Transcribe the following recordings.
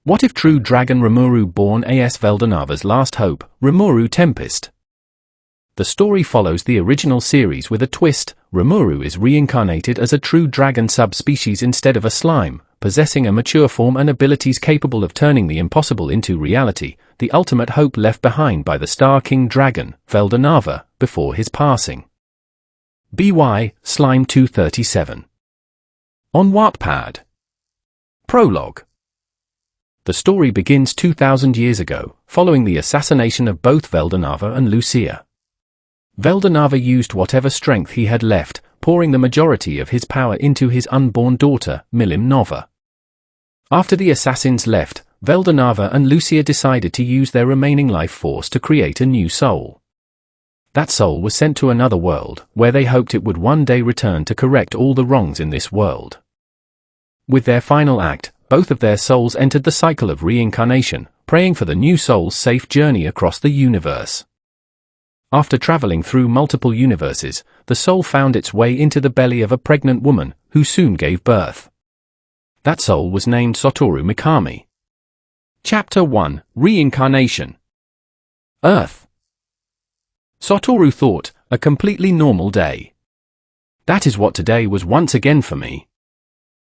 What if true dragon Rimuru born as Veldanava's last hope, Rimuru Tempest? The story follows the original series with a twist. Rimuru is reincarnated as a true dragon subspecies instead of a slime, possessing a mature form and abilities capable of turning the impossible into reality, the ultimate hope left behind by the Star King Dragon, Veldanava, before his passing. BY, Slime 237. On Wattpad. Prologue. The story begins 2,000 years ago, following the assassination of both Veldanava and Lucia. Veldanava used whatever strength he had left, pouring the majority of his power into his unborn daughter, Milim Nova. After the assassins left, Veldanava and Lucia decided to use their remaining life force to create a new soul. That soul was sent to another world, where they hoped it would one day return to correct all the wrongs in this world. With their final act, both of their souls entered the cycle of reincarnation, praying for the new soul's safe journey across the universe. After traveling through multiple universes, the soul found its way into the belly of a pregnant woman, who soon gave birth. That soul was named Satoru Mikami. Chapter 1, Reincarnation. Earth. Satoru thought, a completely normal day. That is what today was once again for me.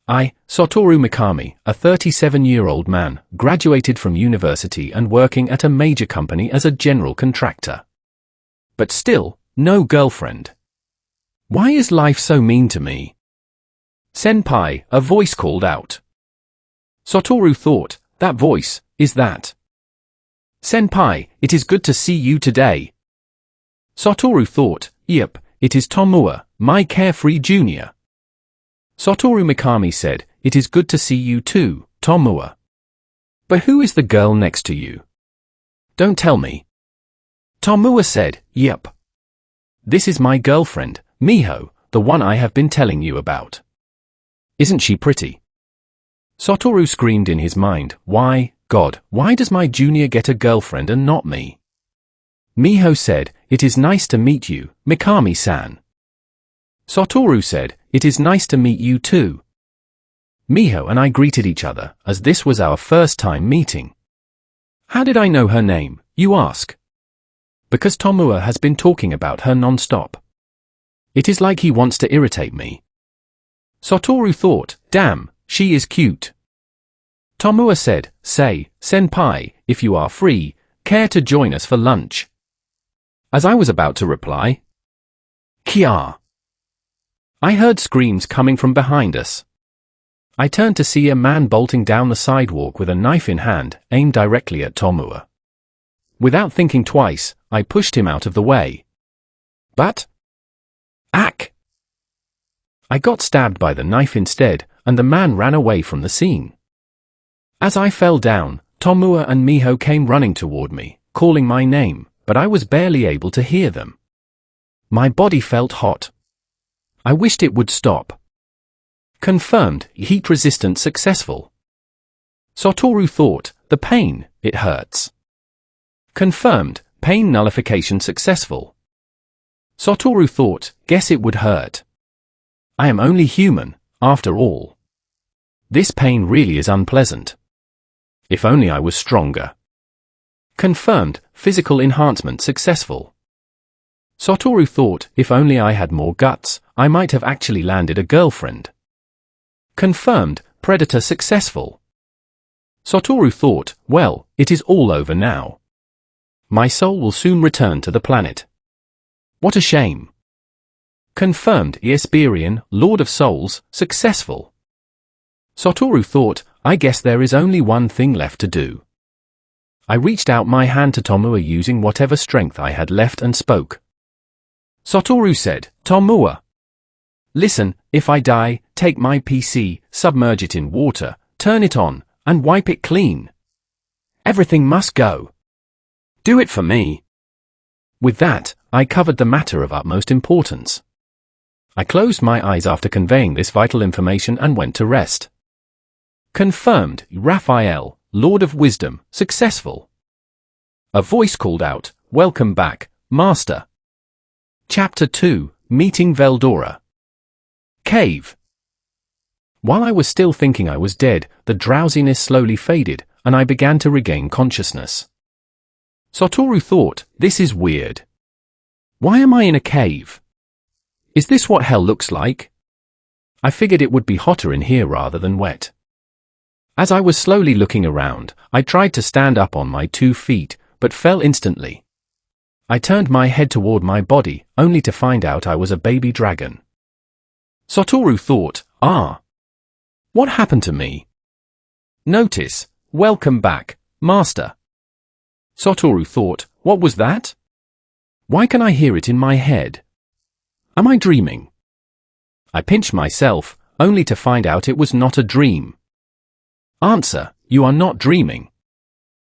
I, Satoru Mikami, a 37-year-old man, graduated from university and working at a major company as a general contractor. But still, no girlfriend. Why is life so mean to me? Senpai, a voice called out. Satoru thought, that voice, is that? Senpai, it is good to see you today. Satoru thought, yep, it is Tomua, my carefree junior. Satoru Mikami said, it is good to see you too, Tomua. But who is the girl next to you? Don't tell me. Tomua said, yep. This is my girlfriend, Miho, the one I have been telling you about. Isn't she pretty? Satoru screamed in his mind, why, God, why does my junior get a girlfriend and not me? Miho said, it is nice to meet you, Mikami-san. Satoru said, it is nice to meet you too. Miho and I greeted each other, as this was our first time meeting. How did I know her name, you ask? Because Tomua has been talking about her non-stop. It is like he wants to irritate me. Satoru thought, damn, she is cute. Tomua said, say, senpai, if you are free, care to join us for lunch? As I was about to reply, Kia! I heard screams coming from behind us. I turned to see a man bolting down the sidewalk with a knife in hand, aimed directly at Tomua. Without thinking twice, I pushed him out of the way. But... Ack! I got stabbed by the knife instead, and the man ran away from the scene. As I fell down, Tomua and Miho came running toward me, calling my name, but I was barely able to hear them. My body felt hot. I wished it would stop. Confirmed, heat resistant successful. Satoru thought, the pain, it hurts. Confirmed, pain nullification successful. Satoru thought, guess it would hurt. I am only human, after all. This pain really is unpleasant. If only I was stronger. Confirmed, physical enhancement successful. Satoru thought, if only I had more guts, I might have actually landed a girlfriend. Confirmed, predator successful. Satoru thought, well, it is all over now. My soul will soon return to the planet. What a shame. Confirmed, Esperian, Lord of Souls, successful. Satoru thought, I guess there is only one thing left to do. I reached out my hand to Tomua using whatever strength I had left and spoke. Satoru said, Tomua. Listen, if I die, take my PC, submerge it in water, turn it on, and wipe it clean. Everything must go. Do it for me. With that, I covered the matter of utmost importance. I closed my eyes after conveying this vital information and went to rest. Confirmed, Raphael, Lord of Wisdom, successful. A voice called out, welcome back, Master. Chapter 2, Meeting Veldora. Cave. While I was still thinking I was dead, the drowsiness slowly faded, and I began to regain consciousness. Satoru thought, this is weird. Why am I in a cave? Is this what hell looks like? I figured it would be hotter in here rather than wet. As I was slowly looking around, I tried to stand up on my 2 feet, but fell instantly. I turned my head toward my body, only to find out I was a baby dragon. Satoru thought, what happened to me? Notice, welcome back, Master. Satoru thought, what was that? Why can I hear it in my head? Am I dreaming? I pinched myself, only to find out it was not a dream. Answer, you are not dreaming.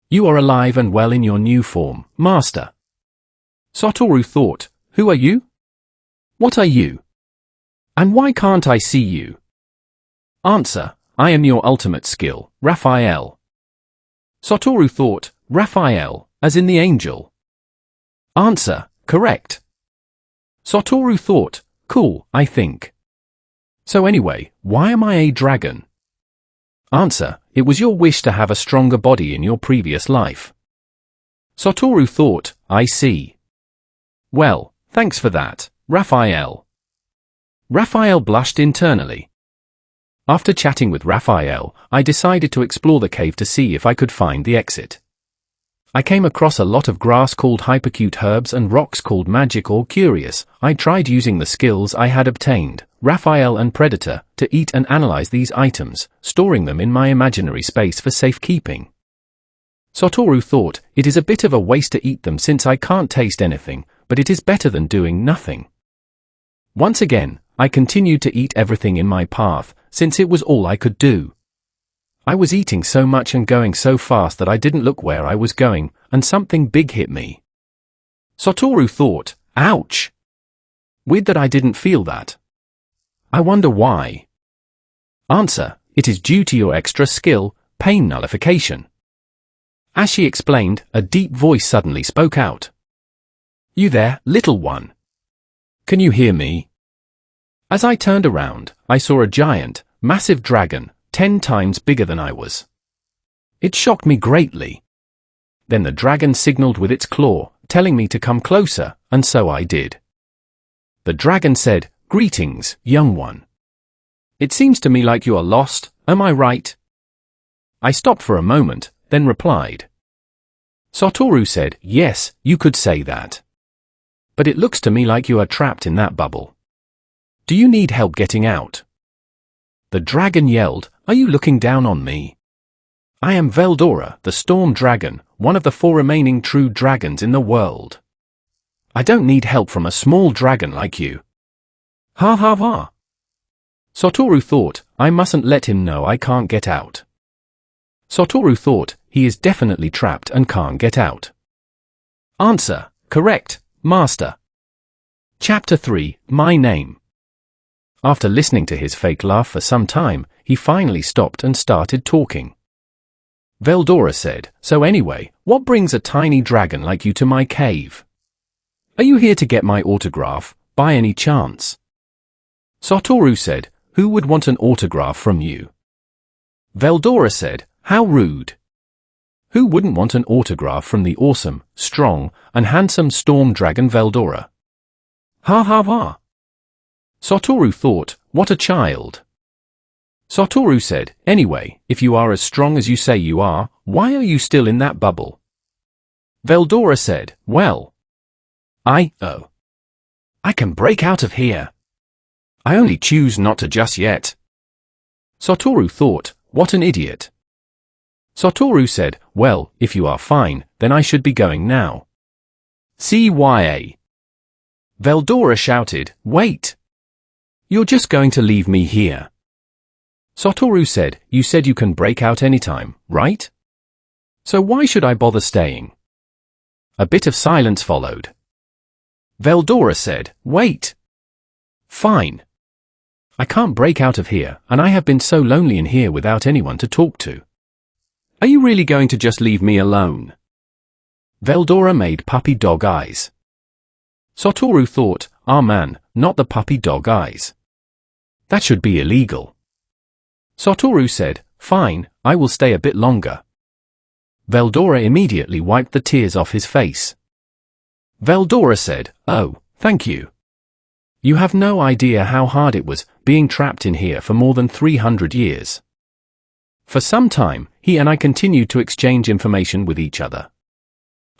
You are alive and well in your new form, Master. Satoru thought, who are you? What are you? And why can't I see you? Answer, I am your ultimate skill, Raphael. Satoru thought, Raphael, as in the angel. Answer, correct. Satoru thought, cool, I think. So anyway, why am I a dragon? Answer, it was your wish to have a stronger body in your previous life. Satoru thought, I see. Well, thanks for that, Raphael. Raphael blushed internally. After chatting with Raphael, I decided to explore the cave to see if I could find the exit. I came across a lot of grass called hypercute herbs and rocks called magic or curious. I tried using the skills I had obtained, Raphael and Predator, to eat and analyze these items, storing them in my imaginary space for safekeeping. Satoru thought, it is a bit of a waste to eat them since I can't taste anything, but it is better than doing nothing. Once again, I continued to eat everything in my path, since it was all I could do. I was eating so much and going so fast that I didn't look where I was going, and something big hit me. Satoru thought, ouch! Weird that I didn't feel that. I wonder why. Answer, it is due to your extra skill, pain nullification. As she explained, a deep voice suddenly spoke out. You there, little one? Can you hear me? As I turned around, I saw a giant, massive dragon, 10 times bigger than I was. It shocked me greatly. Then the dragon signaled with its claw, telling me to come closer, and so I did. The dragon said, greetings, young one. It seems to me like you are lost, am I right? I stopped for a moment, then replied. Satoru said, yes, you could say that. But it looks to me like you are trapped in that bubble. Do you need help getting out? The dragon yelled, are you looking down on me? I am Veldora, the storm dragon, one of the 4 remaining true dragons in the world. I don't need help from a small dragon like you. Ha ha ha. Satoru thought, I mustn't let him know I can't get out. Satoru thought, he is definitely trapped and can't get out. Answer, correct, Master. Chapter 3, My Name. After listening to his fake laugh for some time, he finally stopped and started talking. Veldora said, so anyway, what brings a tiny dragon like you to my cave? Are you here to get my autograph, by any chance? Satoru said, who would want an autograph from you? Veldora said, how rude. Who wouldn't want an autograph from the awesome, strong, and handsome storm dragon Veldora? Ha ha ha. Satoru thought, what a child. Satoru said, anyway, if you are as strong as you say you are, why are you still in that bubble? Veldora said, well, I can break out of here. I only choose not to just yet. Satoru thought, what an idiot. Satoru said, well, if you are fine, then I should be going now. CYA. Veldora shouted, wait. You're just going to leave me here. Satoru said, you said you can break out anytime, right? So why should I bother staying? A bit of silence followed. Veldora said, wait. Fine. I can't break out of here, and I have been so lonely in here without anyone to talk to. Are you really going to just leave me alone? Veldora made puppy dog eyes. Satoru thought, ah man, not the puppy dog eyes. That should be illegal. Satoru said, "Fine, I will stay a bit longer." Veldora immediately wiped the tears off his face. Veldora said, "Oh, thank you. You have no idea how hard it was, being trapped in here for more than 300 years. For some time, he and I continued to exchange information with each other.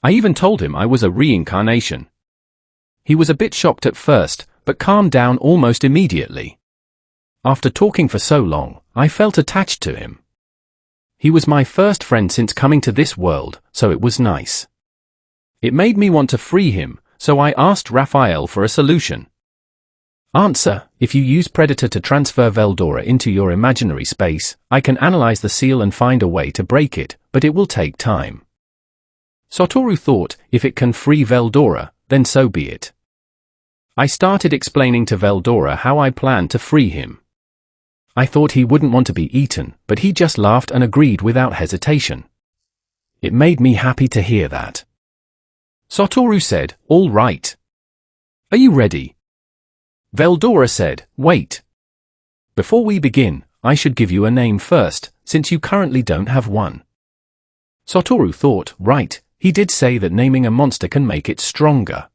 I even told him I was a reincarnation. He was a bit shocked at first, but calmed down almost immediately. After talking for so long, I felt attached to him. He was my first friend since coming to this world, so it was nice. It made me want to free him, so I asked Raphael for a solution. Answer: if you use Predator to transfer Veldora into your imaginary space, I can analyze the seal and find a way to break it, but it will take time. Satoru thought, if it can free Veldora, then so be it. I started explaining to Veldora how I planned to free him. I thought he wouldn't want to be eaten, but he just laughed and agreed without hesitation. It made me happy to hear that. Satoru said, "All right. Are you ready?" Veldora said, "Wait. Before we begin, I should give you a name first, since you currently don't have one." Satoru thought, right, he did say that naming a monster can make it stronger.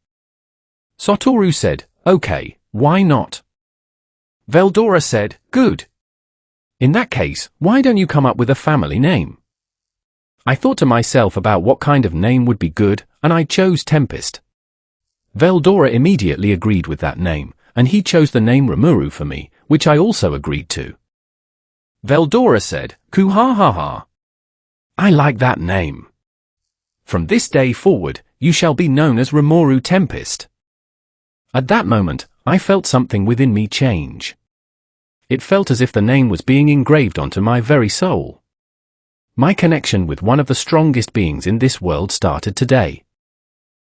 Satoru said, "Okay, why not?" Veldora said, "Good. In that case, why don't you come up with a family name?" I thought to myself about what kind of name would be good, and I chose Tempest. Veldora immediately agreed with that name, and he chose the name Rimuru for me, which I also agreed to. Veldora said, "Kuhahaha. I like that name. From this day forward, you shall be known as Rimuru Tempest." At that moment, I felt something within me change. It felt as if the name was being engraved onto my very soul. My connection with one of the strongest beings in this world started today.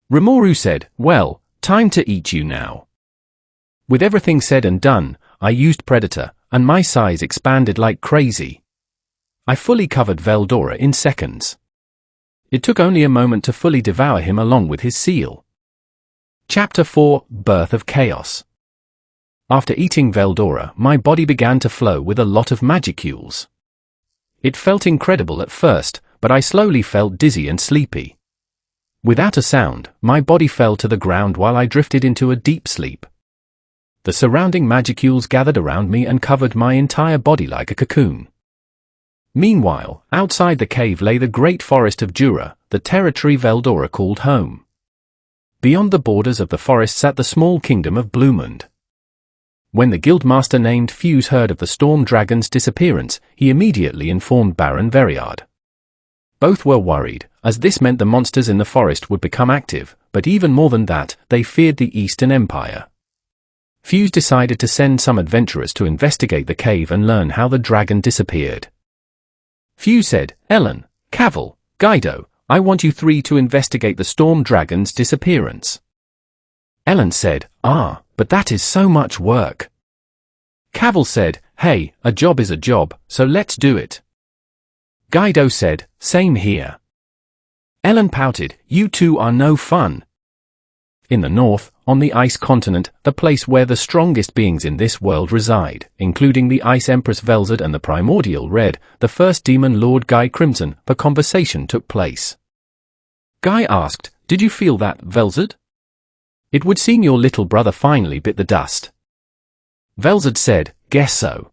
Rimuru said, "Well, time to eat you now." With everything said and done, I used Predator, and my size expanded like crazy. I fully covered Veldora in seconds. It took only a moment to fully devour him along with his seal. Chapter 4: Birth of Chaos. After eating Veldora, my body began to flow with a lot of magicules. It felt incredible at first, but I slowly felt dizzy and sleepy. Without a sound, my body fell to the ground while I drifted into a deep sleep. The surrounding magicules gathered around me and covered my entire body like a cocoon. Meanwhile, outside the cave lay the great forest of Jura, the territory Veldora called home. Beyond the borders of the forest sat the small kingdom of Blumund. When the guildmaster named Fuse heard of the storm dragon's disappearance, he immediately informed Baron Veriard. Both were worried, as this meant the monsters in the forest would become active, but even more than that, they feared the Eastern Empire. Fuse decided to send some adventurers to investigate the cave and learn how the dragon disappeared. Fuse said, "Ellen, Cavil, Guido, I want you three to investigate the storm dragon's disappearance." Ellen said, "But that is so much work." Cavil said, "Hey, a job is a job, so let's do it." Guido said, "Same here." Ellen pouted, "You two are no fun." In the north, on the ice continent, the place where the strongest beings in this world reside, including the Ice Empress Velzard and the Primordial Red, the first demon Lord Guy Crimson, the conversation took place. Guy asked, "Did you feel that, Velzard? It would seem your little brother finally bit the dust." Velzard said, "Guess so.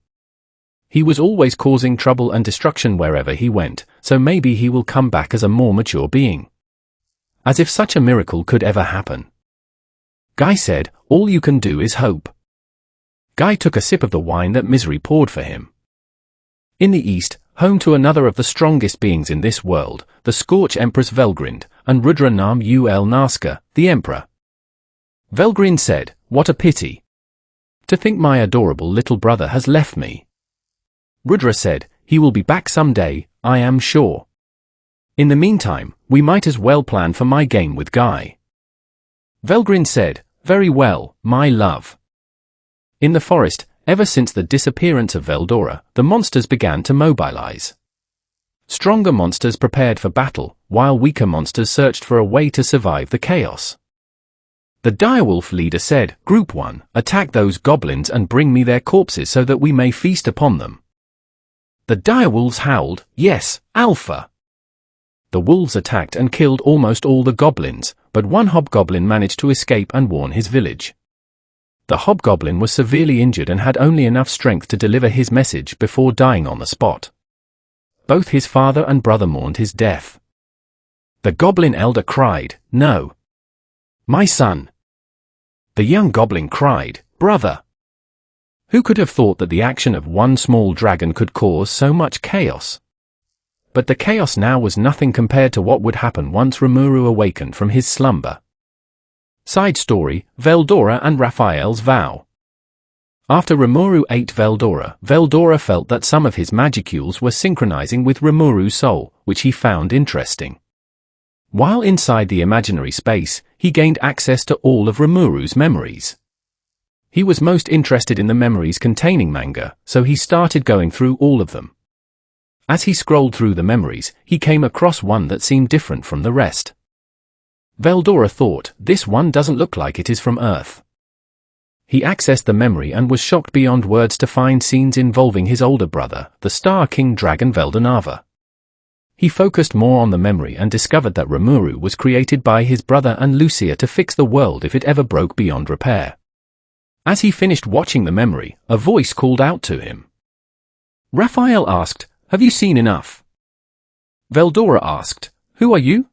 He was always causing trouble and destruction wherever he went, so maybe he will come back as a more mature being." As if such a miracle could ever happen. Guy said, "All you can do is hope." Guy took a sip of the wine that Misery poured for him. In the east, home to another of the strongest beings in this world, the Scorch Empress Velgrind, and Rudra Nam Ul Naska, the Emperor. Velgrind said, "What a pity. To think my adorable little brother has left me." Rudra said, "He will be back someday, I am sure. In the meantime, we might as well plan for my game with Guy." Velgrind said, "Very well, my love." In the forest, ever since the disappearance of Veldora, the monsters began to mobilize. Stronger monsters prepared for battle, while weaker monsters searched for a way to survive the chaos. The direwolf leader said, "Group 1, attack those goblins and bring me their corpses so that we may feast upon them." The direwolves howled, "Yes, Alpha!" The wolves attacked and killed almost all the goblins, but one hobgoblin managed to escape and warn his village. The hobgoblin was severely injured and had only enough strength to deliver his message before dying on the spot. Both his father and brother mourned his death. The goblin elder cried, "No! My son!" The young goblin cried, "Brother!" Who could have thought that the action of one small dragon could cause so much chaos? But the chaos now was nothing compared to what would happen once Rimuru awakened from his slumber. Side story, Veldora and Raphael's vow. After Rimuru ate Veldora, Veldora felt that some of his magicules were synchronizing with Rimuru's soul, which he found interesting. While inside the imaginary space, he gained access to all of Rimuru's memories. He was most interested in the memories containing manga, so he started going through all of them. As he scrolled through the memories, he came across one that seemed different from the rest. Veldora thought, "This one doesn't look like it is from Earth." He accessed the memory and was shocked beyond words to find scenes involving his older brother, the Star King Dragon Veldanava. He focused more on the memory and discovered that Rimuru was created by his brother and Lucia to fix the world if it ever broke beyond repair. As he finished watching the memory, a voice called out to him. Raphael asked, "Have you seen enough?" Veldora asked, "Who are you?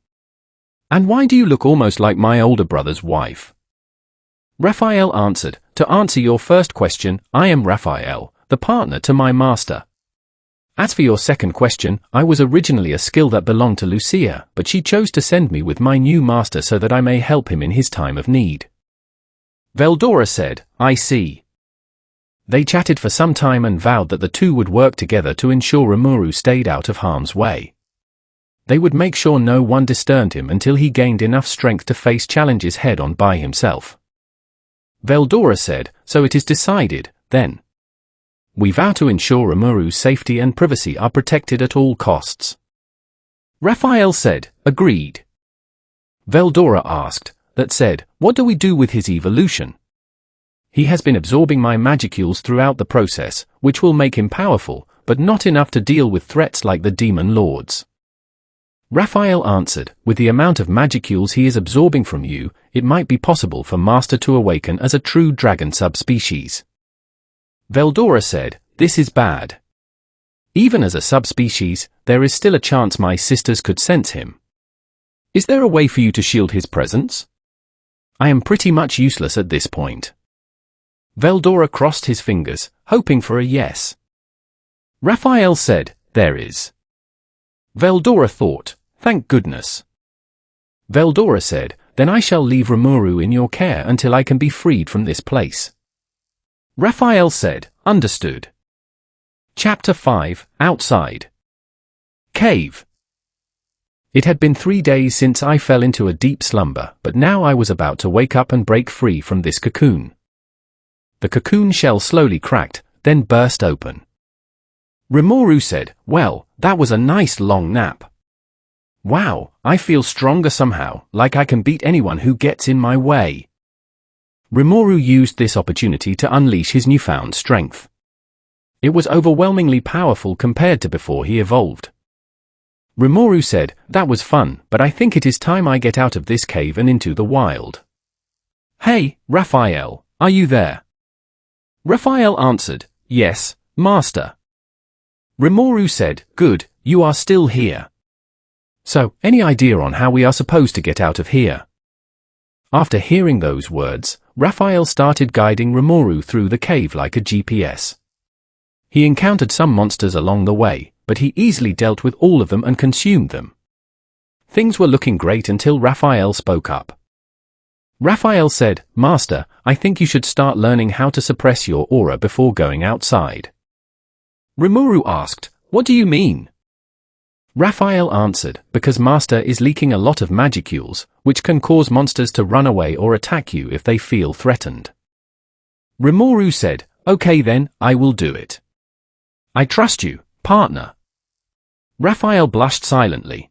And why do you look almost like my older brother's wife?" Raphael answered, "To answer your first question, I am Raphael, the partner to my master. As for your second question, I was originally a skill that belonged to Lucia, but she chose to send me with my new master so that I may help him in his time of need." Veldora said, "I see." They chatted for some time and vowed that the two would work together to ensure Rimuru stayed out of harm's way. They would make sure no one disturbed him until he gained enough strength to face challenges head-on by himself. Veldora said, "So it is decided, then. We vow to ensure Rimuru's safety and privacy are protected at all costs." Raphael said, "Agreed." Veldora asked, "That said, what do we do with his evolution? He has been absorbing my magicules throughout the process, which will make him powerful, but not enough to deal with threats like the demon lords." Raphael answered, "With the amount of magicules he is absorbing from you, it might be possible for Master to awaken as a true dragon subspecies." Veldora said, "This is bad. Even as a subspecies, there is still a chance my sisters could sense him. Is there a way for you to shield his presence? I am pretty much useless at this point." Veldora crossed his fingers, hoping for a yes. Raphael said, "There is." Veldora thought, "Thank goodness." Veldora said, "Then I shall leave Rimuru in your care until I can be freed from this place." Raphael said, "Understood." Chapter 5, Outside. Cave. It had been 3 days since I fell into a deep slumber, but now I was about to wake up and break free from this cocoon. The cocoon shell slowly cracked, then burst open. Rimuru said, "Well, that was a nice long nap. Wow, I feel stronger somehow, like I can beat anyone who gets in my way." Rimuru used this opportunity to unleash his newfound strength. It was overwhelmingly powerful compared to before he evolved. Rimuru said, "That was fun, but I think it is time I get out of this cave and into the wild." "Hey, Raphael, are you there?" Raphael answered, "Yes, Master." Rimuru said, "Good, you are still here. So, any idea on how we are supposed to get out of here?" After hearing those words, Raphael started guiding Rimuru through the cave like a GPS. He encountered some monsters along the way, but he easily dealt with all of them and consumed them. Things were looking great until Raphael spoke up. Raphael said, "Master, I think you should start learning how to suppress your aura before going outside." Rimuru asked, "What do you mean?" Raphael answered, "Because Master is leaking a lot of magicules, which can cause monsters to run away or attack you if they feel threatened." Rimuru said, "Okay then, I will do it. I trust you, partner." Raphael blushed silently.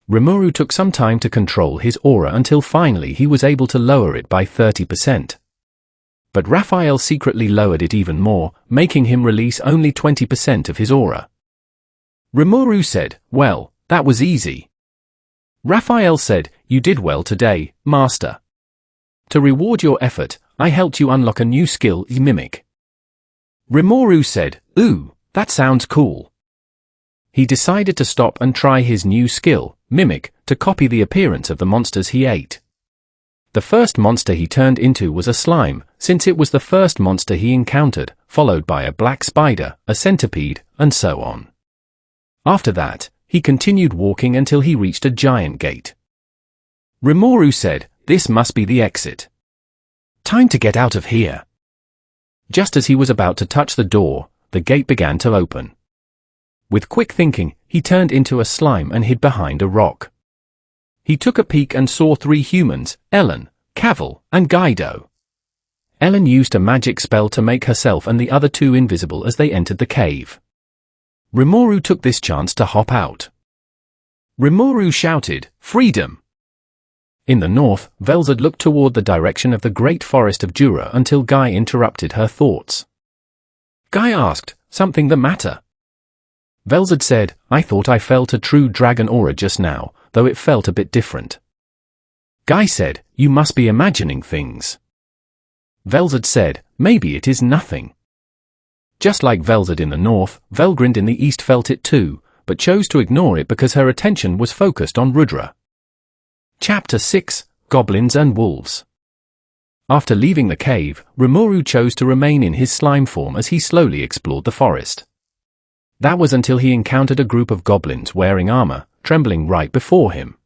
Rimuru took some time to control his aura until finally he was able to lower it by 30%. But Raphael secretly lowered it even more, making him release only 20% of his aura. Rimuru said, "Well, that was easy." Raphael said, "You did well today, Master. To reward your effort, I helped you unlock a new skill, Mimic." Rimuru said, "Ooh, that sounds cool." He decided to stop and try his new skill, Mimic, to copy the appearance of the monsters he ate. The first monster he turned into was a slime, since it was the first monster he encountered, followed by a black spider, a centipede, and so on. After that, he continued walking until he reached a giant gate. Rimuru said, "This must be the exit. Time to get out of here." Just as he was about to touch the door, the gate began to open. With quick thinking, he turned into a slime and hid behind a rock. He took a peek and saw 3 humans, Ellen, Cavil, and Guido. Ellen used a magic spell to make herself and the other 2 invisible as they entered the cave. Rimuru took this chance to hop out. Rimuru shouted, "Freedom!" In the north, Velzad looked toward the direction of the great forest of Jura until Guy interrupted her thoughts. Guy asked, "Something the matter?" Velzad said, "I thought I felt a true dragon aura just now, though it felt a bit different." Guy said, "You must be imagining things." Velzad said, "Maybe it is nothing." Just like Velzad in the north, Velgrind in the east felt it too, but chose to ignore it because her attention was focused on Rudra. Chapter 6, Goblins and Wolves. After leaving the cave, Rimuru chose to remain in his slime form as he slowly explored the forest. That was until he encountered a group of goblins wearing armor, trembling right before him.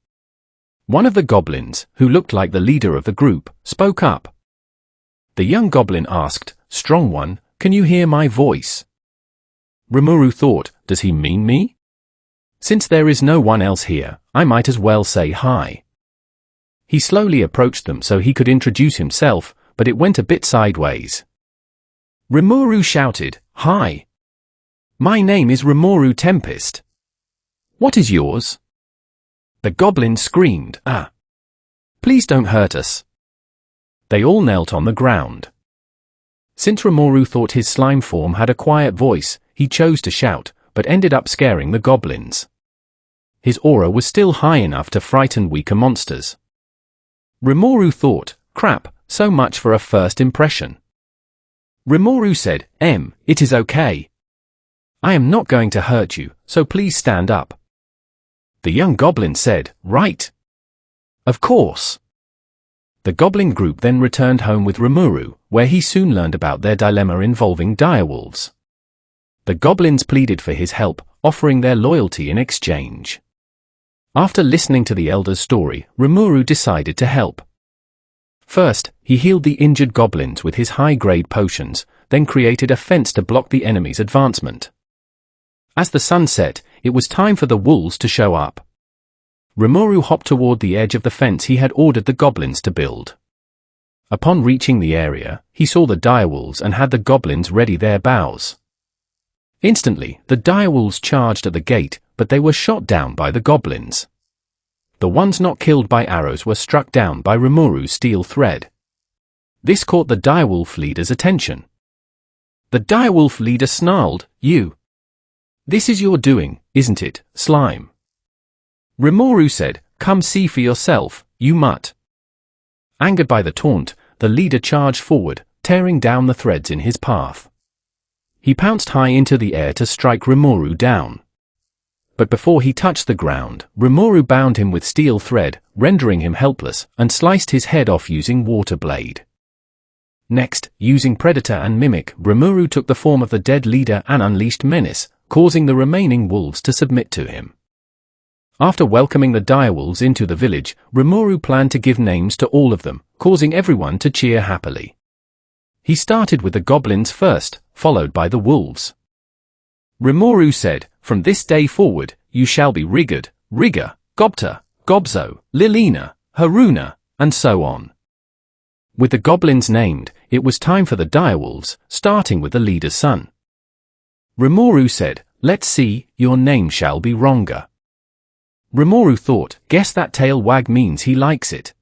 One of the goblins, who looked like the leader of the group, spoke up. The young goblin asked, "Strong One, can you hear my voice?" Rimuru thought, "Does he mean me? Since there is no one else here, I might as well say hi." He slowly approached them so he could introduce himself, but it went a bit sideways. Rimuru shouted, "Hi. My name is Rimuru Tempest. What is yours?" The goblin screamed, "Ah! Please don't hurt us." They all knelt on the ground. Since Rimuru thought his slime form had a quiet voice, he chose to shout, but ended up scaring the goblins. His aura was still high enough to frighten weaker monsters. Rimuru thought, "Crap, so much for a first impression." Rimuru said, It is okay. I am not going to hurt you, so please stand up." The young goblin said, "Right. Of course." The goblin group then returned home with Rimuru, where he soon learned about their dilemma involving direwolves. The goblins pleaded for his help, offering their loyalty in exchange. After listening to the elder's story, Rimuru decided to help. First, he healed the injured goblins with his high-grade potions, then created a fence to block the enemy's advancement. As the sun set, it was time for the wolves to show up. Rimuru hopped toward the edge of the fence he had ordered the goblins to build. Upon reaching the area, he saw the direwolves and had the goblins ready their bows. Instantly, the direwolves charged at the gate, but they were shot down by the goblins. The ones not killed by arrows were struck down by Rimuru's steel thread. This caught the direwolf leader's attention. The direwolf leader snarled, "You! This is your doing, isn't it, slime?" Rimuru said, "Come see for yourself, you mutt." Angered by the taunt, the leader charged forward, tearing down the threads in his path. He pounced high into the air to strike Rimuru down. But before he touched the ground, Rimuru bound him with steel thread, rendering him helpless, and sliced his head off using water blade. Next, using Predator and Mimic, Rimuru took the form of the dead leader and unleashed Menace, causing the remaining wolves to submit to him. After welcoming the direwolves into the village, Rimuru planned to give names to all of them, causing everyone to cheer happily. He started with the goblins first, followed by the wolves. Rimuru said, "From this day forward, you shall be Rigard, Rigger, Gobta, Gobzo, Lilina, Haruna, and so on." With the goblins named, it was time for the direwolves, starting with the leader's son. Rimuru said, "Let's see, your name shall be Ronga." Rimuru thought, "Guess that tail wag means he likes it."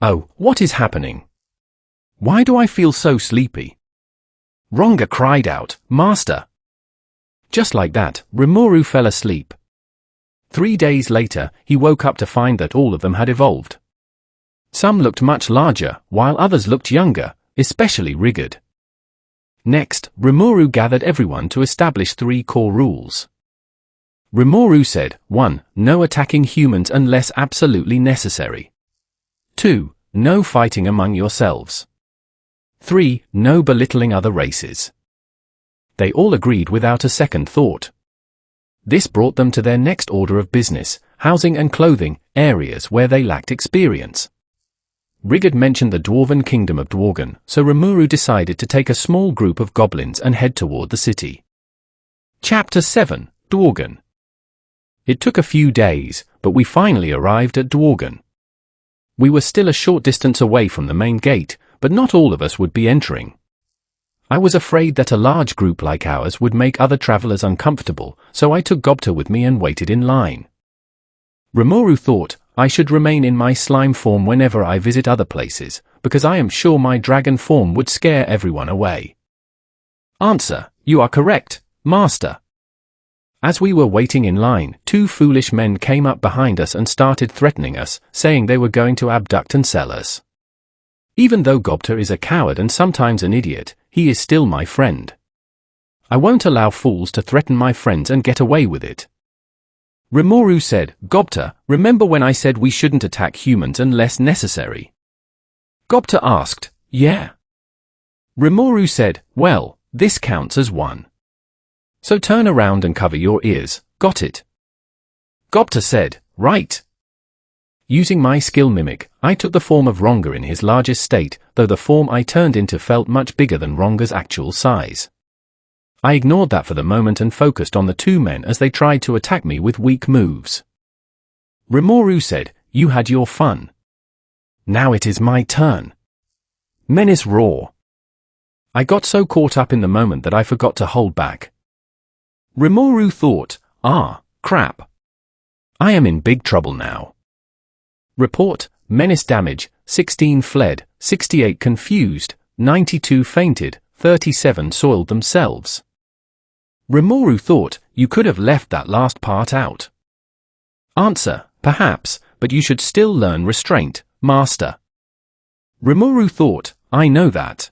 "Oh, what is happening?" Why do I feel so sleepy? Ronga cried out, Master. Just like that, Rimuru fell asleep. 3 days later, he woke up to find that all of them had evolved. Some looked much larger, while others looked younger, especially Rigid. Next, Rimuru gathered everyone to establish 3 core rules. Rimuru said, 1. No attacking humans unless absolutely necessary. 2. No fighting among yourselves. 3. No belittling other races. They all agreed without a second thought. This brought them to their next order of business, housing and clothing, areas where they lacked experience. Rigid mentioned the dwarven kingdom of Dworgen, so Rimuru decided to take a small group of goblins and head toward the city. Chapter 7, Dworgen. It took a few days, but we finally arrived at Dworgen. We were still a short distance away from the main gate, but not all of us would be entering. I was afraid that a large group like ours would make other travelers uncomfortable, so I took Gobta with me and waited in line. Rimuru thought I should remain in my slime form whenever I visit other places, because I am sure my dragon form would scare everyone away. Answer: You are correct, Master. As we were waiting in line, 2 foolish men came up behind us and started threatening us, saying they were going to abduct and sell us. Even though Gobta is a coward and sometimes an idiot, he is still my friend. I won't allow fools to threaten my friends and get away with it. Rimuru said, Gobta, remember when I said we shouldn't attack humans unless necessary? Gobta asked, Yeah. Rimuru said, Well, this counts as 1. So turn around and cover your ears, got it? Gobta said, Right. Using my skill mimic, I took the form of Ronga in his largest state, though the form I turned into felt much bigger than Ronga's actual size. I ignored that for the moment and focused on the 2 men as they tried to attack me with weak moves. Rimuru said, You had your fun. Now it is my turn. Menace roar. I got so caught up in the moment that I forgot to hold back. Rimuru thought, crap. I am in big trouble now. Report: Menace damage, 16 fled, 68 confused, 92 fainted, 37 soiled themselves. Rimuru thought, You could have left that last part out. Answer: Perhaps, but you should still learn restraint, Master. Rimuru thought, I know that.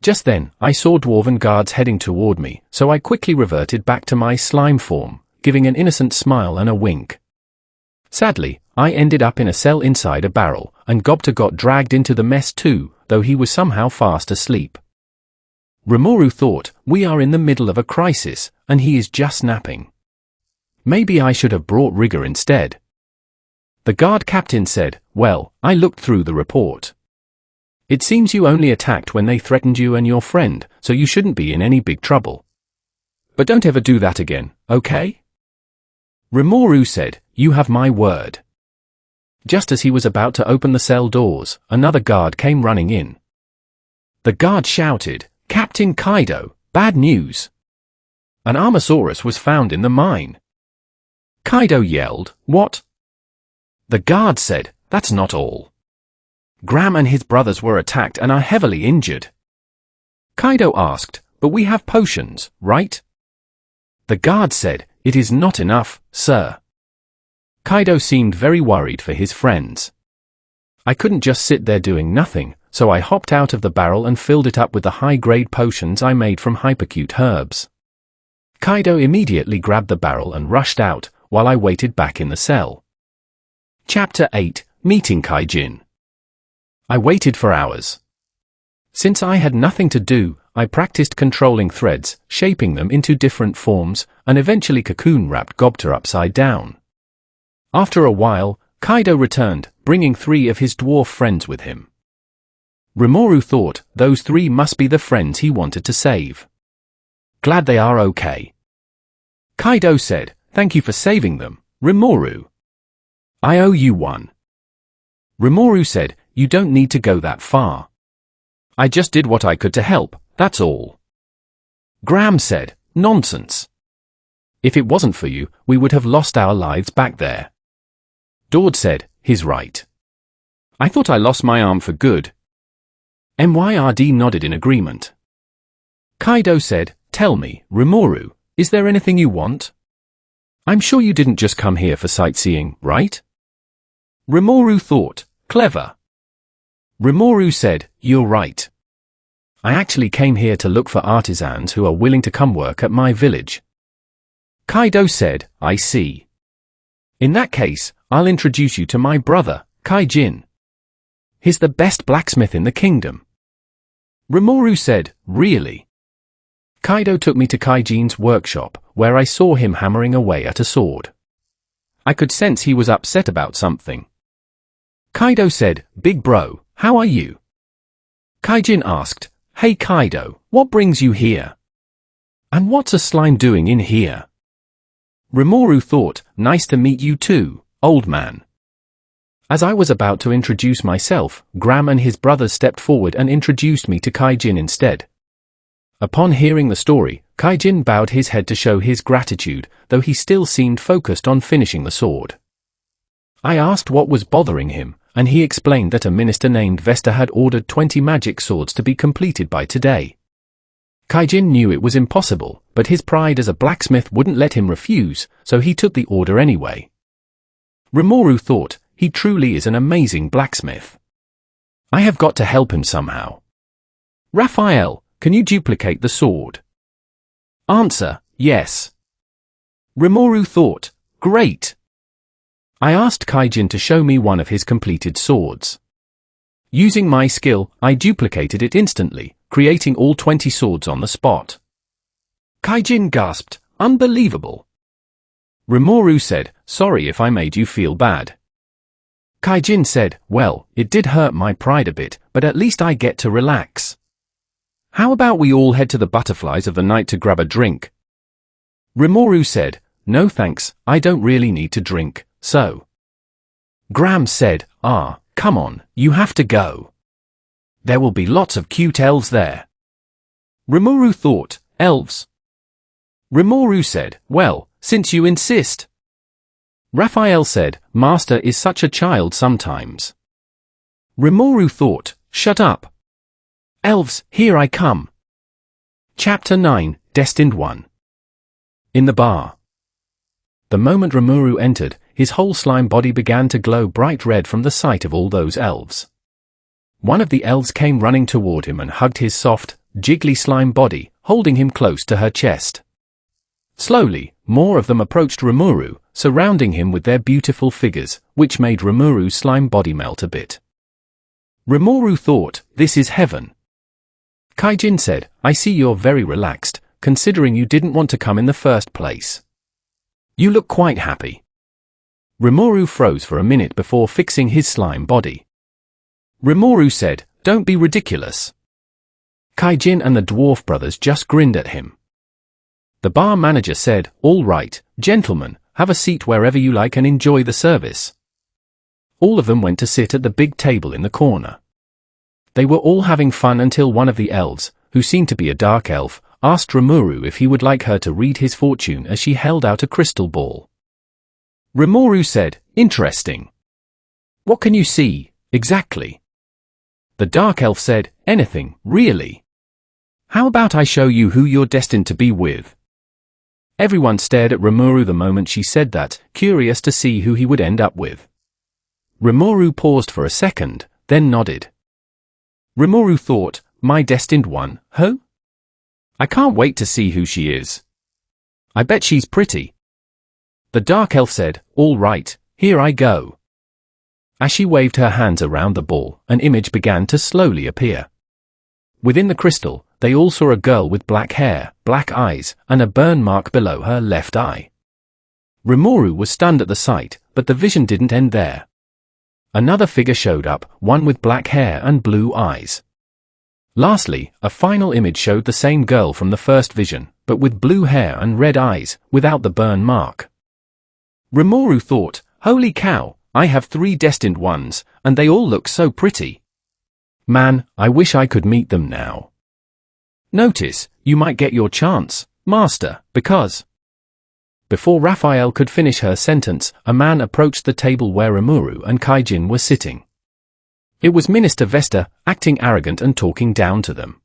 Just then, I saw dwarven guards heading toward me, so I quickly reverted back to my slime form, giving an innocent smile and a wink. Sadly, I ended up in a cell inside a barrel, and Gobta got dragged into the mess too, though he was somehow fast asleep. Rimuru thought, We are in the middle of a crisis, and he is just napping. Maybe I should have brought Rigor instead. The guard captain said, Well, I looked through the report. It seems you only attacked when they threatened you and your friend, so you shouldn't be in any big trouble. But don't ever do that again, okay? Rimuru said, You have my word. Just as he was about to open the cell doors, another guard came running in. The guard shouted, Captain Kaido, bad news. An Armosaurus was found in the mine. Kaido yelled, What? The guard said, That's not all. Gram and his brothers were attacked and are heavily injured. Kaido asked, But we have potions, right? The guard said, It is not enough, sir. Kaido seemed very worried for his friends. I couldn't just sit there doing nothing, so I hopped out of the barrel and filled it up with the high-grade potions I made from hypercute herbs. Kaido immediately grabbed the barrel and rushed out, while I waited back in the cell. Chapter 8, Meeting Kaijin. I waited for hours. Since I had nothing to do, I practiced controlling threads, shaping them into different forms, and eventually cocoon-wrapped Gobta upside down. After a while, Kaido returned, bringing 3 of his dwarf friends with him. Rimuru thought those 3 must be the friends he wanted to save. Glad they are okay. Kaido said, Thank you for saving them, Rimuru. I owe you one. Rimuru said, You don't need to go that far. I just did what I could to help, that's all. Gram said, Nonsense. If it wasn't for you, we would have lost our lives back there. Dord said, He's right. I thought I lost my arm for good. MYRD nodded in agreement. Kaido said, "Tell me, Rimuru, is there anything you want? I'm sure you didn't just come here for sightseeing, right?" Rimuru thought, "Clever." Rimuru said, "You're right. I actually came here to look for artisans who are willing to come work at my village." Kaido said, "I see. In that case, I'll introduce you to my brother, Kaijin. He's the best blacksmith in the kingdom." Rimuru said, "Really?" Kaido took me to Kaijin's workshop, where I saw him hammering away at a sword. I could sense he was upset about something. Kaido said, "Big bro, how are you?" Kaijin asked, "Hey Kaido, what brings you here? And what's a slime doing in here?" Rimuru thought, "Nice to meet you too, old man." As I was about to introduce myself, Gram and his brothers stepped forward and introduced me to Kaijin instead. Upon hearing the story, Kaijin bowed his head to show his gratitude, though he still seemed focused on finishing the sword. I asked what was bothering him, and he explained that a minister named Vesta had ordered 20 magic swords to be completed by today. Kaijin knew it was impossible, but his pride as a blacksmith wouldn't let him refuse, so he took the order anyway. Rimuru thought, he truly is an amazing blacksmith. I have got to help him somehow. Raphael, can you duplicate the sword? Answer, yes. Rimuru thought, great. I asked Kaijin to show me one of his completed swords. Using my skill, I duplicated it instantly, creating all 20 swords on the spot. Kaijin gasped, unbelievable. Rimuru said, sorry if I made you feel bad. Kaijin said, well, it did hurt my pride a bit, but at least I get to relax. How about we all head to the Butterflies of the Night to grab a drink? Rimuru said, no thanks, I don't really need to drink, so. Gram said, come on, you have to go. There will be lots of cute elves there. Rimuru thought, elves? Rimuru said, well, since you insist. Raphael said, Master is such a child sometimes. Rimuru thought, shut up. Elves, here I come. Chapter 9, Destined One. In the bar. The moment Rimuru entered, his whole slime body began to glow bright red from the sight of all those elves. One of the elves came running toward him and hugged his soft, jiggly slime body, holding him close to her chest. Slowly, more of them approached Rimuru, surrounding him with their beautiful figures, which made Rimuru's slime body melt a bit. Rimuru thought, this is heaven. Kaijin said, I see you're very relaxed, considering you didn't want to come in the first place. You look quite happy. Rimuru froze for a minute before fixing his slime body. Rimuru said, don't be ridiculous. Kaijin and the dwarf brothers just grinned at him. The bar manager said, all right, gentlemen, have a seat wherever you like and enjoy the service. All of them went to sit at the big table in the corner. They were all having fun until one of the elves, who seemed to be a dark elf, asked Rimuru if he would like her to read his fortune as she held out a crystal ball. Rimuru said, interesting. What can you see, exactly? The dark elf said, anything, really. How about I show you who you're destined to be with? Everyone stared at Rimuru the moment she said that, curious to see who he would end up with. Rimuru paused for a second, then nodded. Rimuru thought, my destined one, who? I can't wait to see who she is. I bet she's pretty. The dark elf said, all right, here I go. As she waved her hands around the ball, an image began to slowly appear. Within the crystal, they all saw a girl with black hair, black eyes, and a burn mark below her left eye. Rimuru was stunned at the sight, but the vision didn't end there. Another figure showed up, one with black hair and blue eyes. Lastly, a final image showed the same girl from the first vision, but with blue hair and red eyes, without the burn mark. Rimuru thought, holy cow, I have 3 destined ones, and they all look so pretty. Man, I wish I could meet them now. Notice, you might get your chance, master, because... Before Raphael could finish her sentence, a man approached the table where Rimuru and Kaijin were sitting. It was Minister Vesta, acting arrogant and talking down to them.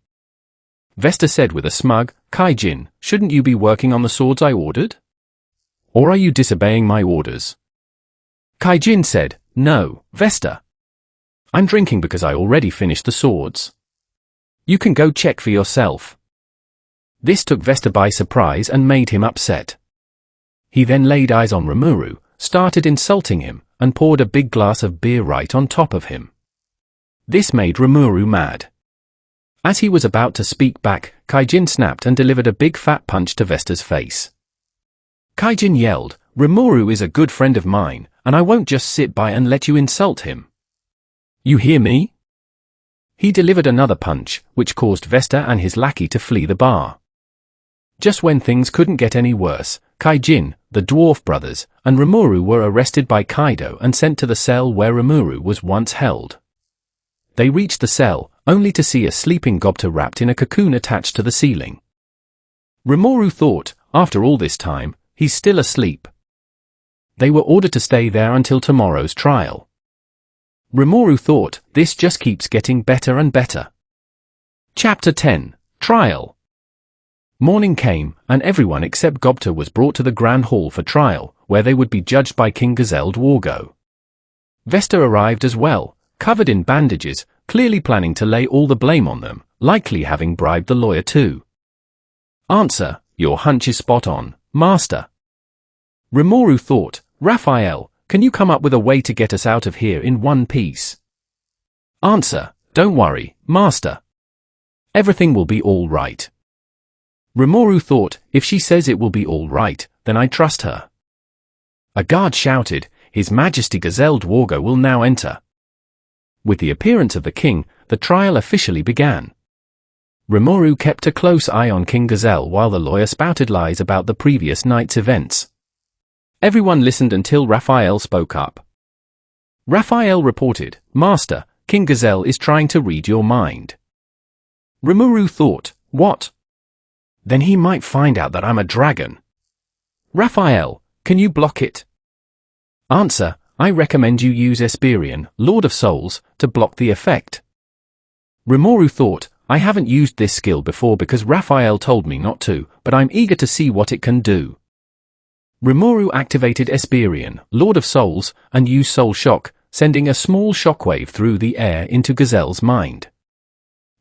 Vesta said with a smug, "Kaijin, shouldn't you be working on the swords I ordered? Or are you disobeying my orders?" Kaijin said, "No, Vesta. I'm drinking because I already finished the swords. You can go check for yourself." This took Vesta by surprise and made him upset. He then laid eyes on Rimuru, started insulting him, and poured a big glass of beer right on top of him. This made Rimuru mad. As he was about to speak back, Kaijin snapped and delivered a big fat punch to Vesta's face. Kaijin yelled, "Rimuru is a good friend of mine, and I won't just sit by and let you insult him. You hear me?" He delivered another punch, which caused Vesta and his lackey to flee the bar. Just when things couldn't get any worse, Kaijin, the dwarf brothers, and Rimuru were arrested by Kaido and sent to the cell where Rimuru was once held. They reached the cell, only to see a sleeping Gobta wrapped in a cocoon attached to the ceiling. Rimuru thought, after all this time, he's still asleep. They were ordered to stay there until tomorrow's trial. Rimuru thought, this just keeps getting better and better. Chapter 10, Trial. Morning came, and everyone except Gobta was brought to the Grand Hall for trial, where they would be judged by King Gazelle Dwargo. Vesta arrived as well, covered in bandages, clearly planning to lay all the blame on them, likely having bribed the lawyer too. Answer, your hunch is spot on, Master. Rimuru thought, Raphael, can you come up with a way to get us out of here in one piece? Answer, don't worry, Master. Everything will be all right. Rimuru thought, if she says it will be all right, then I trust her. A guard shouted, His Majesty Gazelle Dwargo will now enter. With the appearance of the king, the trial officially began. Rimuru kept a close eye on King Gazelle while the lawyer spouted lies about the previous night's events. Everyone listened until Raphael spoke up. Raphael reported, Master, King Gazelle is trying to read your mind. Rimuru thought, what? Then he might find out that I'm a dragon. Raphael, can you block it? Answer, I recommend you use Esperion, Lord of Souls, to block the effect. Rimuru thought, I haven't used this skill before because Raphael told me not to, but I'm eager to see what it can do. Rimuru activated Esperion, Lord of Souls, and used Soul Shock, sending a small shockwave through the air into Gazelle's mind.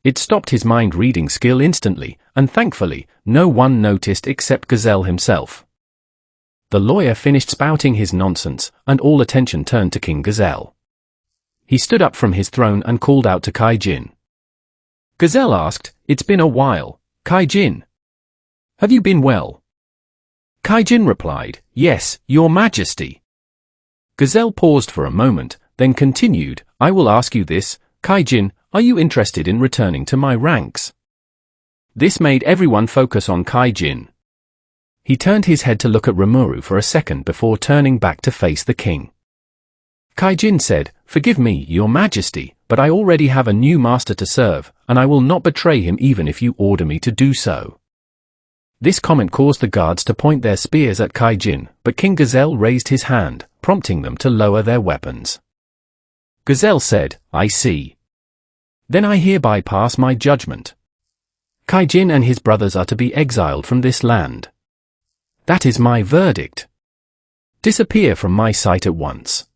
It stopped his mind-reading skill instantly, and thankfully, no one noticed except Gazelle himself. The lawyer finished spouting his nonsense, and all attention turned to King Gazelle. He stood up from his throne and called out to Kaijin. Gazelle asked, It's been a while, Kaijin. Have you been well? Kaijin replied, Yes, Your Majesty. Gazelle paused for a moment, then continued, I will ask you this, Kaijin, are you interested in returning to my ranks? This made everyone focus on Kaijin. He turned his head to look at Rimuru for a second before turning back to face the king. Kaijin said, Forgive me, Your Majesty, but I already have a new master to serve, and I will not betray him even if you order me to do so. This comment caused the guards to point their spears at Kaijin, but King Gazelle raised his hand, prompting them to lower their weapons. Gazelle said, I see. Then I hereby pass my judgment. Kaijin and his brothers are to be exiled from this land. That is my verdict. Disappear from my sight at once.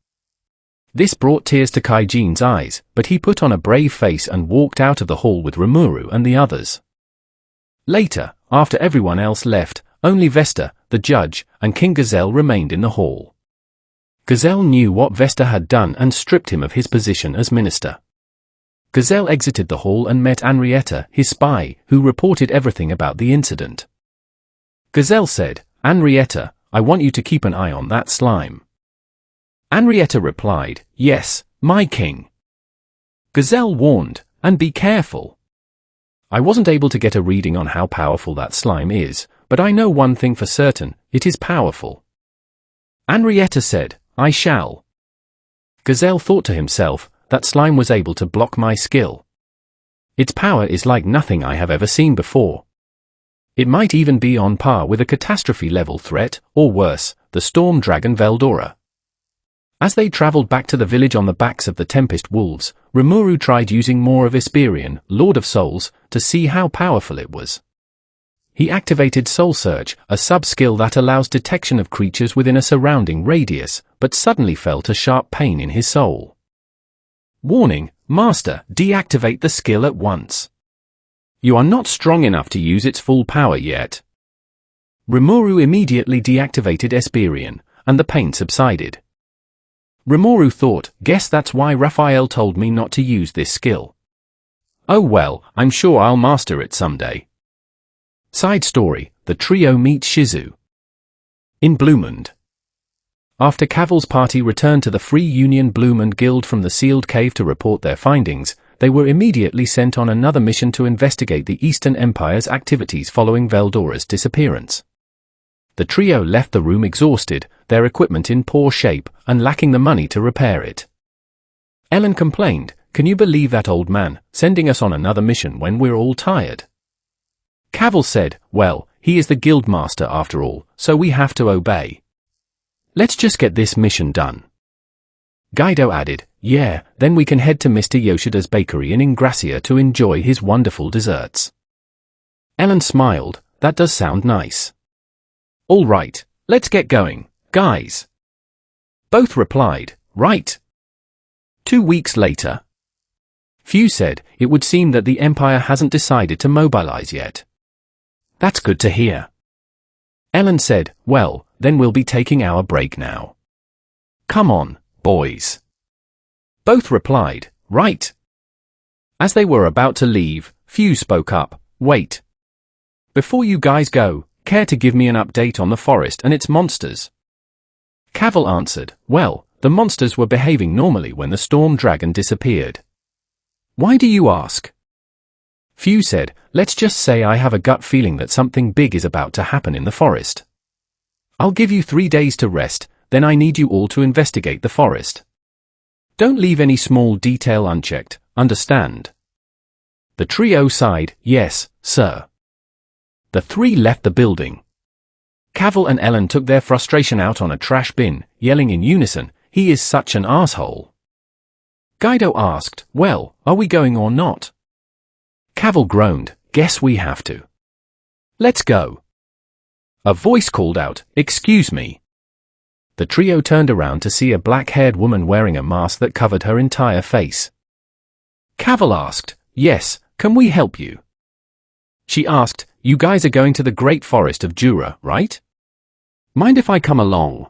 This brought tears to Kaijin's eyes, but he put on a brave face and walked out of the hall with Rimuru and the others. Later, after everyone else left, only Vesta, the judge, and King Gazelle remained in the hall. Gazelle knew what Vesta had done and stripped him of his position as minister. Gazelle exited the hall and met Henrietta, his spy, who reported everything about the incident. Gazelle said, Henrietta, I want you to keep an eye on that slime. Henrietta replied, Yes, my king. Gazelle warned, and be careful. I wasn't able to get a reading on how powerful that slime is, but I know one thing for certain, it is powerful. Henrietta said, I shall. Gazelle thought to himself, that slime was able to block my skill. Its power is like nothing I have ever seen before. It might even be on par with a catastrophe-level threat, or worse, the storm dragon Veldora. As they traveled back to the village on the backs of the Tempest wolves, Rimuru tried using more of Esperion, Lord of Souls, to see how powerful it was. He activated Soul Search, a sub-skill that allows detection of creatures within a surrounding radius, but suddenly felt a sharp pain in his soul. Warning, Master, deactivate the skill at once. You are not strong enough to use its full power yet. Rimuru immediately deactivated Esperion, and the pain subsided. Rimuru thought, guess that's why Raphael told me not to use this skill. Oh well, I'm sure I'll master it someday. Side story, the trio meet Shizu in Bluemond. After Cavill's party returned to the Free Union Bluemond Guild from the sealed cave to report their findings, they were immediately sent on another mission to investigate the Eastern Empire's activities following Veldora's disappearance. The trio left the room exhausted, their equipment in poor shape, and lacking the money to repair it. Ellen complained, "Can you believe that old man, sending us on another mission when we're all tired?" Cavill said, "Well, he is the guild master after all, so we have to obey. Let's just get this mission done." Guido added, "Yeah, then we can head to Mr. Yoshida's bakery in Ingrassia to enjoy his wonderful desserts." Ellen smiled, "That does sound nice. All right, let's get going, guys." Both replied, "Right." 2 weeks later, Few said, "It would seem that the Empire hasn't decided to mobilize yet." "That's good to hear." Ellen said, "Well, then we'll be taking our break now. Come on, boys." Both replied, "Right." As they were about to leave, Few spoke up, "Wait. Before you guys go, care to give me an update on the forest and its monsters?" Cavill answered, "Well, the monsters were behaving normally when the storm dragon disappeared." "Why do you ask?" Few said, "Let's just say I have a gut feeling that something big is about to happen in the forest. I'll give you 3 days to rest, then I need you all to investigate the forest. Don't leave any small detail unchecked, understand?" The trio sighed, "Yes, sir." The three left the building. Cavill and Ellen took their frustration out on a trash bin, yelling in unison, "He is such an asshole." Guido asked, "Well, are we going or not?" Cavill groaned, "Guess we have to. Let's go." A voice called out, "Excuse me." The trio turned around to see a black-haired woman wearing a mask that covered her entire face. Cavill asked, "Yes, can we help you?" She asked, "You guys are going to the Great Forest of Jura, right? Mind if I come along?"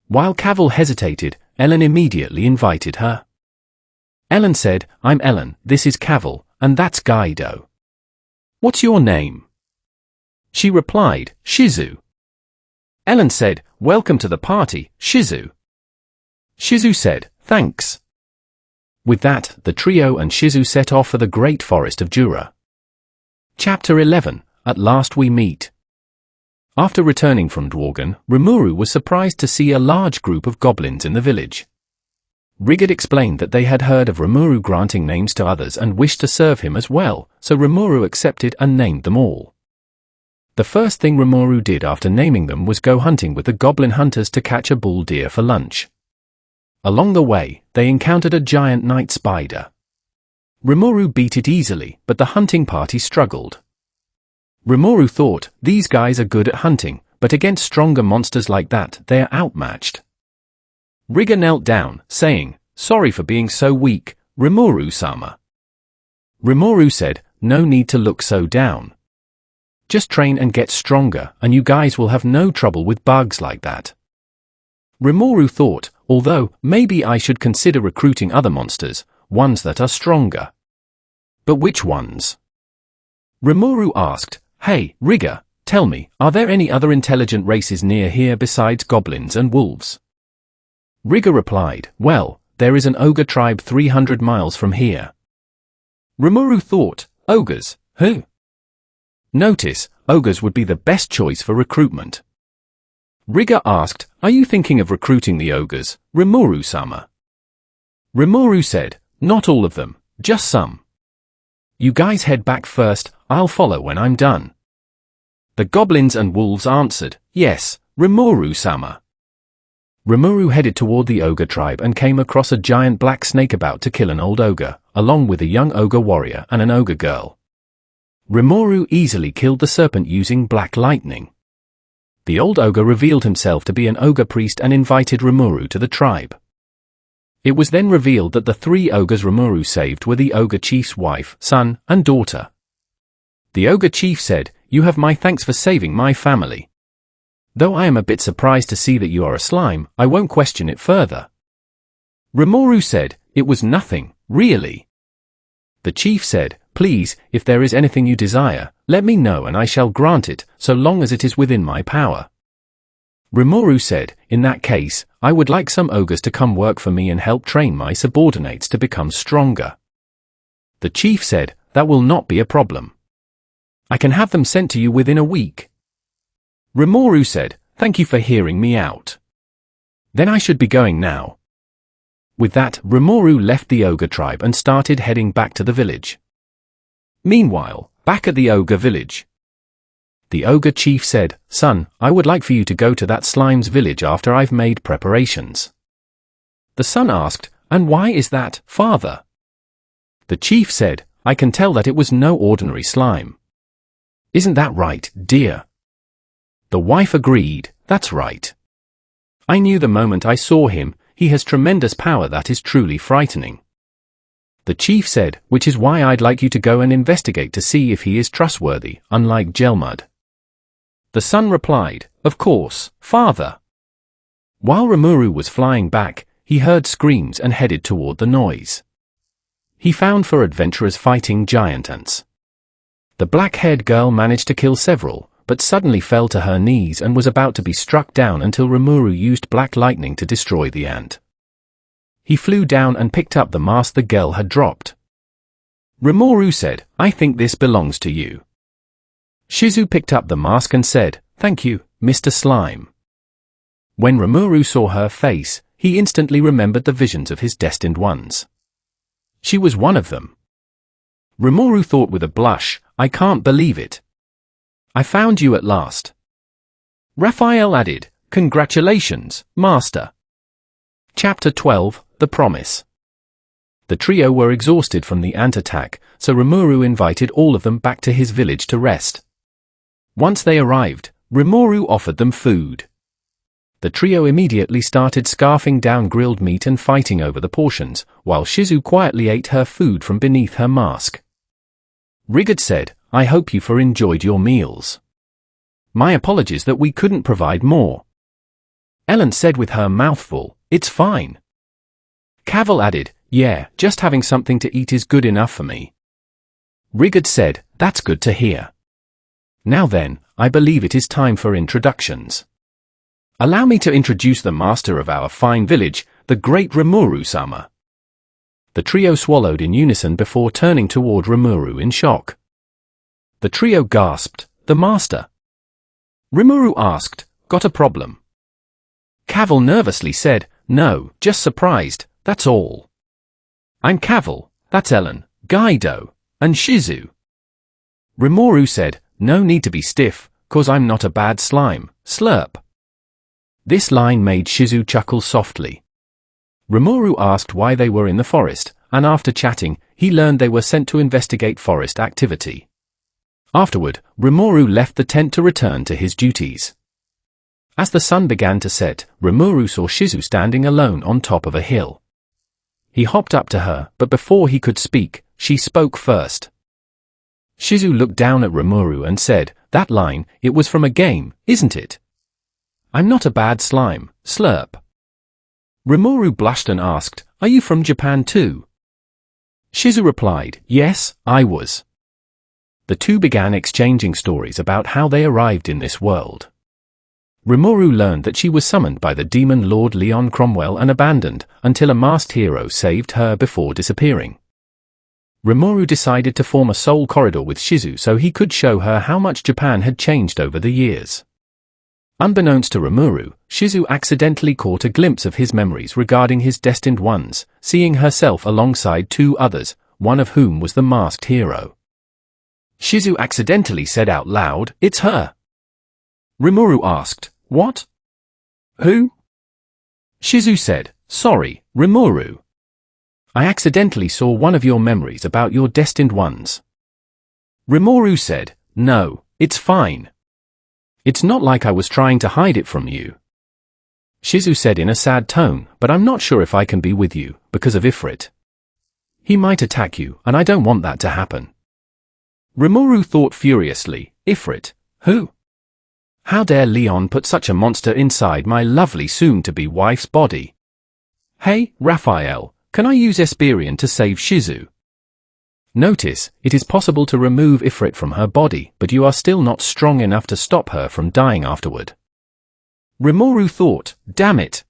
While Cavill hesitated, Ellen immediately invited her. Ellen said, "I'm Ellen, this is Cavill, and that's Guido. What's your name?" She replied, "Shizu." Ellen said, "Welcome to the party, Shizu." Shizu said, "Thanks." With that, the trio and Shizu set off for the Great Forest of Jura. Chapter 11, At Last We Meet. After returning from Dworgen, Rimuru was surprised to see a large group of goblins in the village. Rigard explained that they had heard of Rimuru granting names to others and wished to serve him as well, so Rimuru accepted and named them all. The first thing Rimuru did after naming them was go hunting with the goblin hunters to catch a bull deer for lunch. Along the way, they encountered a giant night spider. Rimuru beat it easily, but the hunting party struggled. Rimuru thought, these guys are good at hunting, but against stronger monsters like that, they are outmatched. Rigger knelt down, saying, "Sorry for being so weak, Rimuru-sama." Rimuru said, "No need to look so down. Just train and get stronger, and you guys will have no trouble with bugs like that." Rimuru thought, although, maybe I should consider recruiting other monsters, ones that are stronger. But which ones? Rimuru asked, "Hey, Rigger, tell me, are there any other intelligent races near here besides goblins and wolves?" Rigger replied, "Well, there is an ogre tribe 300 miles from here." Rimuru thought, ogres, who? Notice, ogres would be the best choice for recruitment. Rigger asked, "Are you thinking of recruiting the ogres, Rimuru-sama?" Rimuru said, "Not all of them, just some. You guys head back first, I'll follow when I'm done." The goblins and wolves answered, "Yes, Rimuru-sama." Rimuru headed toward the ogre tribe and came across a giant black snake about to kill an old ogre, along with a young ogre warrior and an ogre girl. Rimuru easily killed the serpent using black lightning. The old ogre revealed himself to be an ogre priest and invited Rimuru to the tribe. It was then revealed that the 3 ogres Rimuru saved were the ogre chief's wife, son, and daughter. The ogre chief said, "You have my thanks for saving my family. Though I am a bit surprised to see that you are a slime, I won't question it further." Rimuru said, "It was nothing, really." The chief said, "Please, if there is anything you desire, let me know and I shall grant it, so long as it is within my power." Rimuru said, "In that case, I would like some ogres to come work for me and help train my subordinates to become stronger." The chief said, "That will not be a problem. I can have them sent to you within a week." Rimuru said, "Thank you for hearing me out. Then I should be going now." With that, Rimuru left the ogre tribe and started heading back to the village. Meanwhile, back at the ogre village, the ogre chief said, "Son, I would like for you to go to that slime's village after I've made preparations." The son asked, "And why is that, father?" The chief said, "I can tell that it was no ordinary slime." "Isn't that right, dear?" The wife agreed, "That's right. I knew the moment I saw him, he has tremendous power that is truly frightening." The chief said, "Which is why I'd like you to go and investigate to see if he is trustworthy, unlike Gelmud." The son replied, "Of course, father." While Rimuru was flying back, he heard screams and headed toward the noise. He found 4 adventurers fighting giant ants. The black-haired girl managed to kill several, but suddenly fell to her knees and was about to be struck down until Rimuru used black lightning to destroy the ant. He flew down and picked up the mask the girl had dropped. Rimuru said, "I think this belongs to you." Shizu picked up the mask and said, "Thank you, Mr. Slime." When Rimuru saw her face, he instantly remembered the visions of his destined ones. She was one of them. Rimuru thought with a blush, "I can't believe it. I found you at last." Raphael added, "Congratulations, Master." Chapter 12, The Promise. The trio were exhausted from the ant attack, so Rimuru invited all of them back to his village to rest. Once they arrived, Rimuru offered them food. The trio immediately started scarfing down grilled meat and fighting over the portions, while Shizu quietly ate her food from beneath her mask. Rigid said, "I hope you enjoyed your meals. My apologies that we couldn't provide more." Ellen said with her mouth full, "It's fine." Cavil added, "Yeah, just having something to eat is good enough for me." Rigid said, "That's good to hear. Now then, I believe it is time for introductions. Allow me to introduce the master of our fine village, the great Rimuru-sama." The trio swallowed in unison before turning toward Rimuru in shock. The trio gasped, "The master?" Rimuru asked, "Got a problem?" Cavil nervously said, "No, just surprised, that's all. I'm Cavil, that's Ellen, Guido, and Shizu." Rimuru said, "No need to be stiff, 'cause I'm not a bad slime, slurp." This line made Shizu chuckle softly. Rimuru asked why they were in the forest, and after chatting, he learned they were sent to investigate forest activity. Afterward, Rimuru left the tent to return to his duties. As the sun began to set, Rimuru saw Shizu standing alone on top of a hill. He hopped up to her, but before he could speak, she spoke first. Shizu looked down at Rimuru and said, "That line, it was from a game, isn't it? I'm not a bad slime, slurp." Rimuru blushed and asked, "Are you from Japan too?" Shizu replied, "Yes, I was." The two began exchanging stories about how they arrived in this world. Rimuru learned that she was summoned by the demon lord Leon Cromwell and abandoned, until a masked hero saved her before disappearing. Rimuru decided to form a soul corridor with Shizu so he could show her how much Japan had changed over the years. Unbeknownst to Rimuru, Shizu accidentally caught a glimpse of his memories regarding his destined ones, seeing herself alongside 2 others, one of whom was the masked hero. Shizu accidentally said out loud, "It's her." Rimuru asked, "What? Who?" Shizu said, "Sorry, Rimuru. I accidentally saw one of your memories about your destined ones." Rimuru said, "No, it's fine. It's not like I was trying to hide it from you." Shizu said in a sad tone, "But I'm not sure if I can be with you, because of Ifrit. He might attack you, and I don't want that to happen." Rimuru thought furiously, "Ifrit? Who? How dare Leon put such a monster inside my lovely soon-to-be wife's body? Hey, Raphael, can I use Esperion to save Shizu?" Notice, it is possible to remove Ifrit from her body, but you are still not strong enough to stop her from dying afterward. Rimuru thought, "Damn it.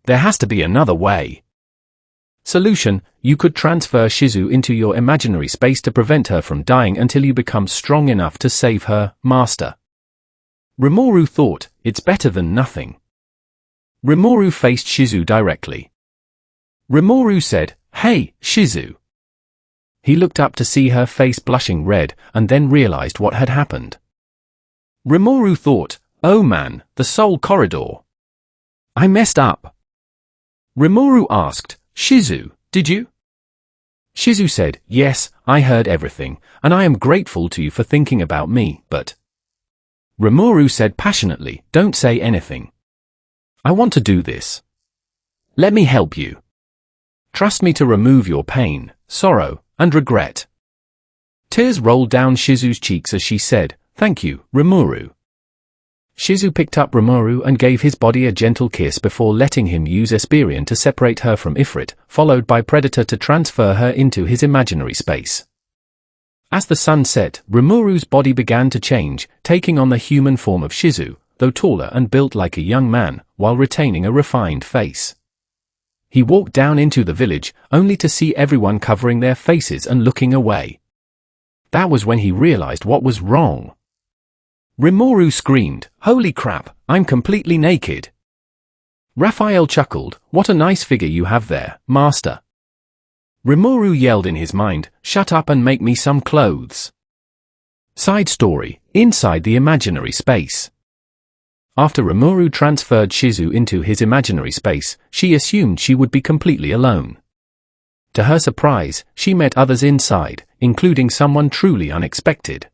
There has to be another way." Solution, you could transfer Shizu into your imaginary space to prevent her from dying until you become strong enough to save her, master. Rimuru thought, it's better than nothing. Rimuru faced Shizu directly. Rimuru said, "Hey, Shizu." He looked up to see her face blushing red and then realized what had happened. Rimuru thought, "Oh man, the soul corridor. I messed up." Rimuru asked, "Shizu, did you?" Shizu said, "Yes, I heard everything, and I am grateful to you for thinking about me, but..." Rimuru said passionately, "Don't say anything. I want to do this. Let me help you. Trust me to remove your pain, sorrow, and regret." Tears rolled down Shizu's cheeks as she said, "Thank you, Rimuru." Shizu picked up Rimuru and gave his body a gentle kiss before letting him use Esperion to separate her from Ifrit, followed by Predator to transfer her into his imaginary space. As the sun set, Rimuru's body began to change, taking on the human form of Shizu, though taller and built like a young man, while retaining a refined face. He walked down into the village, only to see everyone covering their faces and looking away. That was when he realized what was wrong. Rimuru screamed, "Holy crap, I'm completely naked." Raphael chuckled, "What a nice figure you have there, master." Rimuru yelled in his mind, "Shut up and make me some clothes." Side story, inside the imaginary space. After Rimuru transferred Shizu into his imaginary space, she assumed she would be completely alone. To her surprise, she met others inside, including someone truly unexpected.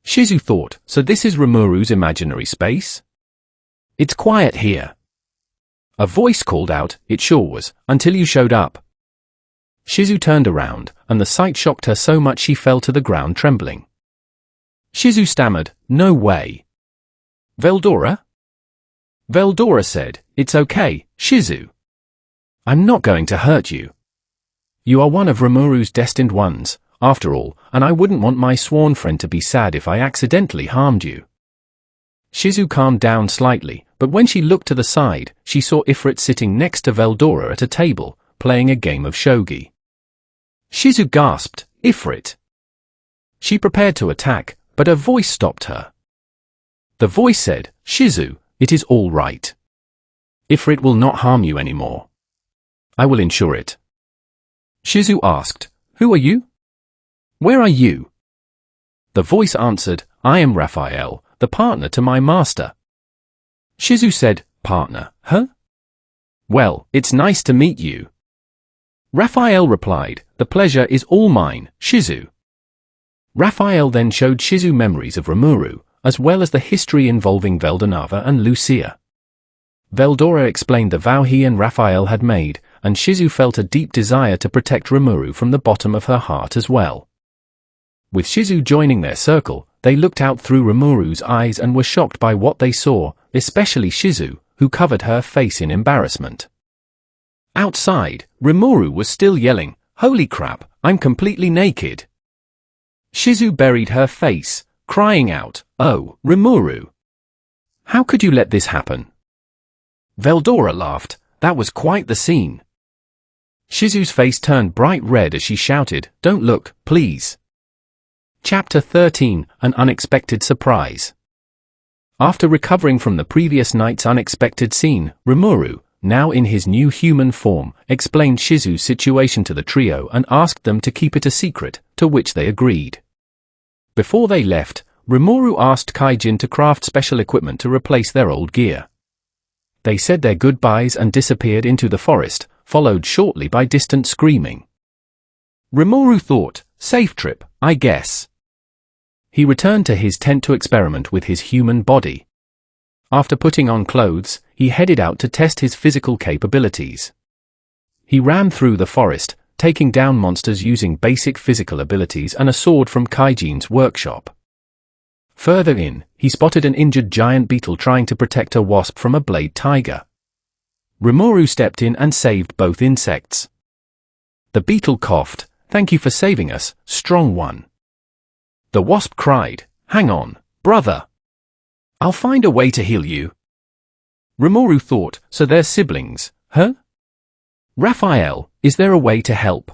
Shizu thought, "So this is Rimuru's imaginary space? It's quiet here." A voice called out, "It sure was, until you showed up." Shizu turned around, and the sight shocked her so much she fell to the ground trembling. Shizu stammered, "No way. Veldora?" Veldora said, "It's okay, Shizu. I'm not going to hurt you. You are one of Rimuru's destined ones, after all, and I wouldn't want my sworn friend to be sad if I accidentally harmed you." Shizu calmed down slightly, but when she looked to the side, she saw Ifrit sitting next to Veldora at a table, playing a game of shogi. Shizu gasped, "Ifrit!" She prepared to attack, but a voice stopped her. The voice said, "Shizu, it is all right. Ifrit will not harm you anymore. I will ensure it." Shizu asked, "Who are you? Where are you?" The voice answered, "I am Raphael, the partner to my master." Shizu said, "Partner, huh? Well, it's nice to meet you." Raphael replied, "The pleasure is all mine, Shizu." Raphael then showed Shizu memories of Rimuru, as well as the history involving Veldanava and Lucia. Veldora explained the vow he and Raphael had made, and Shizu felt a deep desire to protect Rimuru from the bottom of her heart as well. With Shizu joining their circle, they looked out through Rimuru's eyes and were shocked by what they saw, especially Shizu, who covered her face in embarrassment. Outside, Rimuru was still yelling, "Holy crap, I'm completely naked." Shizu buried her face, crying out, "Oh, Rimuru. How could you let this happen?" Veldora laughed, "That was quite the scene." Shizu's face turned bright red as she shouted, "Don't look, please." Chapter 13, An Unexpected Surprise. After recovering from the previous night's unexpected scene, Rimuru, now in his new human form, explained Shizu's situation to the trio and asked them to keep it a secret, to which they agreed. Before they left, Rimuru asked Kaijin to craft special equipment to replace their old gear. They said their goodbyes and disappeared into the forest, followed shortly by distant screaming. Rimuru thought, safe trip, I guess. He returned to his tent to experiment with his human body. After putting on clothes, he headed out to test his physical capabilities. He ran through the forest, taking down monsters using basic physical abilities and a sword from Kaijin's workshop. Further in, he spotted an injured giant beetle trying to protect a wasp from a blade tiger. Rimuru stepped in and saved both insects. The beetle coughed, "Thank you for saving us, strong one." The wasp cried, "Hang on, brother. I'll find a way to heal you." Rimuru thought, so they're siblings, huh? Raphael, is there a way to help?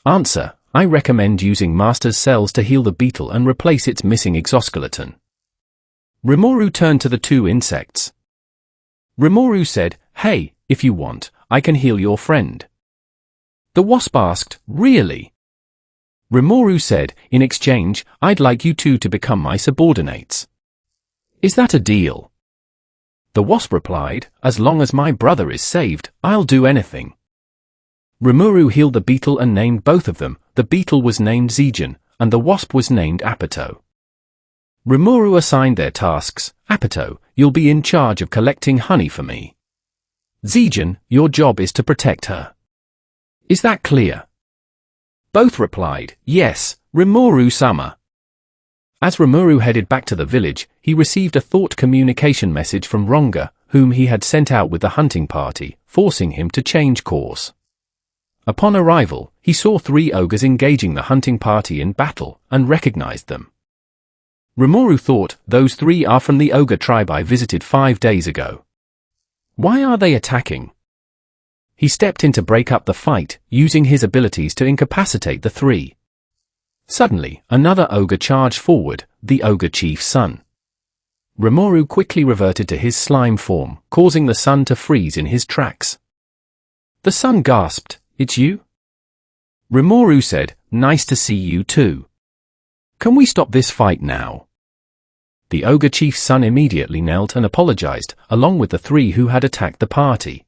Answer, I recommend using Master's cells to heal the beetle and replace its missing exoskeleton. Rimuru turned to the two insects. Rimuru said, "Hey, if you want, I can heal your friend." The wasp asked, "Really?" Rimuru said, "In exchange, I'd like you two to become my subordinates." "Is that a deal?" The wasp replied, "As long as my brother is saved, I'll do anything." Rimuru healed the beetle and named both of them. The beetle was named Zijin, and the wasp was named Apito. Rimuru assigned their tasks. Apito, you'll be in charge of collecting honey for me. Zijin, your job is to protect her. Is that clear? Both replied, "Yes, Rimuru-sama." As Rimuru headed back to the village, he received a thought communication message from Ronga, whom he had sent out with the hunting party, forcing him to change course. Upon arrival, he saw 3 ogres engaging the hunting party in battle, and recognized them. Rimuru thought, those 3 are from the ogre tribe I visited 5 days ago. Why are they attacking? He stepped in to break up the fight, using his abilities to incapacitate the 3. Suddenly, another ogre charged forward, the ogre chief's son. Rimuru quickly reverted to his slime form, causing the son to freeze in his tracks. The son gasped, "It's you?" Rimuru said, "Nice to see you too. Can we stop this fight now?" The ogre chief's son immediately knelt and apologized, along with the 3 who had attacked the party.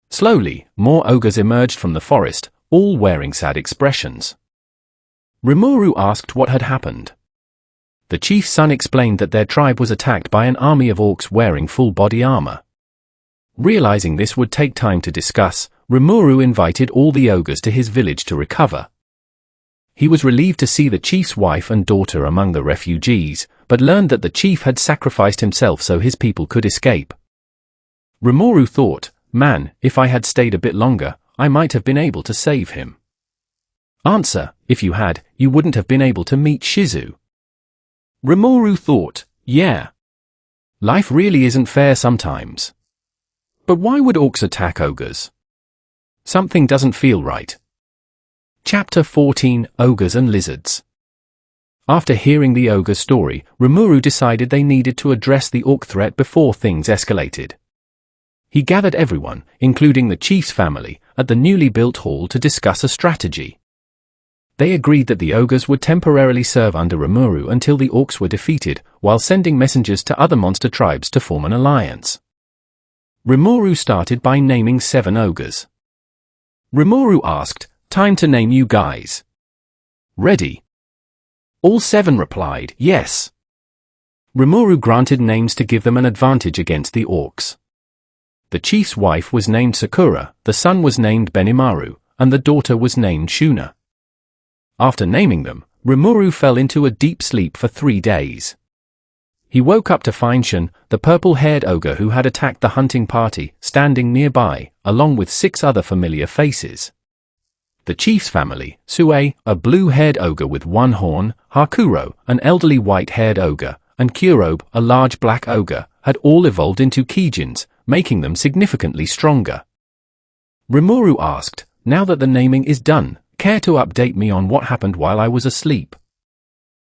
Slowly, more ogres emerged from the forest, all wearing sad expressions. Rimuru asked what had happened. The chief's son explained that their tribe was attacked by an army of orcs wearing full body armor. Realizing this would take time to discuss, Rimuru invited all the ogres to his village to recover. He was relieved to see the chief's wife and daughter among the refugees, but learned that the chief had sacrificed himself so his people could escape. Rimuru thought, "Man, if I had stayed a bit longer, I might have been able to save him." Answer, if you had, you wouldn't have been able to meet Shizu. Rimuru thought, yeah. Life really isn't fair sometimes. But why would orcs attack ogres? Something doesn't feel right. Chapter 14, Ogres and Lizards. After hearing the ogre's story, Rimuru decided they needed to address the orc threat before things escalated. He gathered everyone, including the chief's family, at the newly built hall to discuss a strategy. They agreed that the ogres would temporarily serve under Rimuru until the orcs were defeated, while sending messengers to other monster tribes to form an alliance. Rimuru started by naming 7 ogres. Rimuru asked, "Time to name you guys. Ready?" All 7 replied, "Yes." Rimuru granted names to give them an advantage against the orcs. The chief's wife was named Sakura, the son was named Benimaru, and the daughter was named Shuna. After naming them, Rimuru fell into a deep sleep for 3 days. He woke up to find Shun, the purple-haired ogre who had attacked the hunting party, standing nearby, along with 6 other familiar faces. The chief's family, Sue, a blue-haired ogre with 1 horn, Hakuro, an elderly white-haired ogre, and Kurobe, a large black ogre, had all evolved into Kijins, making them significantly stronger. Rimuru asked, "Now that the naming is done, care to update me on what happened while I was asleep?"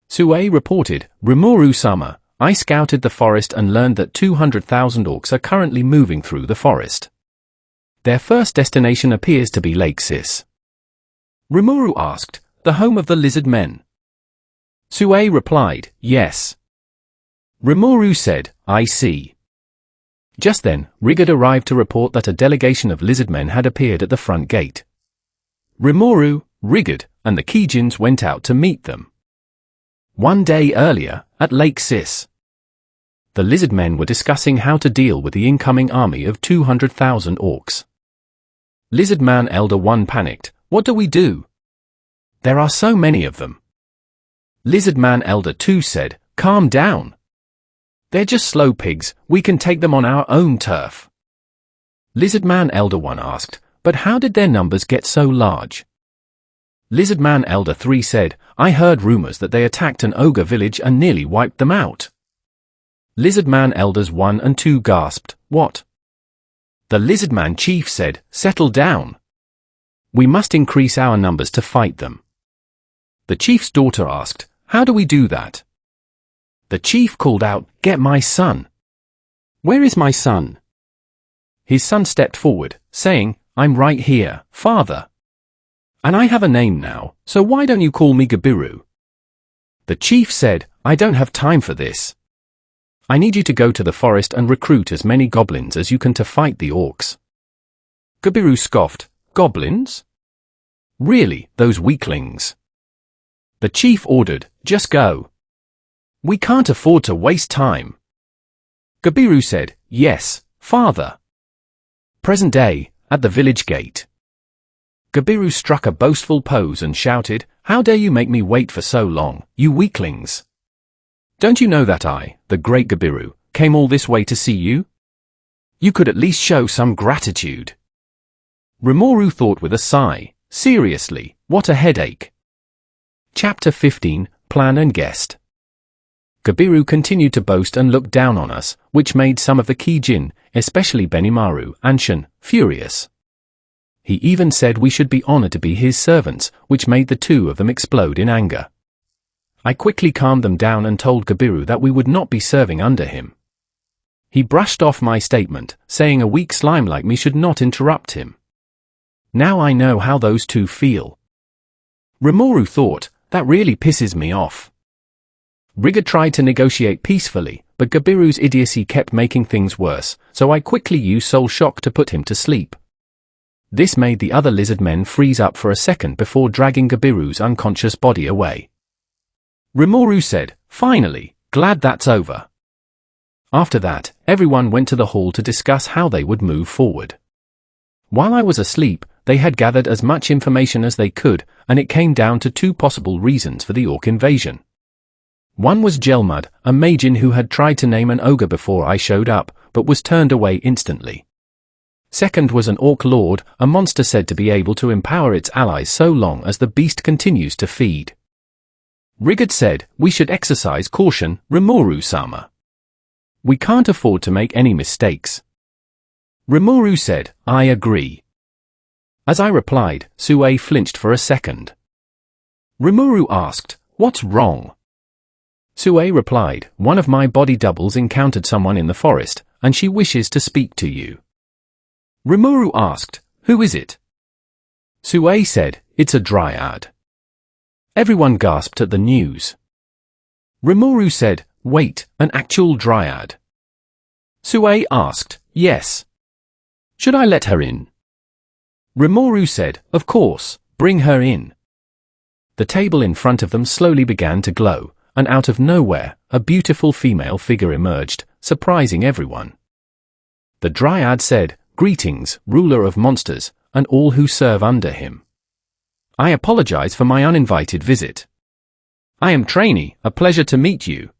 Sue reported, "Rimuru-sama, I scouted the forest and learned that 200,000 orcs are currently moving through the forest. Their first destination appears to be Lake Sis." Rimuru asked, "The home of the lizard men?" Sue replied, "Yes." Rimuru said, "I see. Just then, Rigid arrived to report that a delegation of lizardmen had appeared at the front gate. Rimuru, Rigid, and the Kijins went out to meet them. One day earlier, at Lake Sis, the lizardmen were discussing how to deal with the incoming army of 200,000 orcs. Lizardman Elder 1 panicked. What do we do? There are so many of them. Lizardman Elder 2 said, calm down. They're just slow pigs, we can take them on our own turf. Lizardman Elder 1 asked, but how did their numbers get so large? Lizardman Elder 3 said, I heard rumors that they attacked an ogre village and nearly wiped them out. Lizardman Elders 1 and 2 gasped, what? The Lizardman Chief said, settle down. We must increase our numbers to fight them. The Chief's daughter asked, how do we do that? The Chief called out, get my son. Where is my son? His son stepped forward, saying, I'm right here, father. And I have a name now, so why don't you call me Gabiru? The Chief said, I don't have time for this. I need you to go to the forest and recruit as many goblins as you can to fight the orcs. Gabiru scoffed, goblins? Really, those weaklings. The Chief ordered, just go. We can't afford to waste time. Gabiru said, yes, father. Present day, at the village gate. Gabiru struck a boastful pose and shouted, how dare you make me wait for so long, you weaklings? Don't you know that I, the great Gabiru, came all this way to see you? You could at least show some gratitude. Rimuru thought with a sigh, seriously, what a headache. Chapter 15, Plan and Guest. Gabiru continued to boast and look down on us, which made some of the Kijin, especially Benimaru and Shin, furious. He even said we should be honored to be his servants, which made the two of them explode in anger. I quickly calmed them down and told Gabiru that we would not be serving under him. He brushed off my statement, saying a weak slime like me should not interrupt him. Now I know how those two feel. Rimuru thought, that really pisses me off. Rigger tried to negotiate peacefully, but Gabiru's idiocy kept making things worse, so I quickly used Soul Shock to put him to sleep. This made the other lizard men freeze up for a second before dragging Gabiru's unconscious body away. Rimuru said, finally, glad that's over. After that, everyone went to the hall to discuss how they would move forward. While I was asleep, they had gathered as much information as they could, and it came down to two possible reasons for the orc invasion. One was Gelmud, a magin who had tried to name an ogre before I showed up, but was turned away instantly. Second was an orc lord, a monster said to be able to empower its allies so long as the beast continues to feed. Rigid said, we should exercise caution, Rimuru-sama. We can't afford to make any mistakes. Rimuru said, I agree. As I replied, Sue flinched for a second. Rimuru asked, what's wrong? Sue replied, one of my body doubles encountered someone in the forest, and she wishes to speak to you. Rimuru asked, who is it? Sue said, it's a dryad. Everyone gasped at the news. Rimuru said, wait, an actual dryad? Sue asked, yes. Should I let her in? Rimuru said, of course, bring her in. The table in front of them slowly began to glow, and out of nowhere, a beautiful female figure emerged, surprising everyone. The dryad said, greetings, ruler of monsters, and all who serve under him. I apologize for my uninvited visit. I am Trainee, a pleasure to meet you.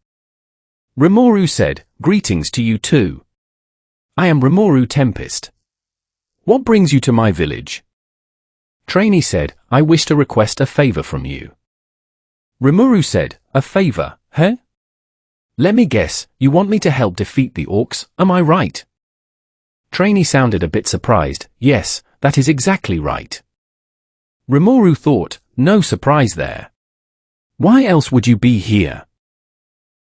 Rimuru said, greetings to you too. I am Rimuru Tempest. What brings you to my village? Trainee said, I wish to request a favor from you. Rimuru said, a favor, huh? Let me guess, you want me to help defeat the orcs, am I right? Trainee sounded a bit surprised, yes, that is exactly right. Rimuru thought, no surprise there. Why else would you be here?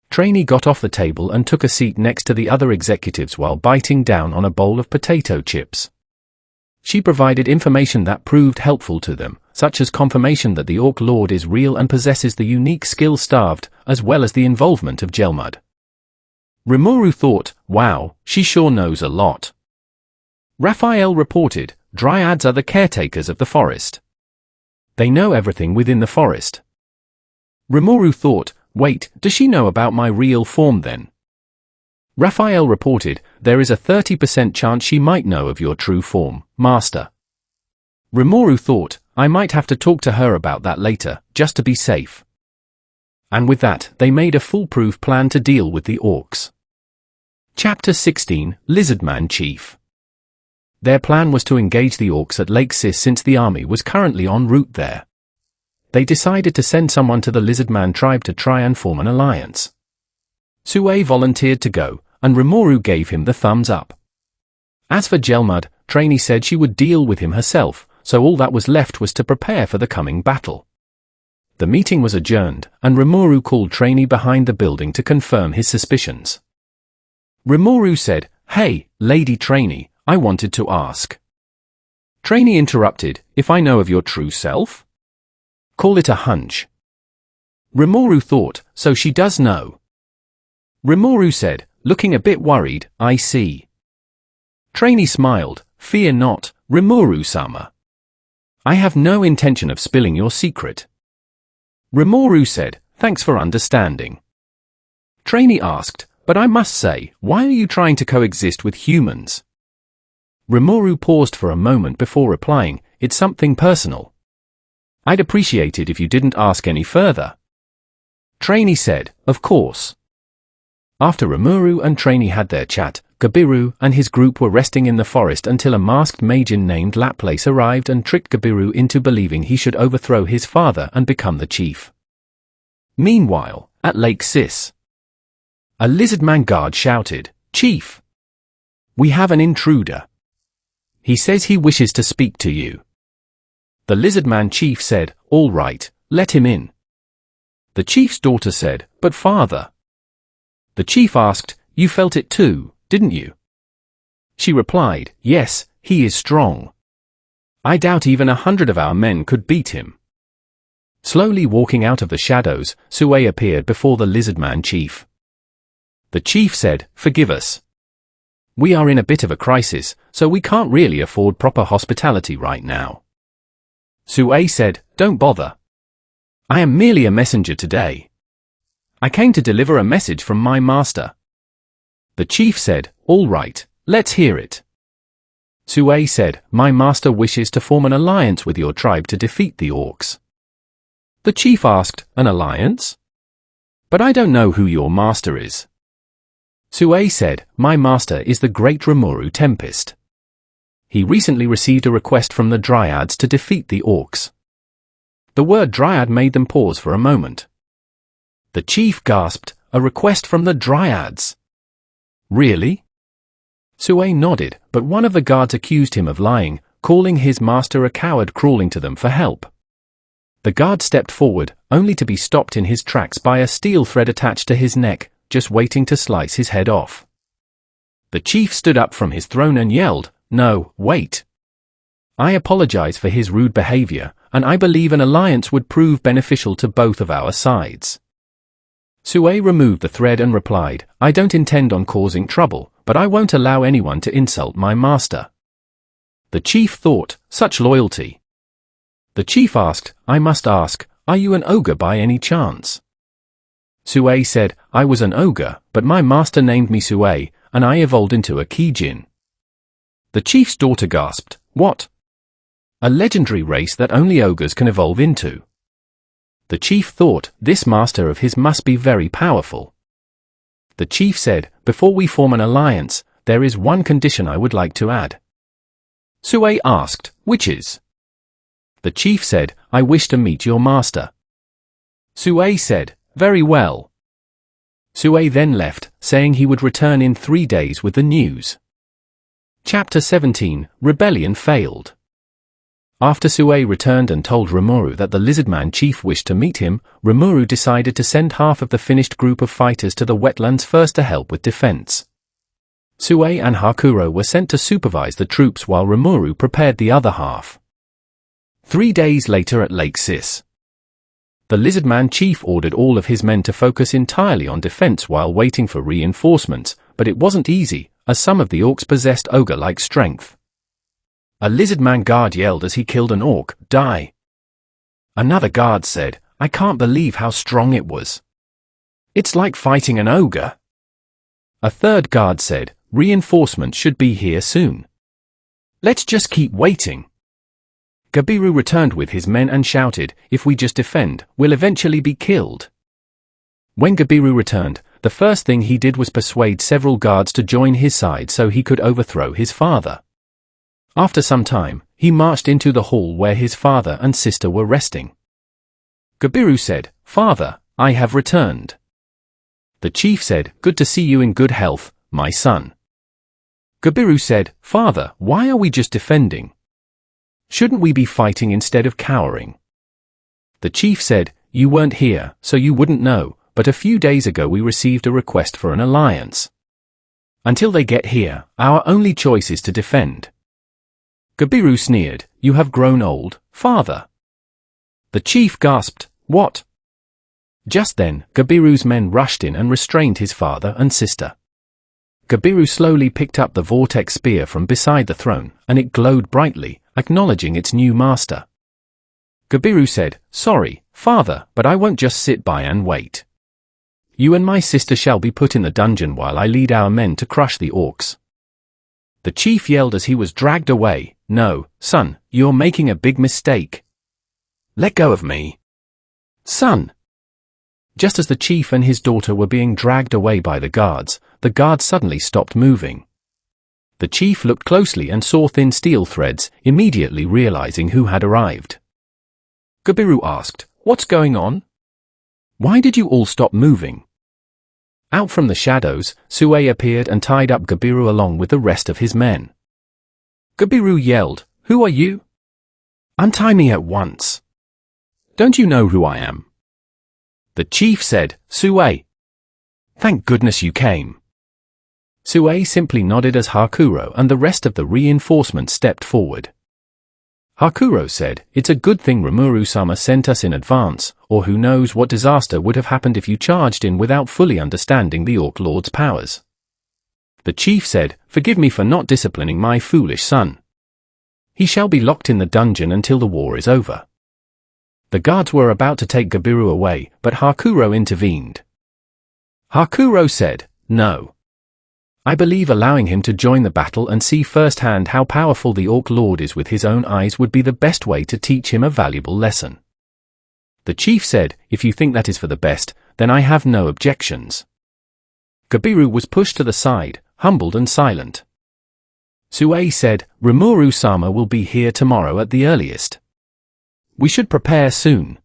Trainee got off the table and took a seat next to the other executives while biting down on a bowl of potato chips. She provided information that proved helpful to them, such as confirmation that the Orc Lord is real and possesses the unique skill Starved, as well as the involvement of Gelmud. Rimuru thought, wow, she sure knows a lot. Raphael reported, dryads are the caretakers of the forest. They know everything within the forest. Rimuru thought, wait, does she know about my real form then? Raphael reported, there is a 30% chance she might know of your true form, Master. Rimuru thought, I might have to talk to her about that later, just to be safe. And with that, they made a foolproof plan to deal with the orcs. Chapter 16, Lizardman Chief. Their plan was to engage the orcs at Lake Sis since the army was currently en route there. They decided to send someone to the Lizardman tribe to try and form an alliance. Sue volunteered to go, and Rimuru gave him the thumbs up. As for Gelmud, Trainee said she would deal with him herself, so all that was left was to prepare for the coming battle. The meeting was adjourned, and Rimuru called Trainee behind the building to confirm his suspicions. Rimuru said, Hey, Lady Trainee, I wanted to ask. Trainee interrupted, if I know of your true self? Call it a hunch. Rimuru thought, so she does know. Rimuru said, looking a bit worried, I see. Trainee smiled, fear not, Rimuru-sama. I have no intention of spilling your secret. Rimuru said, thanks for understanding. Trainee asked, but I must say, why are you trying to coexist with humans? Rimuru paused for a moment before replying, it's something personal. I'd appreciate it if you didn't ask any further. Trainee said, of course. After Rimuru and Trainee had their chat, Gabiru and his group were resting in the forest until a masked Majin named Laplace arrived and tricked Gabiru into believing he should overthrow his father and become the chief. Meanwhile, at Lake Sis, a Lizardman guard shouted, Chief! We have an intruder. He says he wishes to speak to you. The Lizardman chief said, all right, let him in. The chief's daughter said, but father. The chief asked, you felt it too, didn't you? She replied, yes, he is strong. I doubt even 100 of our men could beat him. Slowly walking out of the shadows, Sue appeared before the Lizardman chief. The chief said, forgive us. We are in a bit of a crisis, so we can't really afford proper hospitality right now. Sue said, don't bother. I am merely a messenger today. I came to deliver a message from my master. The chief said, all right, let's hear it. Sue said, my master wishes to form an alliance with your tribe to defeat the orcs. The chief asked, an alliance? But I don't know who your master is. Sue said, my master is the great Rimuru Tempest. He recently received a request from the Dryads to defeat the orcs. The word Dryad made them pause for a moment. The chief gasped, a request from the Dryads? Really? Sue nodded, but one of the guards accused him of lying, calling his master a coward crawling to them for help. The guard stepped forward, only to be stopped in his tracks by a steel thread attached to his neck, just waiting to slice his head off. The chief stood up from his throne and yelled, no, wait. I apologize for his rude behavior, and I believe an alliance would prove beneficial to both of our sides. Sue removed the thread and replied, I don't intend on causing trouble, but I won't allow anyone to insult my master. The chief thought, such loyalty. The chief asked, I must ask, are you an ogre by any chance? Sue said, I was an ogre, but my master named me Sue, and I evolved into a Kijin. The chief's daughter gasped, what? A legendary race that only ogres can evolve into. The chief thought, this master of his must be very powerful. The chief said, before we form an alliance, there is one condition I would like to add. Sue asked, which is? The chief said, I wish to meet your master. Sue said, very well. Sue then left, saying he would return in 3 days with the news. Chapter 17, Rebellion Failed. After Sue returned and told Rimuru that the Lizardman chief wished to meet him, Rimuru decided to send half of the finished group of fighters to the wetlands first to help with defense. Sue and Hakuro were sent to supervise the troops while Rimuru prepared the other half. 3 days later at Lake Sis. The Lizardman chief ordered all of his men to focus entirely on defense while waiting for reinforcements, but it wasn't easy, as some of the orcs possessed ogre-like strength. A Lizardman guard yelled as he killed an orc, "Die!" Another guard said, "I can't believe how strong it was. It's like fighting an ogre." A third guard said, "Reinforcements should be here soon. Let's just keep waiting." Gabiru returned with his men and shouted, "If we just defend, we'll eventually be killed." When Gabiru returned, the first thing he did was persuade several guards to join his side so he could overthrow his father. After some time, he marched into the hall where his father and sister were resting. Gabiru said, "Father, I have returned." The chief said, "Good to see you in good health, my son." Gabiru said, "Father, why are we just defending? Shouldn't we be fighting instead of cowering?" The chief said, "You weren't here, so you wouldn't know, but a few days ago we received a request for an alliance. Until they get here, our only choice is to defend." Gabiru sneered, "You have grown old, father." The chief gasped, "What?" Just then, Gabiru's men rushed in and restrained his father and sister. Gabiru slowly picked up the vortex spear from beside the throne, and it glowed brightly, acknowledging its new master. Gabiru said, "Sorry, father, but I won't just sit by and wait. You and my sister shall be put in the dungeon while I lead our men to crush the orcs." The chief yelled as he was dragged away, "No, son, you're making a big mistake. Let go of me, son." Just as the chief and his daughter were being dragged away by the guards suddenly stopped moving. The chief looked closely and saw thin steel threads, immediately realizing who had arrived. Gabiru asked, "What's going on? Why did you all stop moving?" Out from the shadows, Sue appeared and tied up Gabiru along with the rest of his men. Gabiru yelled, "Who are you? Untie me at once. Don't you know who I am?" The chief said, "Sue. Thank goodness you came." Sue simply nodded as Hakuro and the rest of the reinforcement stepped forward. Hakuro said, "It's a good thing Rimuru-sama sent us in advance, or who knows what disaster would have happened if you charged in without fully understanding the Orc Lord's powers." The chief said, "Forgive me for not disciplining my foolish son. He shall be locked in the dungeon until the war is over." The guards were about to take Gabiru away, but Hakuro intervened. Hakuro said, "No. I believe allowing him to join the battle and see firsthand how powerful the Orc Lord is with his own eyes would be the best way to teach him a valuable lesson." The chief said, "If you think that is for the best, then I have no objections." Gabiru was pushed to the side, humbled and silent. Sue said, "Rimuru-sama will be here tomorrow at the earliest. We should prepare soon."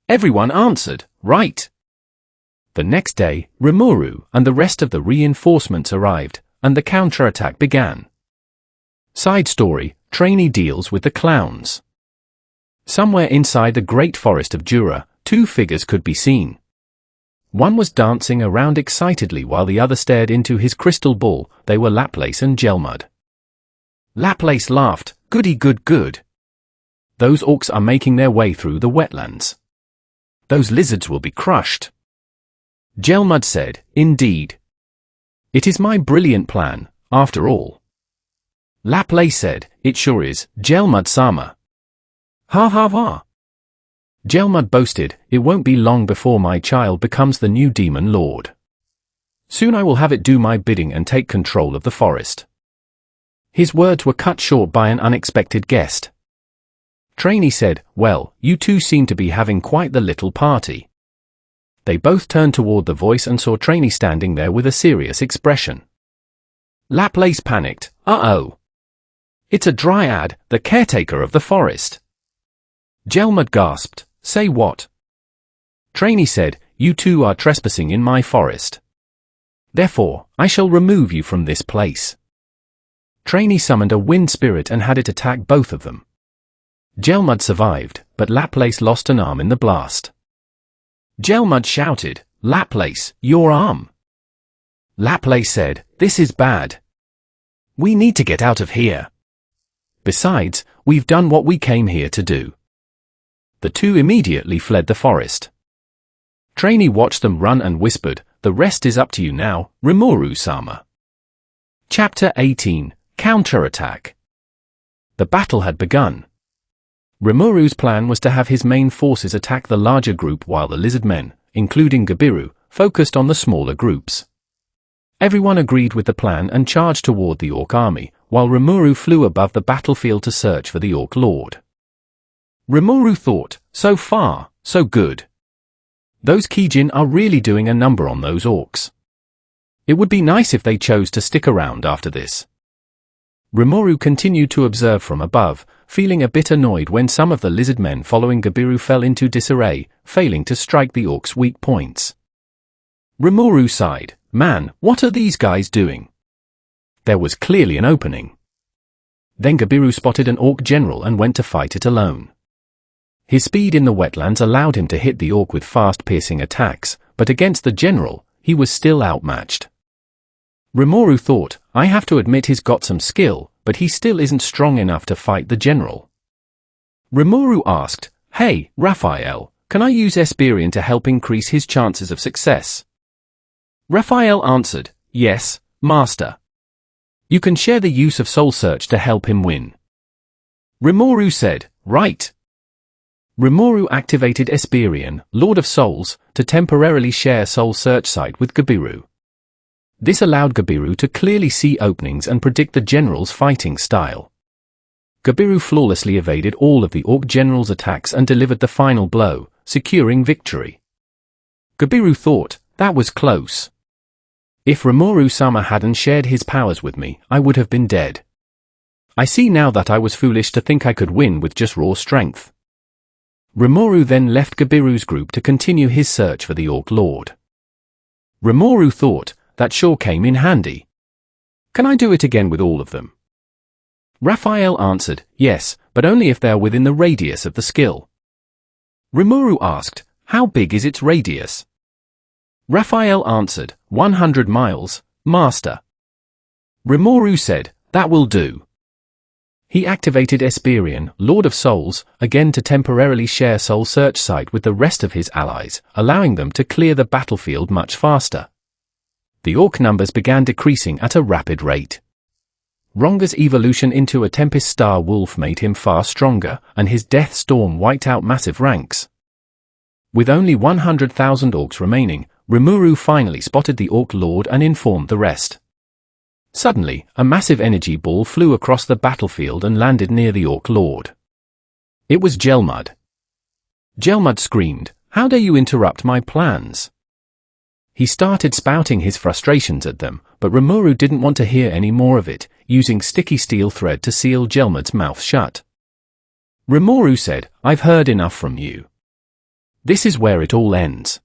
Everyone answered, "Right." The next day, Rimuru and the rest of the reinforcements arrived, and the counterattack began. Side story, Trainee deals with the clowns. Somewhere inside the great forest of Jura, two figures could be seen. One was dancing around excitedly while the other stared into his crystal ball. They were Laplace and Gelmud. Laplace laughed, "Goody good good. Those orcs are making their way through the wetlands. Those lizards will be crushed." Gelmud said, "Indeed. It is my brilliant plan, after all." Laplace said, "It sure is, Gelmud-sama. Ha ha ha." Gelmud boasted, "It won't be long before my child becomes the new demon lord. Soon I will have it do my bidding and take control of the forest." His words were cut short by an unexpected guest. Trainee said, "Well, you two seem to be having quite the little party." They both turned toward the voice and saw Trainee standing there with a serious expression. Laplace panicked, "Uh-oh. It's a dryad, the caretaker of the forest." Gelmud gasped, "Say what?" Trainee said, "You two are trespassing in my forest. Therefore, I shall remove you from this place." Trainee summoned a wind spirit and had it attack both of them. Gelmud survived, but Laplace lost an arm in the blast. Gelmud shouted, "Laplace, your arm!" Laplace said, "This is bad. We need to get out of here. Besides, we've done what we came here to do." The two immediately fled the forest. Trainee watched them run and whispered, "The rest is up to you now, Rimuru-sama." Chapter 18, Counterattack. The battle had begun. Rimuru's plan was to have his main forces attack the larger group while the lizard men, including Gabiru, focused on the smaller groups. Everyone agreed with the plan and charged toward the Orc army, while Rimuru flew above the battlefield to search for the Orc Lord. Rimuru thought, "So far, so good. Those Kijin are really doing a number on those orcs. It would be nice if they chose to stick around after this." Rimuru continued to observe from above, feeling a bit annoyed when some of the lizard men following Gabiru fell into disarray, failing to strike the orcs' weak points. Rimuru sighed, "Man, what are these guys doing?" There was clearly an opening. Then Gabiru spotted an orc general and went to fight it alone. His speed in the wetlands allowed him to hit the orc with fast piercing attacks, but against the general, he was still outmatched. Rimuru thought, "I have to admit he's got some skill, but he still isn't strong enough to fight the general." Rimuru asked, "Hey, Raphael, can I use Esperion to help increase his chances of success?" Raphael answered, "Yes, Master. You can share the use of Soul Search to help him win." Rimuru said, "Right." Rimuru activated Esperion, Lord of Souls, to temporarily share Soul Search Sight with Gabiru. This allowed Gabiru to clearly see openings and predict the general's fighting style. Gabiru flawlessly evaded all of the Orc general's attacks and delivered the final blow, securing victory. Gabiru thought, "That was close. If Rimuru-sama hadn't shared his powers with me, I would have been dead. I see now that I was foolish to think I could win with just raw strength." Rimuru then left Gabiru's group to continue his search for the Orc Lord. Rimuru thought, "That sure came in handy. Can I do it again with all of them?" Raphael answered, "Yes, but only if they are within the radius of the skill." Rimuru asked, "How big is its radius?" Raphael answered, 100 miles, Master." Rimuru said, "That will do." He activated Esperion, Lord of Souls, again to temporarily share Soul Search Sight with the rest of his allies, allowing them to clear the battlefield much faster. The orc numbers began decreasing at a rapid rate. Ronga's evolution into a Tempest Star Wolf made him far stronger, and his Death Storm wiped out massive ranks. With only 100,000 orcs remaining, Rimuru finally spotted the Orc Lord and informed the rest. Suddenly, a massive energy ball flew across the battlefield and landed near the Orc Lord. It was Gelmud. Gelmud screamed, "How dare you interrupt my plans?" He started spouting his frustrations at them, but Rimuru didn't want to hear any more of it, using sticky steel thread to seal Gelmud's mouth shut. Rimuru said, "I've heard enough from you. This is where it all ends.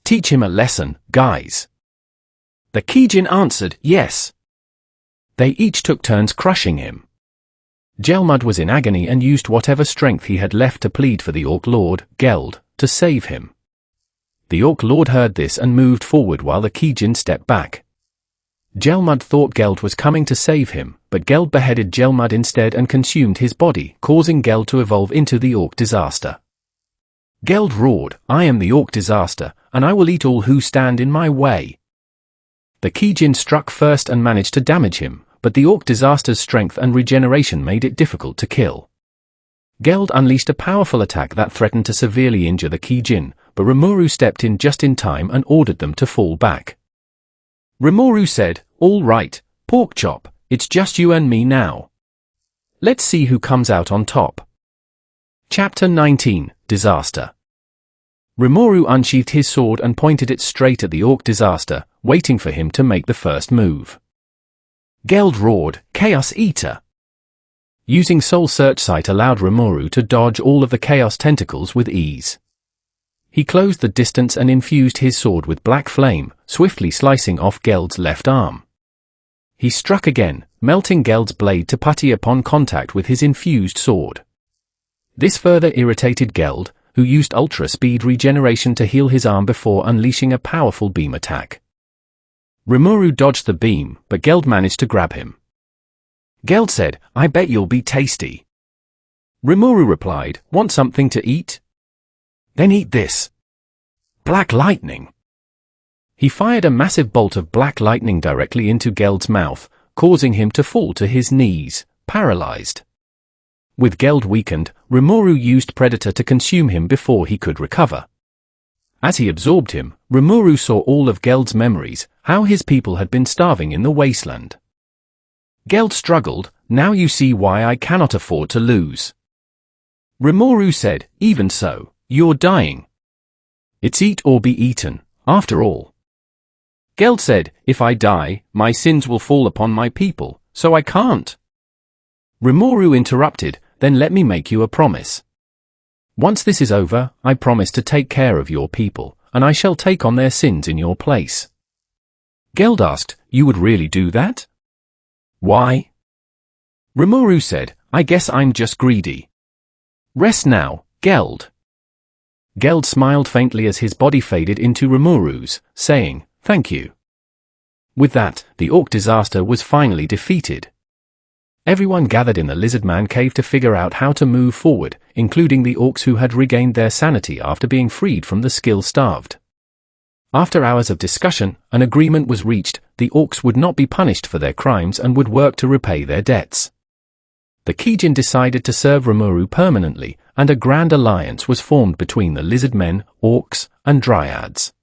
Teach him a lesson, guys." The Kijin answered, "Yes." They each took turns crushing him. Gelmud was in agony and used whatever strength he had left to plead for the Orc Lord, Geld, to save him. The Orc Lord heard this and moved forward while the Kijin stepped back. Gelmud thought Geld was coming to save him, but Geld beheaded Gelmud instead and consumed his body, causing Geld to evolve into the Orc Disaster. Geld roared, "I am the Orc Disaster, and I will eat all who stand in my way." The Kijin struck first and managed to damage him, but the Orc Disaster's strength and regeneration made it difficult to kill. Geld unleashed a powerful attack that threatened to severely injure the Kijin, but Rimuru stepped in just in time and ordered them to fall back. Rimuru said, "All right, Porkchop, it's just you and me now. Let's see who comes out on top." Chapter 19, Disaster. Rimuru unsheathed his sword and pointed it straight at the Orc Disaster, waiting for him to make the first move. Geld roared, "Chaos Eater!" Using Soul Search Sight allowed Rimuru to dodge all of the Chaos Tentacles with ease. He closed the distance and infused his sword with black flame, swiftly slicing off Geld's left arm. He struck again, melting Geld's blade to putty upon contact with his infused sword. This further irritated Geld, who used ultra-speed regeneration to heal his arm before unleashing a powerful beam attack. Rimuru dodged the beam, but Geld managed to grab him. Geld said, "I bet you'll be tasty." Rimuru replied, "Want something to eat? Then eat this." Black lightning. He fired a massive bolt of black lightning directly into Geld's mouth, causing him to fall to his knees, paralyzed. With Geld weakened, Rimuru used Predator to consume him before he could recover. As he absorbed him, Rimuru saw all of Geld's memories, how his people had been starving in the wasteland. Geld struggled, "Now you see why I cannot afford to lose." Rimuru said, "Even so, you're dying. It's eat or be eaten, after all." Geld said, "If I die, my sins will fall upon my people, so I can't." Rimuru interrupted, "Then let me make you a promise. Once this is over, I promise to take care of your people, and I shall take on their sins in your place." Geld asked, "You would really do that?" "Why?" Rimuru said, "I guess I'm just greedy. Rest now, Geld." Geld smiled faintly as his body faded into Rimuru's, saying, "Thank you." With that, the orc disaster was finally defeated. Everyone gathered in the lizard man cave to figure out how to move forward, including the orcs who had regained their sanity after being freed from the skill-starved. After hours of discussion, an agreement was reached: the orcs would not be punished for their crimes and would work to repay their debts. The Kijin decided to serve Rimuru permanently, and a grand alliance was formed between the lizard men, orcs, and dryads.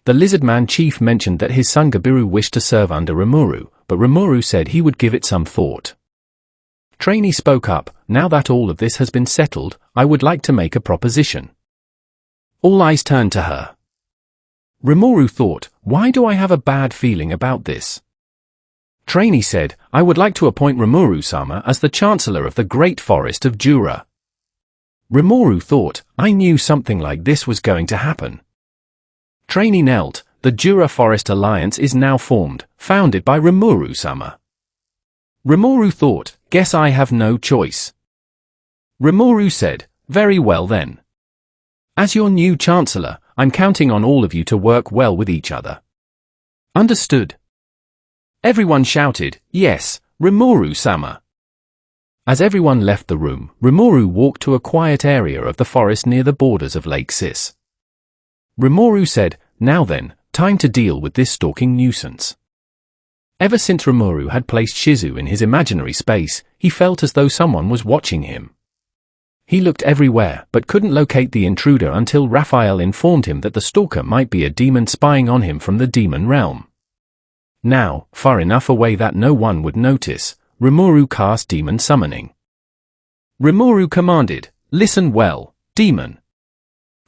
The lizard man chief mentioned that his son Gabiru wished to serve under Rimuru, but Rimuru said he would give it some thought. Trainee spoke up, "Now that all of this has been settled, I would like to make a proposition." All eyes turned to her. Rimuru thought, "Why do I have a bad feeling about this?" Trainee said, "I would like to appoint Rimuru-sama as the Chancellor of the Great Forest of Jura." Rimuru thought, "I knew something like this was going to happen." Trainee knelt, "The Jura Forest Alliance is now formed, founded by Rimuru-sama." Rimuru thought, "Guess I have no choice." Rimuru said, "Very well then. As your new Chancellor, I'm counting on all of you to work well with each other." Understood. Everyone shouted, "Yes, Rimuru-sama." As everyone left the room, Rimuru walked to a quiet area of the forest near the borders of Lake Sis. Rimuru said, "Now then, time to deal with this stalking nuisance." Ever since Rimuru had placed Shizu in his imaginary space, he felt as though someone was watching him. He looked everywhere, but couldn't locate the intruder until Raphael informed him that the stalker might be a demon spying on him from the demon realm. Now, far enough away that no one would notice, Rimuru cast demon summoning. Rimuru commanded, "Listen well, demon.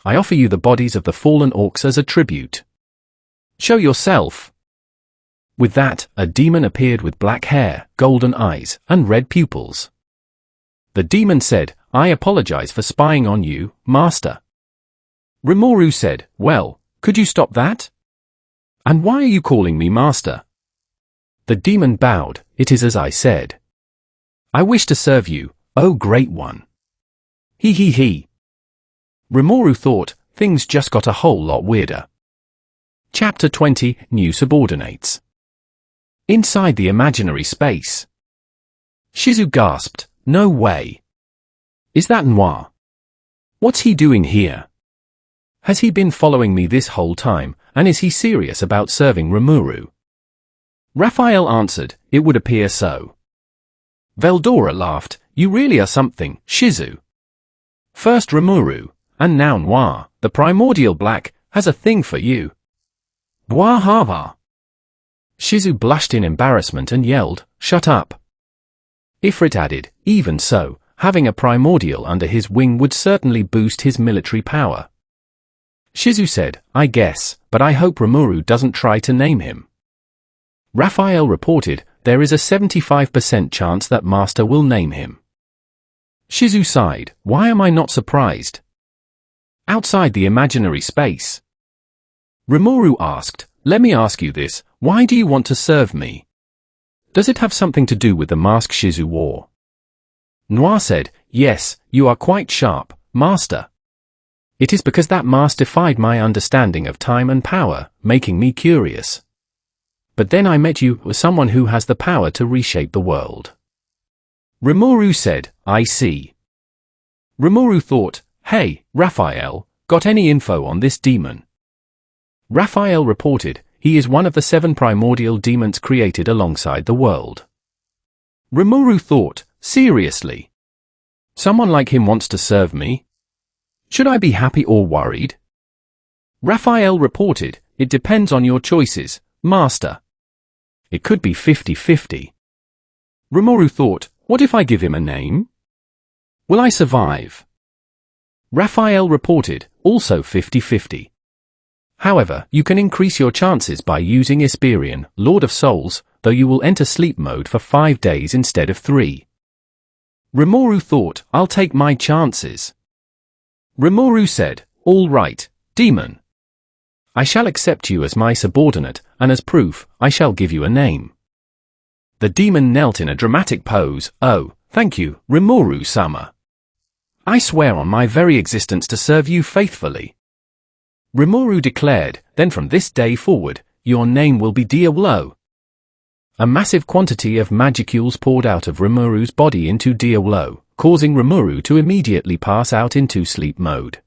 I offer you the bodies of the fallen orcs as a tribute. Show yourself." With that, a demon appeared with black hair, golden eyes, and red pupils. The demon said, "I apologize for spying on you, Master." Rimuru said, "Well, could you stop that? And why are you calling me Master?" The demon bowed, "It is as I said. I wish to serve you, O Great One." He. Rimuru thought, things just got a whole lot weirder. Chapter 20, New Subordinates. Inside the imaginary space. Shizu gasped, "No way. Is that Noir? What's he doing here? Has he been following me this whole time, and is he serious about serving Rimuru?" Raphael answered, "It would appear so." Veldora laughed, "You really are something, Shizu. First Rimuru, and now Noir, the primordial black, has a thing for you. Bwahava." Shizu blushed in embarrassment and yelled, "Shut up." Ifrit added, "Even so, having a primordial under his wing would certainly boost his military power." Shizu said, "I guess, but I hope Rimuru doesn't try to name him." Raphael reported, "There is a 75% chance that Master will name him." Shizu sighed, "Why am I not surprised?" Outside the imaginary space. Rimuru asked, "Let me ask you this, why do you want to serve me? Does it have something to do with the mask Shizu wore?" Noir said, "Yes, you are quite sharp, Master. It is because that mask defied my understanding of time and power, making me curious. But then I met you as someone who has the power to reshape the world." Rimuru said, "I see. Rimuru thought, "Hey, Raphael, got any info on this demon?" Raphael reported, "He is one of the 7 primordial demons created alongside the world." Rimuru thought, "Seriously? Someone like him wants to serve me? Should I be happy or worried?" Raphael reported, "It depends on your choices, Master. It could be 50-50. Rimuru thought, "What if I give him a name? Will I survive?" Raphael reported, also 50-50. However, you can increase your chances by using Esperion, Lord of Souls, though you will enter sleep mode for 5 days instead of 3. Rimuru thought, "I'll take my chances." Rimuru said, "All right, demon. I shall accept you as my subordinate, and as proof, I shall give you a name." The demon knelt in a dramatic pose. "Oh, thank you, Rimuru-sama. I swear on my very existence to serve you faithfully." Rimuru declared, "Then from this day forward, your name will be Diawolo." A massive quantity of magicules poured out of Rimuru's body into Diawolo, causing Rimuru to immediately pass out into sleep mode.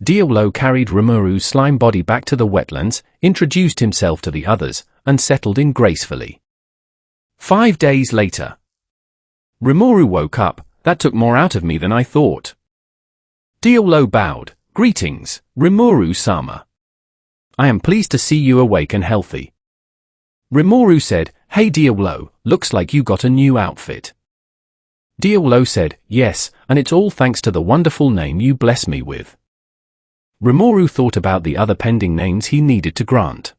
Diawolo carried Rimuru's slime body back to the wetlands, introduced himself to the others, and settled in gracefully. 5 days later. Rimuru woke up. "That took more out of me than I thought." Diawolo bowed. "Greetings, Rimuru-sama. I am pleased to see you awake and healthy." Rimuru said, "Hey Diawolo, looks like you got a new outfit." Diawolo said, "Yes, and it's all thanks to the wonderful name you bless me with." Rimuru thought about the other pending names he needed to grant.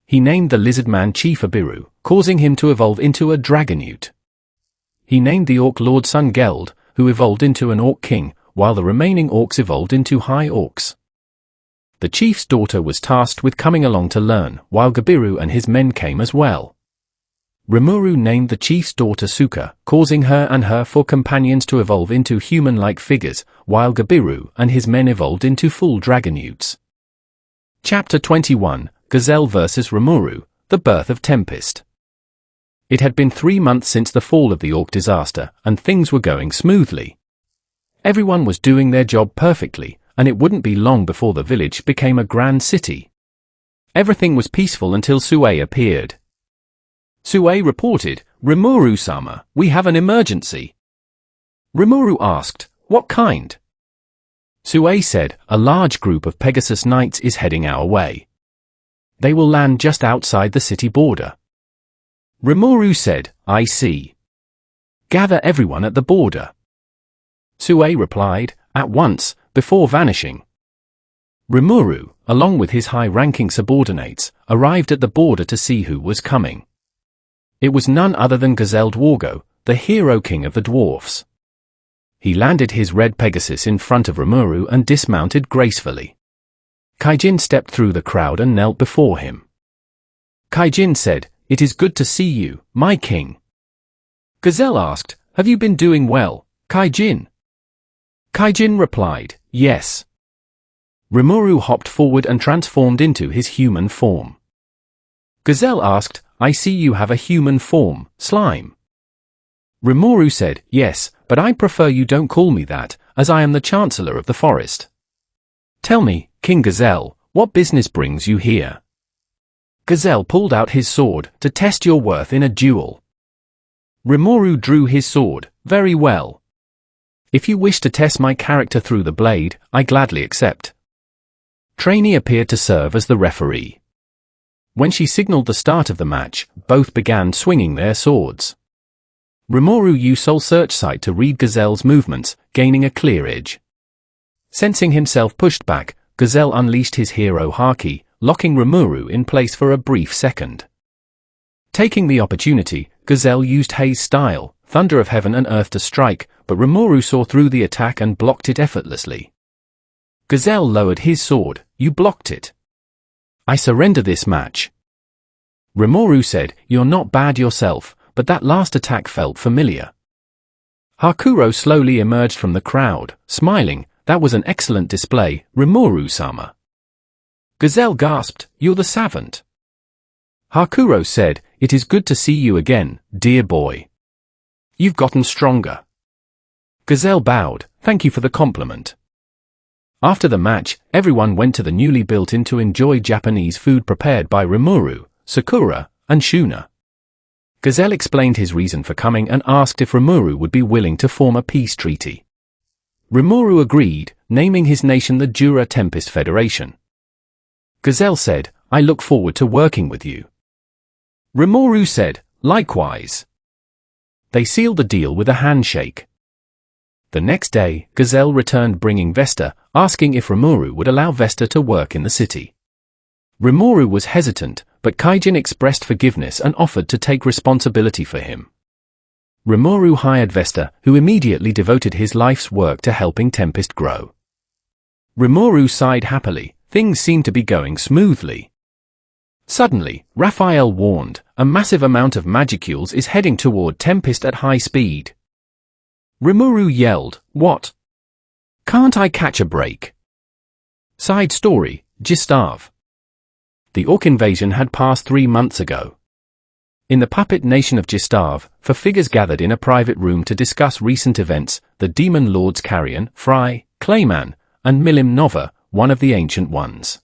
He named the lizardman Chief Abiru, causing him to evolve into a dragonute. He named the orc Lord Sun Geld, who evolved into an orc king, while the remaining orcs evolved into high orcs. The chief's daughter was tasked with coming along to learn, while Gabiru and his men came as well. Rimuru named the chief's daughter Suka, causing her and her 4 companions to evolve into human-like figures, while Gabiru and his men evolved into full dragonutes. Chapter 21, Gazelle vs. Rimuru, The Birth of Tempest. It had been 3 months since the fall of the orc disaster, and things were going smoothly. Everyone was doing their job perfectly, and it wouldn't be long before the village became a grand city. Everything was peaceful until Sue appeared. Sue reported, "Rimuru-sama, we have an emergency." Rimuru asked, "What kind?" Sue said, "A large group of Pegasus Knights is heading our way. They will land just outside the city border." Rimuru said, "I see. Gather everyone at the border." Sue replied, "At once," before vanishing. Rimuru, along with his high-ranking subordinates, arrived at the border to see who was coming. It was none other than Gazelle Dwargo, the hero king of the dwarfs. He landed his red Pegasus in front of Rimuru and dismounted gracefully. Kaijin stepped through the crowd and knelt before him. Kaijin said, "It is good to see you, my king." Gazelle asked, "Have you been doing well, Kaijin?" Kaijin replied, "Yes." Rimuru hopped forward and transformed into his human form. Gazelle asked, "I see you have a human form, slime." Rimuru said, "Yes, but I prefer you don't call me that, as I am the Chancellor of the forest. Tell me, King Gazelle, what business brings you here?" Gazelle pulled out his sword to test your worth in a duel. Rimuru drew his sword. "Very well. If you wish to test my character through the blade, I gladly accept." Trainee appeared to serve as the referee. When she signaled the start of the match, both began swinging their swords. Rimuru used Soul Search Sight to read Gazelle's movements, gaining a clear edge. Sensing himself pushed back, Gazelle unleashed his hero Haki, locking Rimuru in place for a brief second. Taking the opportunity, Gazelle used Haze Style, Thunder of Heaven and Earth to strike, but Rimuru saw through the attack and blocked it effortlessly. Gazelle lowered his sword. "You blocked it. I surrender this match." Rimuru said, "You're not bad yourself, but that last attack felt familiar." Hakuro slowly emerged from the crowd, smiling. "That was an excellent display, Rimuru-sama." Gazelle gasped, "You're the savant." Hakuro said, "It is good to see you again, dear boy. You've gotten stronger." Gazelle bowed, "Thank you for the compliment." After the match, everyone went to the newly built inn to enjoy Japanese food prepared by Rimuru, Sakura, and Shuna. Gazelle explained his reason for coming and asked if Rimuru would be willing to form a peace treaty. Rimuru agreed, naming his nation the Jura Tempest Federation. Gazelle said, "I look forward to working with you." Rimuru said, "Likewise." They sealed the deal with a handshake. The next day, Gazelle returned bringing Vesta, asking if Rimuru would allow Vesta to work in the city. Rimuru was hesitant, but Kaijin expressed forgiveness and offered to take responsibility for him. Rimuru hired Vesta, who immediately devoted his life's work to helping Tempest grow. Rimuru sighed happily, things seemed to be going smoothly. Suddenly, Raphael warned, a massive amount of magicules is heading toward Tempest at high speed. Rimuru yelled, "What? Can't I catch a break?" Side story, Gustave. The Orc invasion had passed 3 months ago. In the puppet nation of Gustave, 4 figures gathered in a private room to discuss recent events: the demon lords Carrion, Fry, Clayman, and Milim Nova, one of the ancient ones.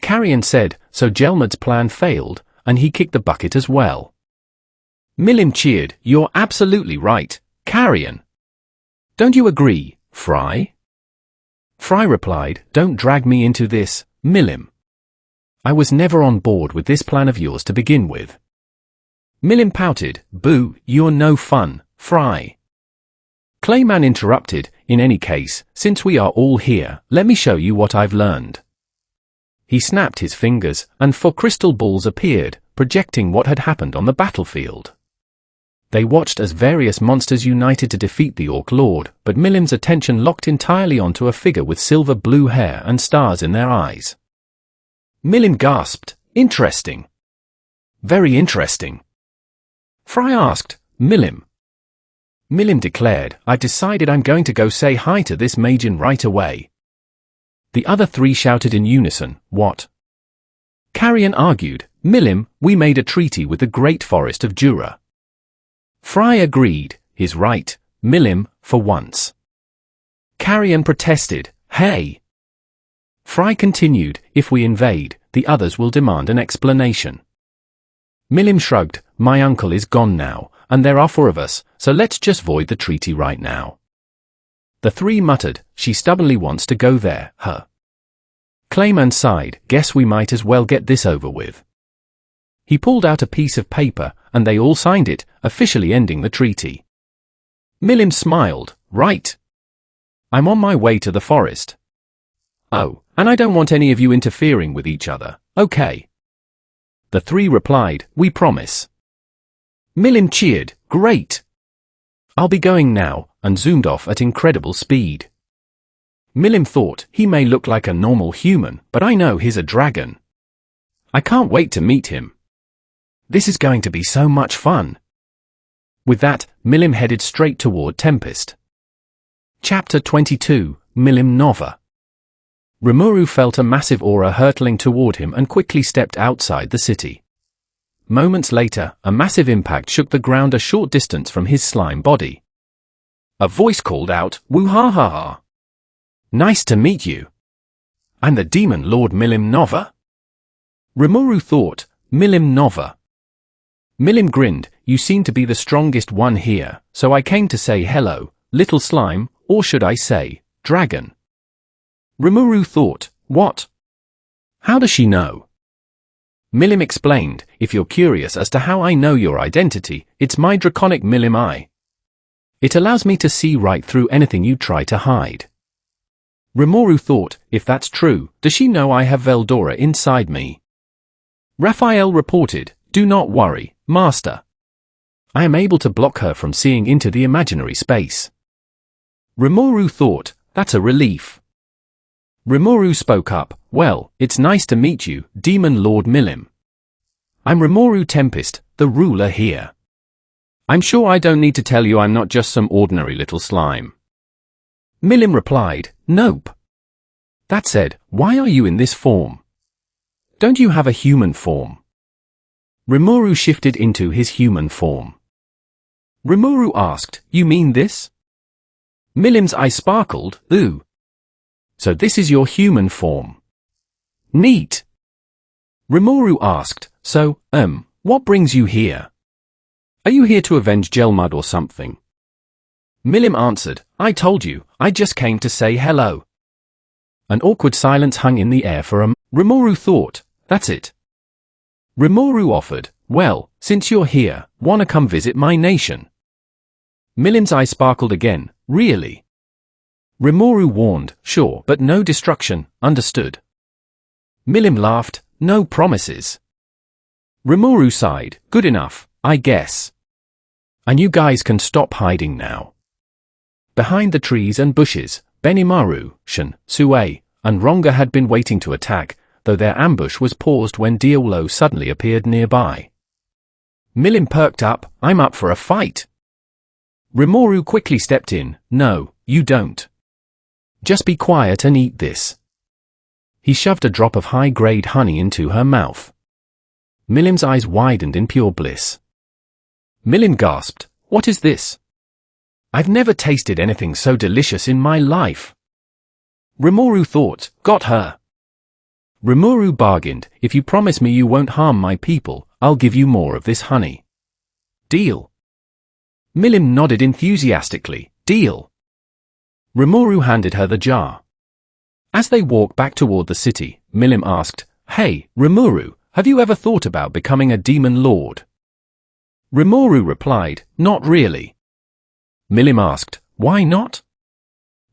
Carrion said, so Gelmud's plan failed, and he kicked the bucket as well. Milim cheered, "You're absolutely right, Carrion. Don't you agree, Fry?" Fry replied, "Don't drag me into this, Milim. I was never on board with this plan of yours to begin with." Milim pouted, "Boo, you're no fun, Fry." Clayman interrupted, "In any case, since we are all here, let me show you what I've learned." He snapped his fingers, and 4 crystal balls appeared, projecting what had happened on the battlefield. They watched as various monsters united to defeat the Orc Lord, but Milim's attention locked entirely onto a figure with silver blue hair and stars in their eyes. Milim gasped, "Interesting. Very interesting." Fry asked, "Milim?" Milim declared, "I decided I'm going to go say hi to this Majin right away." The other 3 shouted in unison, "What?" Carrion argued, "Milim, we made a treaty with the Great Forest of Jura." Fry agreed, "He's right, Milim, for once." Carrion protested, "Hey!" Fry continued, "If we invade, the others will demand an explanation." Milim shrugged, "My uncle is gone now, and there are 4 of us, so let's just void the treaty right now." The 3 muttered, "She stubbornly wants to go there, huh?" Clayman sighed, "Guess we might as well get this over with." He pulled out a piece of paper, and they all signed it, officially ending the treaty. Milim smiled, "Right. I'm on my way to the forest. Oh, and I don't want any of you interfering with each other, okay?" The 3 replied, "We promise." Milim cheered, "Great. I'll be going now," and zoomed off at incredible speed. Milim thought, he may look like a normal human, but I know he's a dragon. I can't wait to meet him. This is going to be so much fun. With that, Milim headed straight toward Tempest. Chapter 22, Milim Nova. Rimuru felt a massive aura hurtling toward him and quickly stepped outside the city. Moments later, a massive impact shook the ground a short distance from his slime body. A voice called out, "Woo-ha-ha-ha! Nice to meet you. I'm the Demon Lord Milim Nova." Rimuru thought, "Milim Nova." Milim grinned, "You seem to be the strongest one here, so I came to say hello, little slime, or should I say, dragon." Rimuru thought, "What? How does she know?" Milim explained, "If you're curious as to how I know your identity, it's my draconic Milim eye. It allows me to see right through anything you try to hide." Rimuru thought, "If that's true, does she know I have Veldora inside me?" Raphael reported, "Do not worry, Master. I am able to block her from seeing into the imaginary space." Rimuru thought, "That's a relief." Rimuru spoke up, "Well, it's nice to meet you, Demon Lord Milim. I'm Rimuru Tempest, the ruler here. I'm sure I don't need to tell you I'm not just some ordinary little slime." Milim replied, "Nope. That said, why are you in this form? Don't you have a human form?" Rimuru shifted into his human form. Rimuru asked, "You mean this?" Milim's eyes sparkled. Ooh. So this is your human form. Neat. Rimuru asked, so, what brings you here? Are you here to avenge Gelmud or something? Milim answered, I told you, I just came to say hello. An awkward silence hung in the air for a moment. Rimuru thought, that's it. Rimuru offered, well, since you're here, wanna come visit my nation? Milim's eyes sparkled again, really? Rimuru warned, sure, but no destruction, understood. Milim laughed, no promises. Rimuru sighed, good enough, I guess. And you guys can stop hiding now. Behind the trees and bushes, Benimaru, Shin, Sue, and Ronga had been waiting to attack, though their ambush was paused when Diawolo suddenly appeared nearby. Milim perked up, I'm up for a fight. Rimuru quickly stepped in, no, you don't. Just be quiet and eat this. He shoved a drop of high-grade honey into her mouth. Milim's eyes widened in pure bliss. Milim gasped, what is this? I've never tasted anything so delicious in my life. Rimuru thought, got her. Rimuru bargained, if you promise me you won't harm my people, I'll give you more of this honey. Deal. Milim nodded enthusiastically, deal. Rimuru handed her the jar. As they walked back toward the city, Milim asked, hey, Rimuru, have you ever thought about becoming a demon lord? Rimuru replied, not really. Milim asked, why not?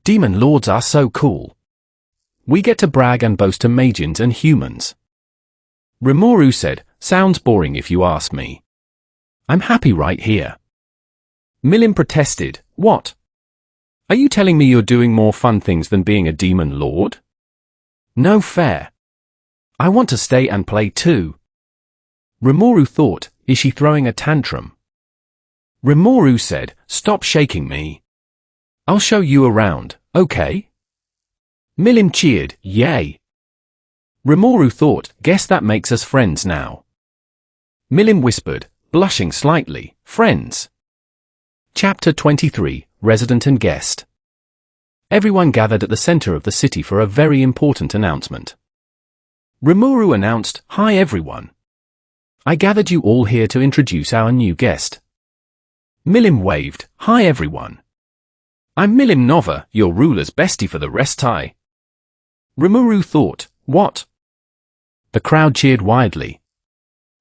Demon lords are so cool. We get to brag and boast to Magians and humans. Rimuru said, sounds boring if you ask me. I'm happy right here. Milim protested, what? Are you telling me you're doing more fun things than being a demon lord? No fair. I want to stay and play too. Rimuru thought, is she throwing a tantrum? Rimuru said, stop shaking me. I'll show you around, okay? Milim cheered, yay. Rimuru thought, guess that makes us friends now. Milim whispered, blushing slightly, friends. Chapter 23, Resident and Guest. Everyone gathered at the center of the city for a very important announcement. Rimuru announced, hi everyone. I gathered you all here to introduce our new guest. Milim waved, hi everyone. I'm Milim Nova, your ruler's bestie for the rest time. Rimuru thought, what? The crowd cheered wildly.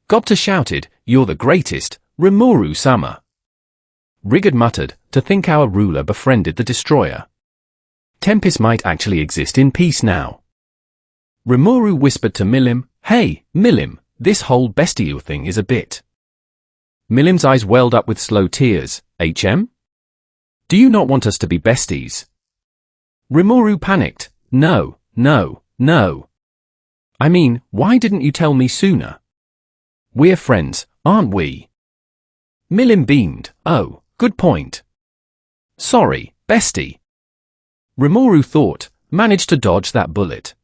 Gobta shouted, you're the greatest, Rimuru-sama. Rigid muttered, to think our ruler befriended the destroyer. Tempest might actually exist in peace now. Rimuru whispered to Milim, hey, Milim, this whole bestial thing is a bit. Milim's eyes welled up with slow tears, HM? Do you not want us to be besties? Rimuru panicked, no, no, no. I mean, why didn't you tell me sooner? We're friends, aren't we? Milim beamed, oh, good point. Sorry, bestie. Rimuru thought, managed to dodge that bullet.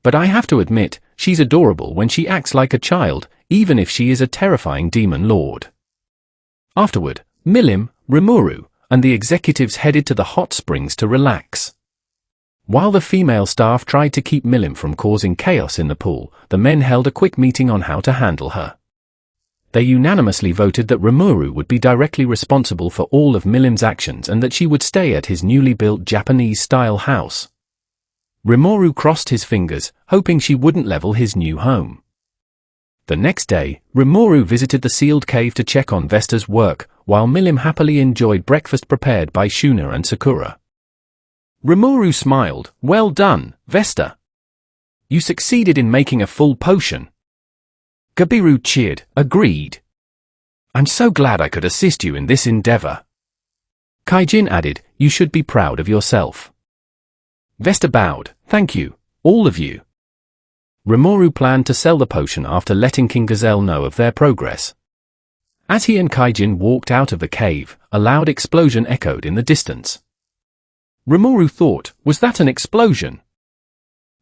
But I have to admit, she's adorable when she acts like a child, even if she is a terrifying demon lord. Afterward, Milim, Rimuru, and the executives headed to the hot springs to relax. While the female staff tried to keep Milim from causing chaos in the pool, the men held a quick meeting on how to handle her. They unanimously voted that Rimuru would be directly responsible for all of Milim's actions and that she would stay at his newly built Japanese-style house. Rimuru crossed his fingers, hoping she wouldn't level his new home. The next day, Rimuru visited the sealed cave to check on Vesta's work, while Milim happily enjoyed breakfast prepared by Shuna and Sakura. Rimuru smiled, well done, Vesta. You succeeded in making a full potion. Gabiru cheered, agreed. I'm so glad I could assist you in this endeavor. Kaijin added, you should be proud of yourself. Vesta bowed, thank you, all of you. Rimuru planned to sell the potion after letting King Gazelle know of their progress. As he and Kaijin walked out of the cave, a loud explosion echoed in the distance. Rimuru thought, was that an explosion?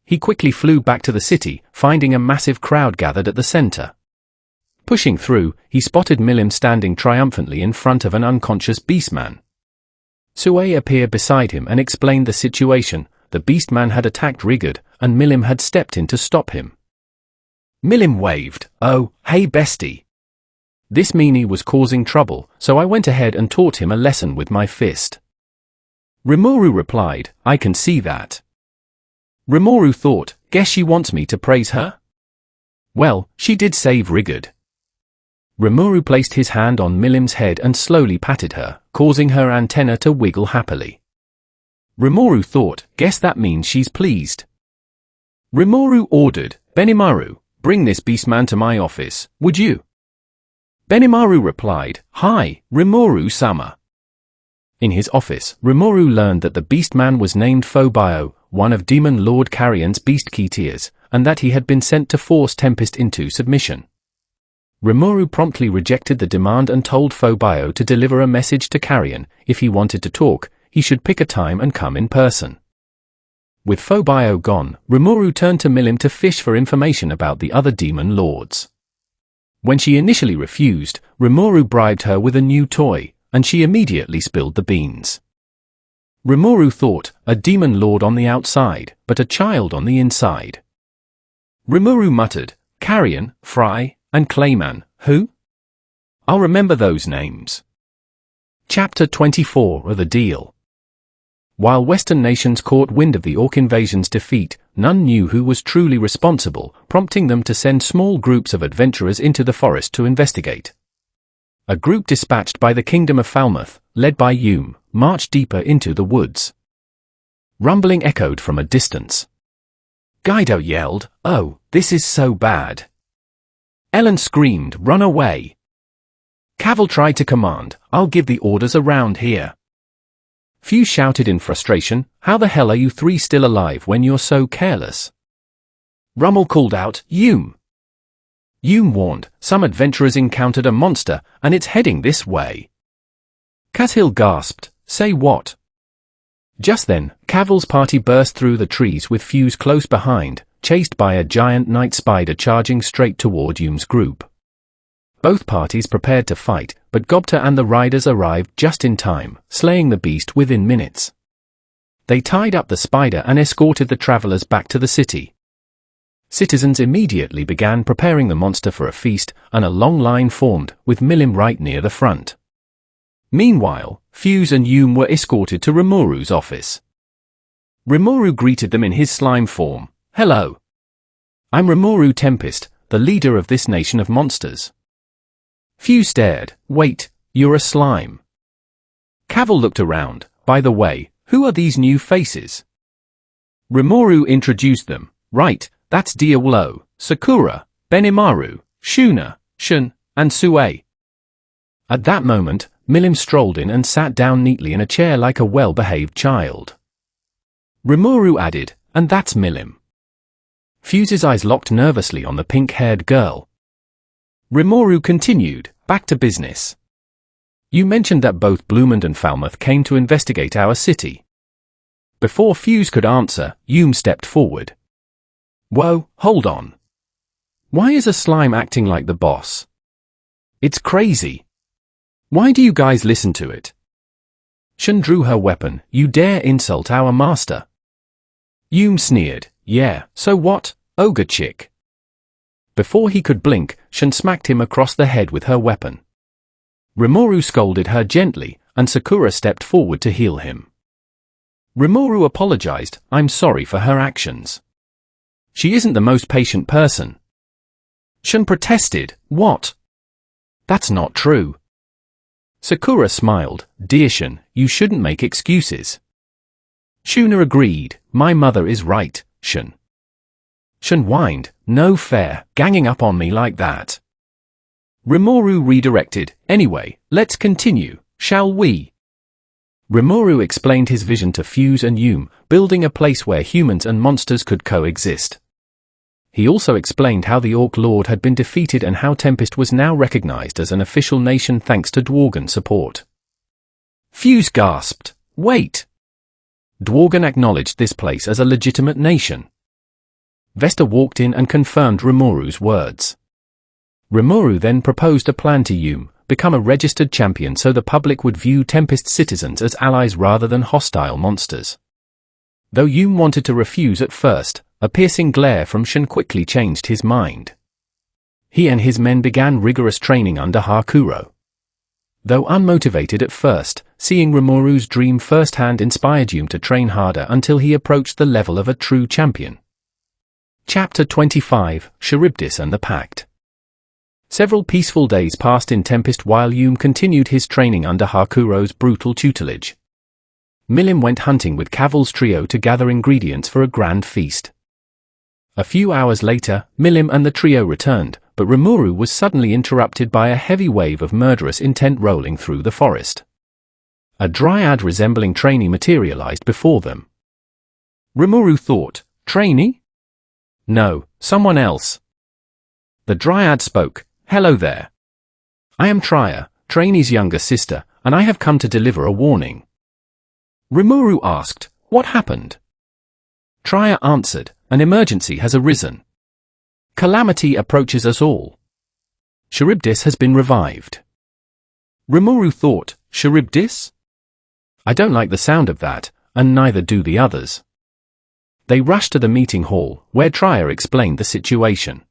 He quickly flew back to the city, finding a massive crowd gathered at the center. Pushing through, he spotted Milim standing triumphantly in front of an unconscious beastman. Sue appeared beside him and explained the situation. The beastman had attacked Rigurd, and Milim had stepped in to stop him. Milim waved. "Oh, hey bestie. This meanie was causing trouble, so I went ahead and taught him a lesson with my fist." Rimuru replied, "I can see that." Rimuru thought, "Guess she wants me to praise her?" Well, she did save Rigurd. Rimuru placed his hand on Milim's head and slowly patted her, causing her antenna to wiggle happily. Rimuru thought, "Guess that means she's pleased." Rimuru ordered, "Benimaru, bring this beastman to my office, would you?" Benimaru replied, "Hi, Rimuru-sama." In his office, Rimuru learned that the beastman was named Phobio, one of Demon Lord Carrion's beast key tiers, and that he had been sent to force Tempest into submission. Rimuru promptly rejected the demand and told Phobio to deliver a message to Carrion. If he wanted to talk, he should pick a time and come in person. With Phobio gone, Rimuru turned to Milim to fish for information about the other demon lords. When she initially refused, Rimuru bribed her with a new toy, and she immediately spilled the beans. Rimuru thought, a demon lord on the outside, but a child on the inside. Rimuru muttered, "Carrion, Fry, and Clayman, who? I'll remember those names." Chapter 24 of The Deal. While Western nations caught wind of the Orc invasion's defeat, none knew who was truly responsible, prompting them to send small groups of adventurers into the forest to investigate. A group dispatched by the Kingdom of Falmouth, led by Yume, marched deeper into the woods. Rumbling echoed from a distance. Guido yelled, "Oh, this is so bad." Ellen screamed, "Run away." Cavil tried to command, "I'll give the orders around here." Fuse shouted in frustration, "How the hell are you three still alive when you're so careless?" Rummel called out, "Yume." Yume warned, "Some adventurers encountered a monster, and it's heading this way." Cathil gasped, "Say what?" Just then, Cavil's party burst through the trees with Fuse close behind, chased by a giant night spider charging straight toward Yume's group. Both parties prepared to fight, but Gobta and the riders arrived just in time, slaying the beast within minutes. They tied up the spider and escorted the travelers back to the city. Citizens immediately began preparing the monster for a feast, and a long line formed, with Milim right near the front. Meanwhile, Fuse and Yume were escorted to Rimuru's office. Rimuru greeted them in his slime form. "Hello. I'm Rimuru Tempest, the leader of this nation of monsters." Fuse stared. "Wait, you're a slime." Cavil looked around. "By the way, who are these new faces?" Rimuru introduced them. "Right, that's Diawolo, Sakura, Benimaru, Shuna, Shun, and Sue." At that moment, Milim strolled in and sat down neatly in a chair like a well-behaved child. Rimuru added, "And that's Milim." Fuse's eyes locked nervously on the pink-haired girl. Rimuru continued, "Back to business. You mentioned that both Bloomond and Falmouth came to investigate our city." Before Fuse could answer, Yume stepped forward. "Whoa, hold on. Why is a slime acting like the boss? It's crazy. Why do you guys listen to it?" Shun drew her weapon. "You dare insult our master?" Yume sneered. "Yeah, so what, ogre chick?" Before he could blink, Shun smacked him across the head with her weapon. Rimuru scolded her gently, and Sakura stepped forward to heal him. Rimuru apologized. "I'm sorry for her actions. She isn't the most patient person." Shun protested. "What? That's not true." Sakura smiled. "Dear Shun, you shouldn't make excuses." Shuna agreed. "My mother is right, Shun." Shun whined. "No fair, ganging up on me like that." Rimuru redirected. "Anyway, let's continue, shall we?" Rimuru explained his vision to Fuse and Yume, building a place where humans and monsters could coexist. He also explained how the Orc Lord had been defeated and how Tempest was now recognized as an official nation thanks to Dworgen support. Fuse gasped. "Wait!" Dworgen acknowledged this place as a legitimate nation. Vesta walked in and confirmed Rimuru's words. Rimuru then proposed a plan to Yume, become a registered champion so the public would view Tempest citizens as allies rather than hostile monsters. Though Yume wanted to refuse at first, a piercing glare from Shen quickly changed his mind. He and his men began rigorous training under Hakuro. Though unmotivated at first, seeing Rimuru's dream firsthand inspired Yume to train harder until he approached the level of a true champion. Chapter 25, Charybdis and the Pact. Several peaceful days passed in Tempest while Yume continued his training under Hakuro's brutal tutelage. Milim went hunting with Caval's trio to gather ingredients for a grand feast. A few hours later, Milim and the trio returned, but Rimuru was suddenly interrupted by a heavy wave of murderous intent rolling through the forest. A dryad resembling Trainee materialized before them. Rimuru thought, Trainee? No, someone else. The dryad spoke, Hello there. I am Trier, Trainee's younger sister, and I have come to deliver a warning. Rimuru asked, What happened? Trier answered, An emergency has arisen. Calamity approaches us all. Charybdis has been revived. Rimuru thought, Charybdis? I don't like the sound of that, and neither do the others. They rushed to the meeting hall, where Trier explained the situation.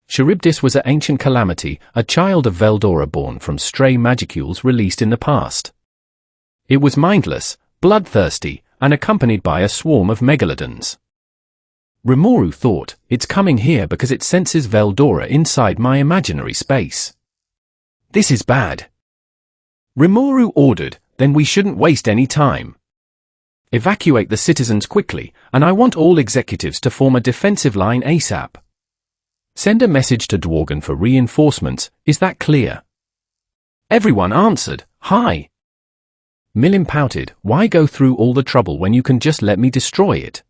Charybdis was an ancient calamity, a child of Veldora born from stray magicules released in the past. It was mindless, bloodthirsty, and accompanied by a swarm of megalodons. Rimuru thought, It's coming here because it senses Veldora inside my imaginary space. This is bad. Rimuru ordered, Then we shouldn't waste any time. Evacuate the citizens quickly, and I want all executives to form a defensive line ASAP. Send a message to Dworgen for reinforcements, is that clear? Everyone answered, Hi. Milim pouted, Why go through all the trouble when you can just let me destroy it?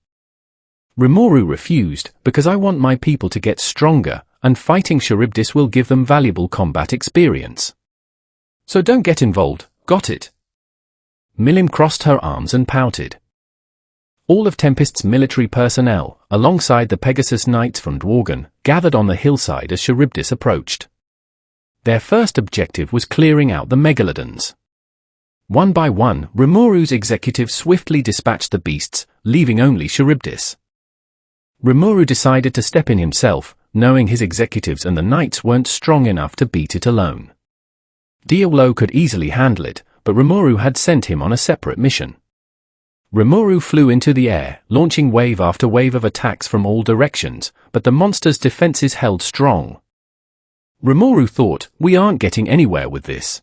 Rimuru refused, Because I want my people to get stronger, and fighting Charybdis will give them valuable combat experience. So don't get involved, got it? Milim crossed her arms and pouted. All of Tempest's military personnel, alongside the Pegasus Knights from Dworgen, gathered on the hillside as Charybdis approached. Their first objective was clearing out the megalodons. One by one, Rimuru's executives swiftly dispatched the beasts, leaving only Charybdis. Rimuru decided to step in himself, knowing his executives and the knights weren't strong enough to beat it alone. Diawlo could easily handle it, but Rimuru had sent him on a separate mission. Rimuru flew into the air, launching wave after wave of attacks from all directions, but the monster's defenses held strong. Rimuru thought, We aren't getting anywhere with this.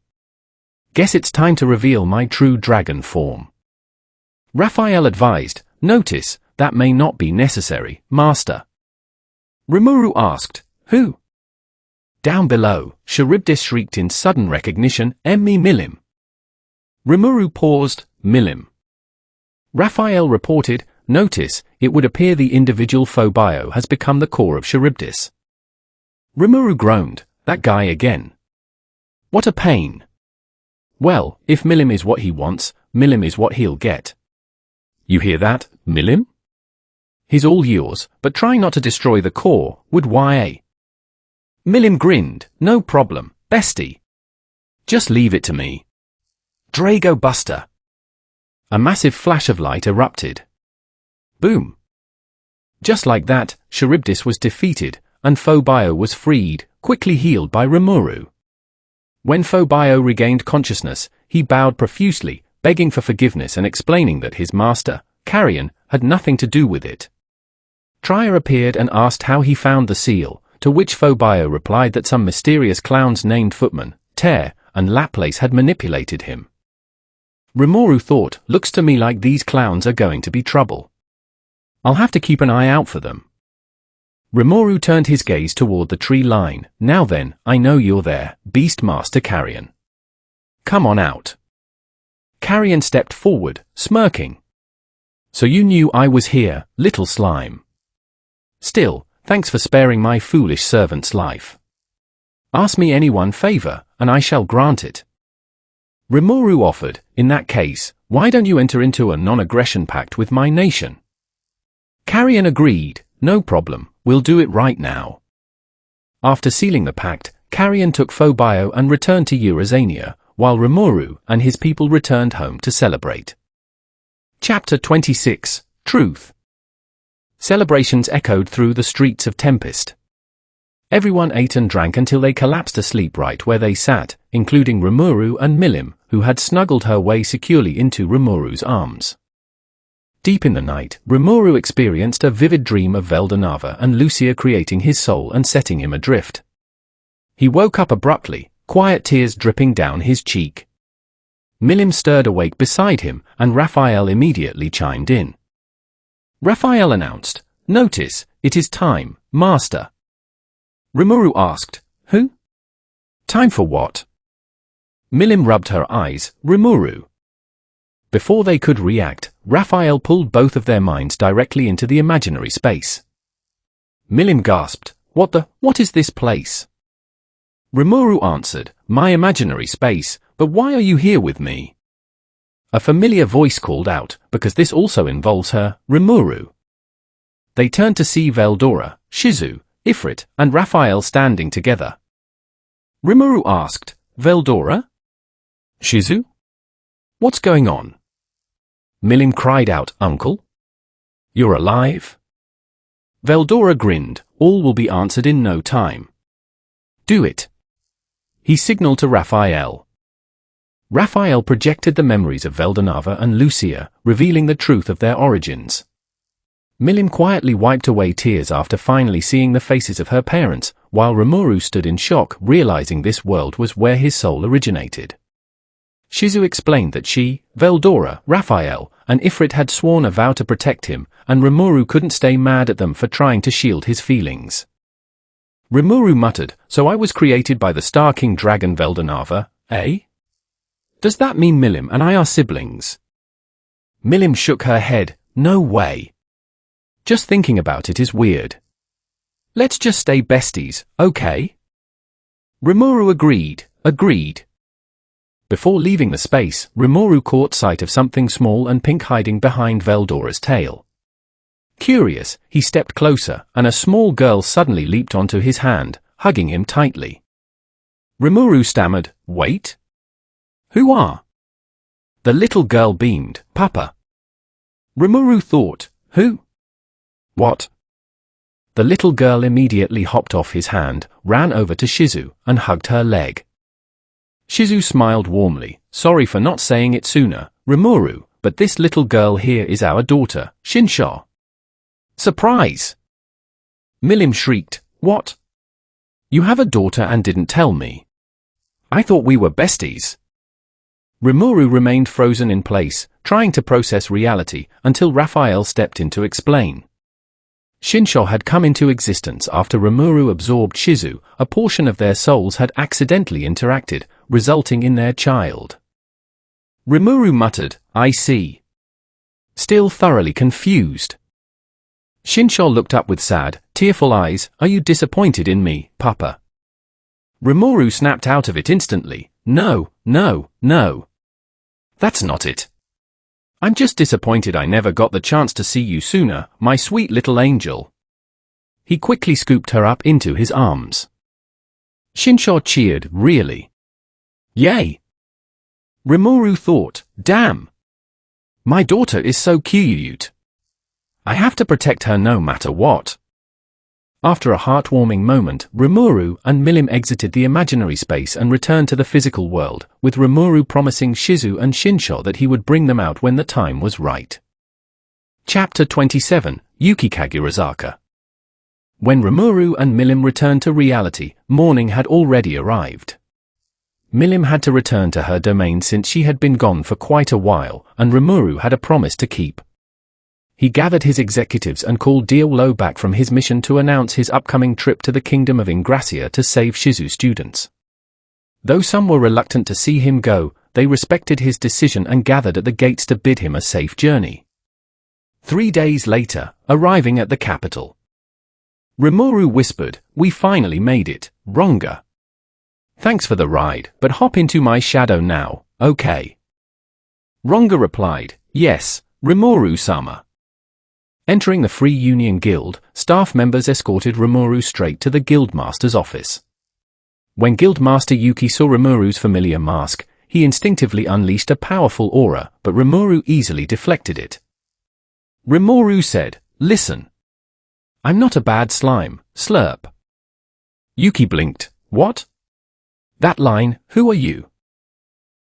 Guess it's time to reveal my true dragon form. Raphael advised, Notice, that may not be necessary, Master. Rimuru asked, Who? Down below, Charybdis shrieked in sudden recognition, Emmi Milim. Rimuru paused, Milim. Raphael reported, Notice, it would appear the individual phobio has become the core of Charybdis. Rimuru groaned, That guy again. What a pain. Well, if Milim is what he wants, Milim is what he'll get. You hear that, Milim? He's all yours, but try not to destroy the core, would ya? Milim grinned, No problem, bestie. Just leave it to me. Drago Buster. A massive flash of light erupted. Boom. Just like that, Charybdis was defeated, and Phobio was freed, quickly healed by Rimuru. When Phobio regained consciousness, he bowed profusely, begging for forgiveness and explaining that his master, Carrion, had nothing to do with it. Trier appeared and asked how he found the seal, to which Phobio replied that some mysterious clowns named Footman, Tear, and Laplace had manipulated him. Rimuru thought, Looks to me like these clowns are going to be trouble. I'll have to keep an eye out for them. Rimuru turned his gaze toward the tree line. Now then, I know you're there, Beastmaster Carrion. Come on out. Carrion stepped forward, smirking. So you knew I was here, little slime. Still, thanks for sparing my foolish servant's life. Ask me any one favor, and I shall grant it. Rimuru offered, In that case, why don't you enter into a non-aggression pact with my nation? Carrion agreed, No problem, we'll do it right now. After sealing the pact, Carrion took Phobio and returned to Eurasania, while Rimuru and his people returned home to celebrate. Chapter 26, Truth. Celebrations echoed through the streets of Tempest. Everyone ate and drank until they collapsed asleep right where they sat, including Rimuru and Milim, who had snuggled her way securely into Rimuru's arms. Deep in the night, Rimuru experienced a vivid dream of Veldanava and Lucia creating his soul and setting him adrift. He woke up abruptly, quiet tears dripping down his cheek. Milim stirred awake beside him, and Raphael immediately chimed in. Raphael announced, "Notice, it is time, Master." Rimuru asked, "Who? Time for what?" Milim rubbed her eyes, "Rimuru." Before they could react, Raphael pulled both of their minds directly into the imaginary space. Milim gasped, What is this place?" Rimuru answered, "My imaginary space, but why are you here with me?" A familiar voice called out, because this also involves her, Rimuru. They turned to see Veldora, Shizu, Ifrit, and Raphael standing together. Rimuru asked, "Veldora? Shizu? What's going on?" Milim cried out, "Uncle? You're alive?" Veldora grinned, "All will be answered in no time." "Do it." He signaled to Raphael. Raphael projected the memories of Veldanava and Lucia, revealing the truth of their origins. Milim quietly wiped away tears after finally seeing the faces of her parents, while Rimuru stood in shock, realizing this world was where his soul originated. Shizu explained that she, Veldora, Raphael, and Ifrit had sworn a vow to protect him, and Rimuru couldn't stay mad at them for trying to shield his feelings. Rimuru muttered, "So I was created by the Star King Dragon Veldanava, eh? Does that mean Milim and I are siblings?" Milim shook her head, "No way. Just thinking about it is weird. Let's just stay besties, okay?" Rimuru agreed. Before leaving the space, Rimuru caught sight of something small and pink hiding behind Veldora's tail. Curious, he stepped closer, and a small girl suddenly leaped onto his hand, hugging him tightly. Rimuru stammered, "Wait? Who are?" The little girl beamed, "Papa." Rimuru thought, "Who? What?" The little girl immediately hopped off his hand, ran over to Shizu, and hugged her leg. Shizu smiled warmly, "Sorry for not saying it sooner, Rimuru, but this little girl here is our daughter, Shinsho." "Surprise!" Milim shrieked, "What? You have a daughter and didn't tell me? I thought we were besties." Rimuru remained frozen in place, trying to process reality, until Raphael stepped in to explain. Shinsho had come into existence after Rimuru absorbed Shizu. A portion of their souls had accidentally interacted, resulting in their child. Rimuru muttered, "I see." Still thoroughly confused. Shinsho looked up with sad, tearful eyes, "Are you disappointed in me, Papa?" Rimuru snapped out of it instantly, No. That's not it. I'm just disappointed I never got the chance to see you sooner, my sweet little angel." He quickly scooped her up into his arms. Shinsho cheered, "Really? Yay!" Rimuru thought, "Damn. My daughter is so cute. I have to protect her no matter what." After a heartwarming moment, Rimuru and Milim exited the imaginary space and returned to the physical world, with Rimuru promising Shizu and Shinsho that he would bring them out when the time was right. Chapter 27, Yukikagurazaka. When Rimuru and Milim returned to reality, morning had already arrived. Milim had to return to her domain since she had been gone for quite a while, and Rimuru had a promise to keep. He gathered his executives and called Diawolo back from his mission to announce his upcoming trip to the Kingdom of Ingracia to save Shizu students. Though some were reluctant to see him go, they respected his decision and gathered at the gates to bid him a safe journey. 3 days later, arriving at the capital, Rimuru whispered, "We finally made it, Ronga. Thanks for the ride, but hop into my shadow now, okay?" Ronga replied, "Yes, Rimuru-sama." Entering the Free Union Guild, staff members escorted Rimuru straight to the guildmaster's office. When Guildmaster Yuki saw Rimuru's familiar mask, he instinctively unleashed a powerful aura, but Rimuru easily deflected it. Rimuru said, "Listen. I'm not a bad slime, slurp." Yuki blinked. "What?" "That line, who are you?"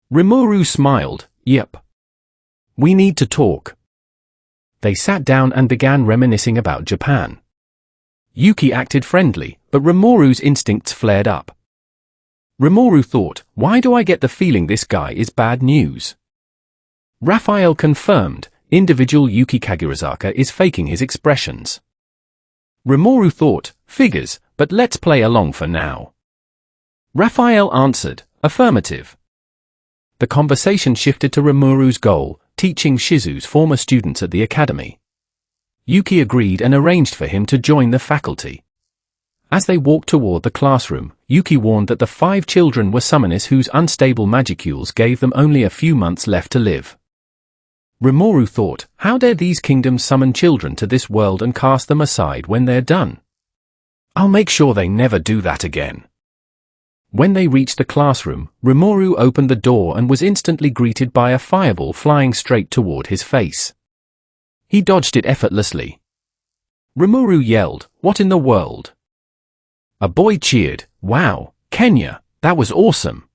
Rimuru smiled. "Yep. We need to talk." They sat down and began reminiscing about Japan. Yuki acted friendly, but Rimuru's instincts flared up. Rimuru thought, "Why do I get the feeling this guy is bad news?" Raphael confirmed, individual Yuki Kagurazaka is faking his expressions. Rimuru thought, "Figures, but let's play along for now." Raphael answered, "Affirmative." The conversation shifted to Rimuru's goal, teaching Shizu's former students at the academy. Yuki agreed and arranged for him to join the faculty. As they walked toward the classroom, Yuki warned that the 5 children were summoners whose unstable magicules gave them only a few months left to live. Rimuru thought, how dare these kingdoms summon children to this world and cast them aside when they're done? I'll make sure they never do that again. When they reached the classroom, Rimuru opened the door and was instantly greeted by a fireball flying straight toward his face. He dodged it effortlessly. Rimuru yelled, "What in the world?" A boy cheered, "Wow, Kenya, that was awesome."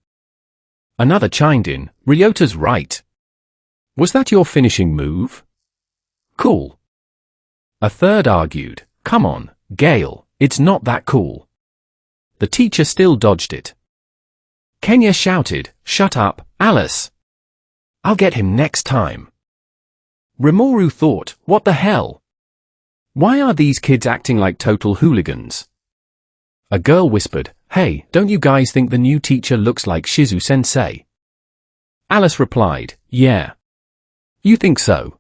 Another chimed in, "Ryota's right. Was that your finishing move? Cool." A third argued, "Come on, Gale, it's not that cool." The teacher still dodged it. Kenya shouted, "Shut up, Alice. I'll get him next time." Rimuru thought, what the hell? Why are these kids acting like total hooligans? A girl whispered, "Hey, don't you guys think the new teacher looks like Shizu-sensei?" Alice replied, "Yeah." "You think so?"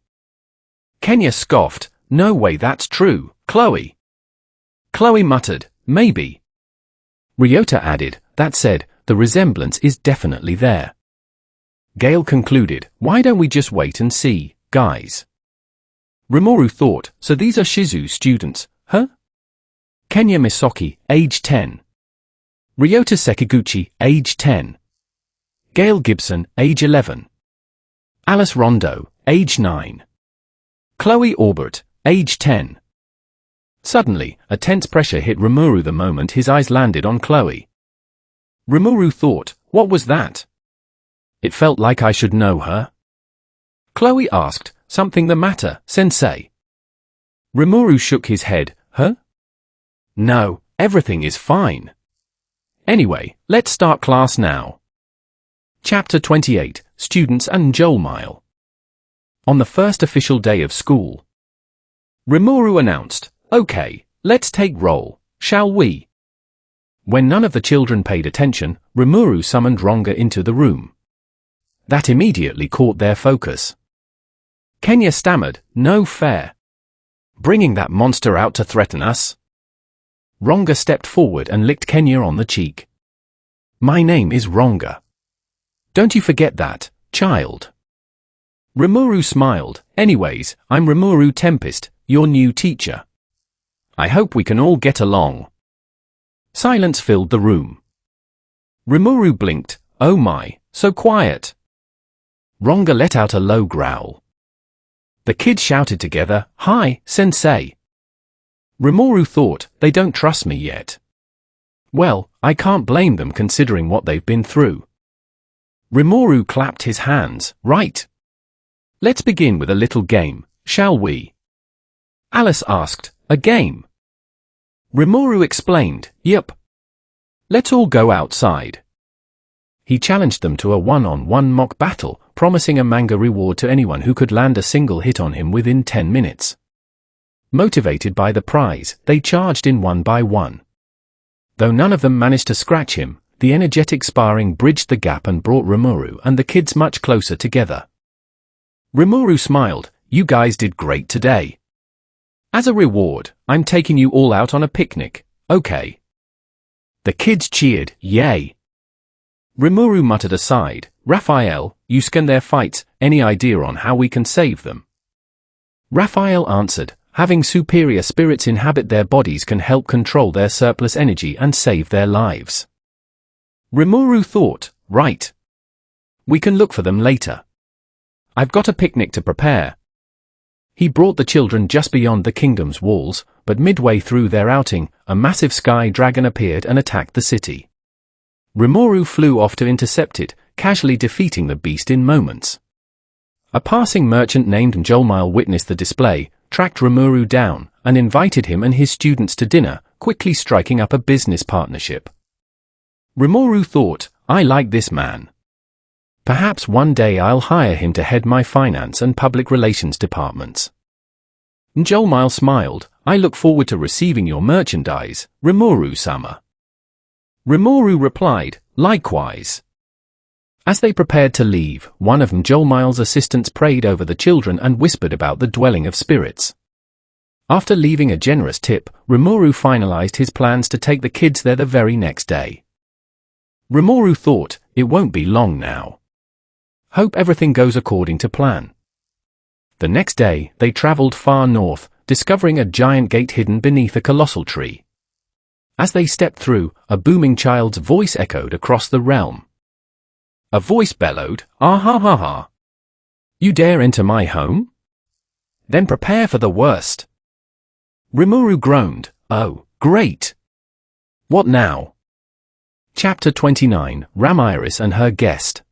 Kenya scoffed, "No way that's true, Chloe." Chloe muttered, "Maybe." Ryota added, "That said, the resemblance is definitely there." Gale concluded, "Why don't we just wait and see, guys?" Rimuru thought, "So these are Shizu's students, huh?" Kenya Misaki, age 10. Ryota Sekiguchi, age 10. Gail Gibson, age 11. Alice Rondo, age 9. Chloe Aubert, age 10. Suddenly, a tense pressure hit Rimuru the moment his eyes landed on Chloe. Rimuru thought, what was that? It felt like I should know her. Chloe asked, "Something the matter, sensei?" Rimuru shook his head, "Huh? No, everything is fine. Anyway, let's start class now." Chapter 28, Students and Joelmile. On the first official day of school, Rimuru announced, "Okay, let's take roll, shall we?" When none of the children paid attention, Rimuru summoned Ronga into the room. That immediately caught their focus. Kenya stammered, "No fair. Bringing that monster out to threaten us?" Ronga stepped forward and licked Kenya on the cheek. "My name is Ronga. Don't you forget that, child." Rimuru smiled, "Anyways, I'm Rimuru Tempest, your new teacher. I hope we can all get along." Silence filled the room. Rimuru blinked, "Oh my, so quiet." Ronga let out a low growl. The kids shouted together, "Hi, sensei." Rimuru thought, they don't trust me yet. Well, I can't blame them considering what they've been through. Rimuru clapped his hands, "Right. Let's begin with a little game, shall we?" Alice asked, "A game?" Rimuru explained, "Yep. Let's all go outside." He challenged them to a one-on-one mock battle, promising a manga reward to anyone who could land a single hit on him within 10 minutes. Motivated by the prize, they charged in one by one. Though none of them managed to scratch him, the energetic sparring bridged the gap and brought Rimuru and the kids much closer together. Rimuru smiled, "You guys did great today. As a reward, I'm taking you all out on a picnic, okay?" The kids cheered, "Yay." Rimuru muttered aside, "Raphael, you scan their fights, any idea on how we can save them?" Raphael answered, "Having superior spirits inhabit their bodies can help control their surplus energy and save their lives. Rimuru thought, right. We can look for them later. I've got a picnic to prepare. He brought the children just beyond the kingdom's walls, but midway through their outing, a massive sky dragon appeared and attacked the city. Rimuru flew off to intercept it, casually defeating the beast in moments. A passing merchant named Jolmile witnessed the display, tracked Rimuru down, and invited him and his students to dinner, quickly striking up a business partnership. Rimuru thought, I like this man. Perhaps one day I'll hire him to head my finance and public relations departments. Jolmile smiled, I look forward to receiving your merchandise, Rimuru-sama. Rimuru replied, likewise. As they prepared to leave, one of Jolmile's assistants prayed over the children and whispered about the dwelling of spirits. After leaving a generous tip, Rimuru finalized his plans to take the kids there the very next day. Rimuru thought, it won't be long now. Hope everything goes according to plan. The next day, they traveled far north, discovering a giant gate hidden beneath a colossal tree. As they stepped through, a booming child's voice echoed across the realm. A voice bellowed, ah ha ha ha. You dare enter my home? Then prepare for the worst. Rimuru groaned, oh, great. What now? Chapter 29, Ramiris and her guest.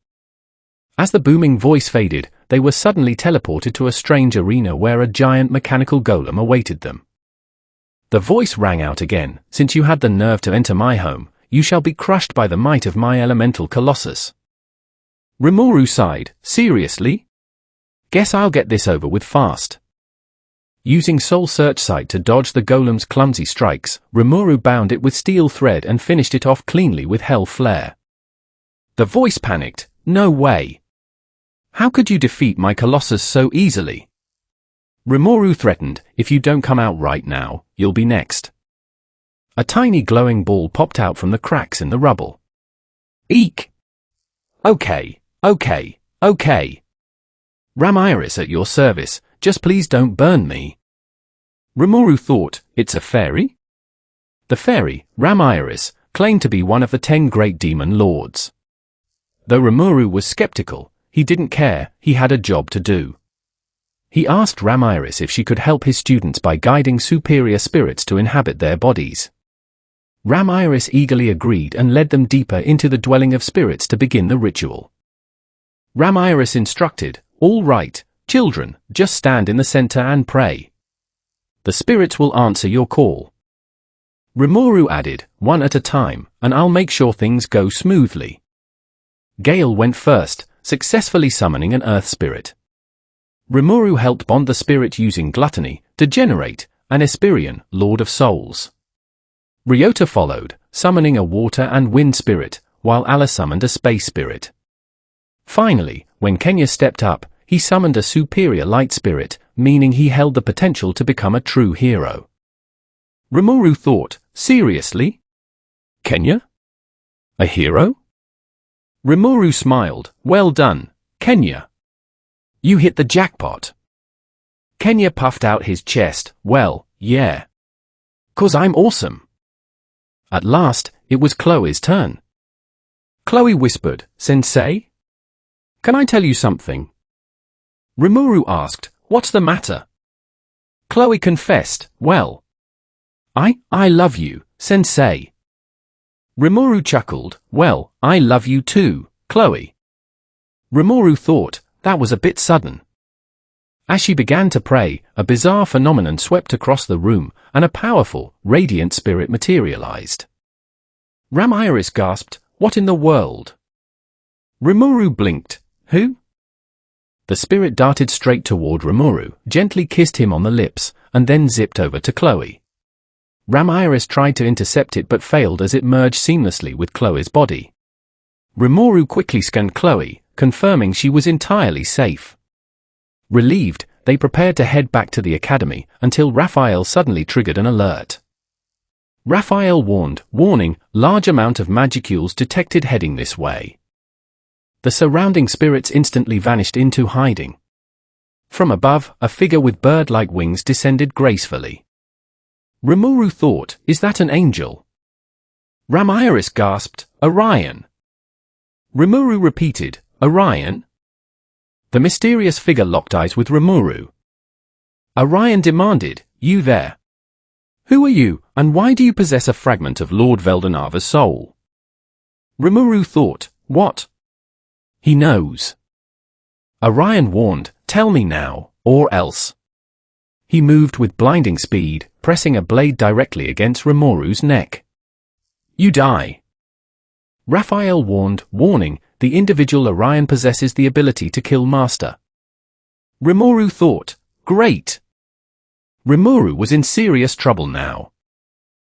As the booming voice faded, they were suddenly teleported to a strange arena where a giant mechanical golem awaited them. The voice rang out again, since you had the nerve to enter my home, you shall be crushed by the might of my elemental colossus. Rimuru sighed, seriously? Guess I'll get this over with fast. Using Soul Search Sight to dodge the golem's clumsy strikes, Rimuru bound it with steel thread and finished it off cleanly with Hell Flare. The voice panicked, no way. How could you defeat my colossus so easily? Rimuru threatened, if you don't come out right now, you'll be next. A tiny glowing ball popped out from the cracks in the rubble. Eek! Okay. Ramiris at your service, just please don't burn me. Rimuru thought, it's a fairy? The fairy, Ramiris, claimed to be one of the 10 great demon lords. Though Rimuru was skeptical, he didn't care, he had a job to do. He asked Ramiris if she could help his students by guiding superior spirits to inhabit their bodies. Ramiris eagerly agreed and led them deeper into the dwelling of spirits to begin the ritual. Ramiris instructed, all right, children, just stand in the center and pray. The spirits will answer your call. Rimuru added, one at a time, and I'll make sure things go smoothly. Gale went first, successfully summoning an earth spirit. Rimuru helped bond the spirit using gluttony, degenerate, an Esperion, Lord of Souls. Ryota followed, summoning a water and wind spirit, while Ala summoned a space spirit. Finally, when Kenya stepped up, he summoned a superior light spirit, meaning he held the potential to become a true hero. Rimuru thought, seriously? Kenya? A hero? Rimuru smiled, well done, Kenya. You hit the jackpot. Kenya puffed out his chest, well, yeah. 'Cause I'm awesome. At last, it was Chloe's turn. Chloe whispered, Sensei? Can I tell you something? Rimuru asked, what's the matter? Chloe confessed, well, I love you, Sensei. Rimuru chuckled, well, I love you too, Chloe. Rimuru thought, that was a bit sudden. As she began to pray, a bizarre phenomenon swept across the room, and a powerful, radiant spirit materialized. Ramiris gasped, what in the world? Rimuru blinked, who? The spirit darted straight toward Rimuru, gently kissed him on the lips, and then zipped over to Chloe. Ramiris tried to intercept it but failed as it merged seamlessly with Chloe's body. Rimuru quickly scanned Chloe, confirming she was entirely safe. Relieved, they prepared to head back to the academy, until Raphael suddenly triggered an alert. Raphael warned, warning, large amount of magicules detected heading this way. The surrounding spirits instantly vanished into hiding. From above, a figure with bird-like wings descended gracefully. Rimuru thought, is that an angel? Ramiris gasped, Orion, Rimuru repeated, Orion? The mysterious figure locked eyes with Rimuru. Orion demanded, You there? Who are you, and why do you possess a fragment of Lord Veldanava's soul? Rimuru thought, What? He knows. Orion warned, Tell me now, or else. He moved with blinding speed, pressing a blade directly against Rimuru's neck. You die. Raphael warned, warning, the individual Orion possesses the ability to kill Master. Rimuru thought, Great. Rimuru was in serious trouble now.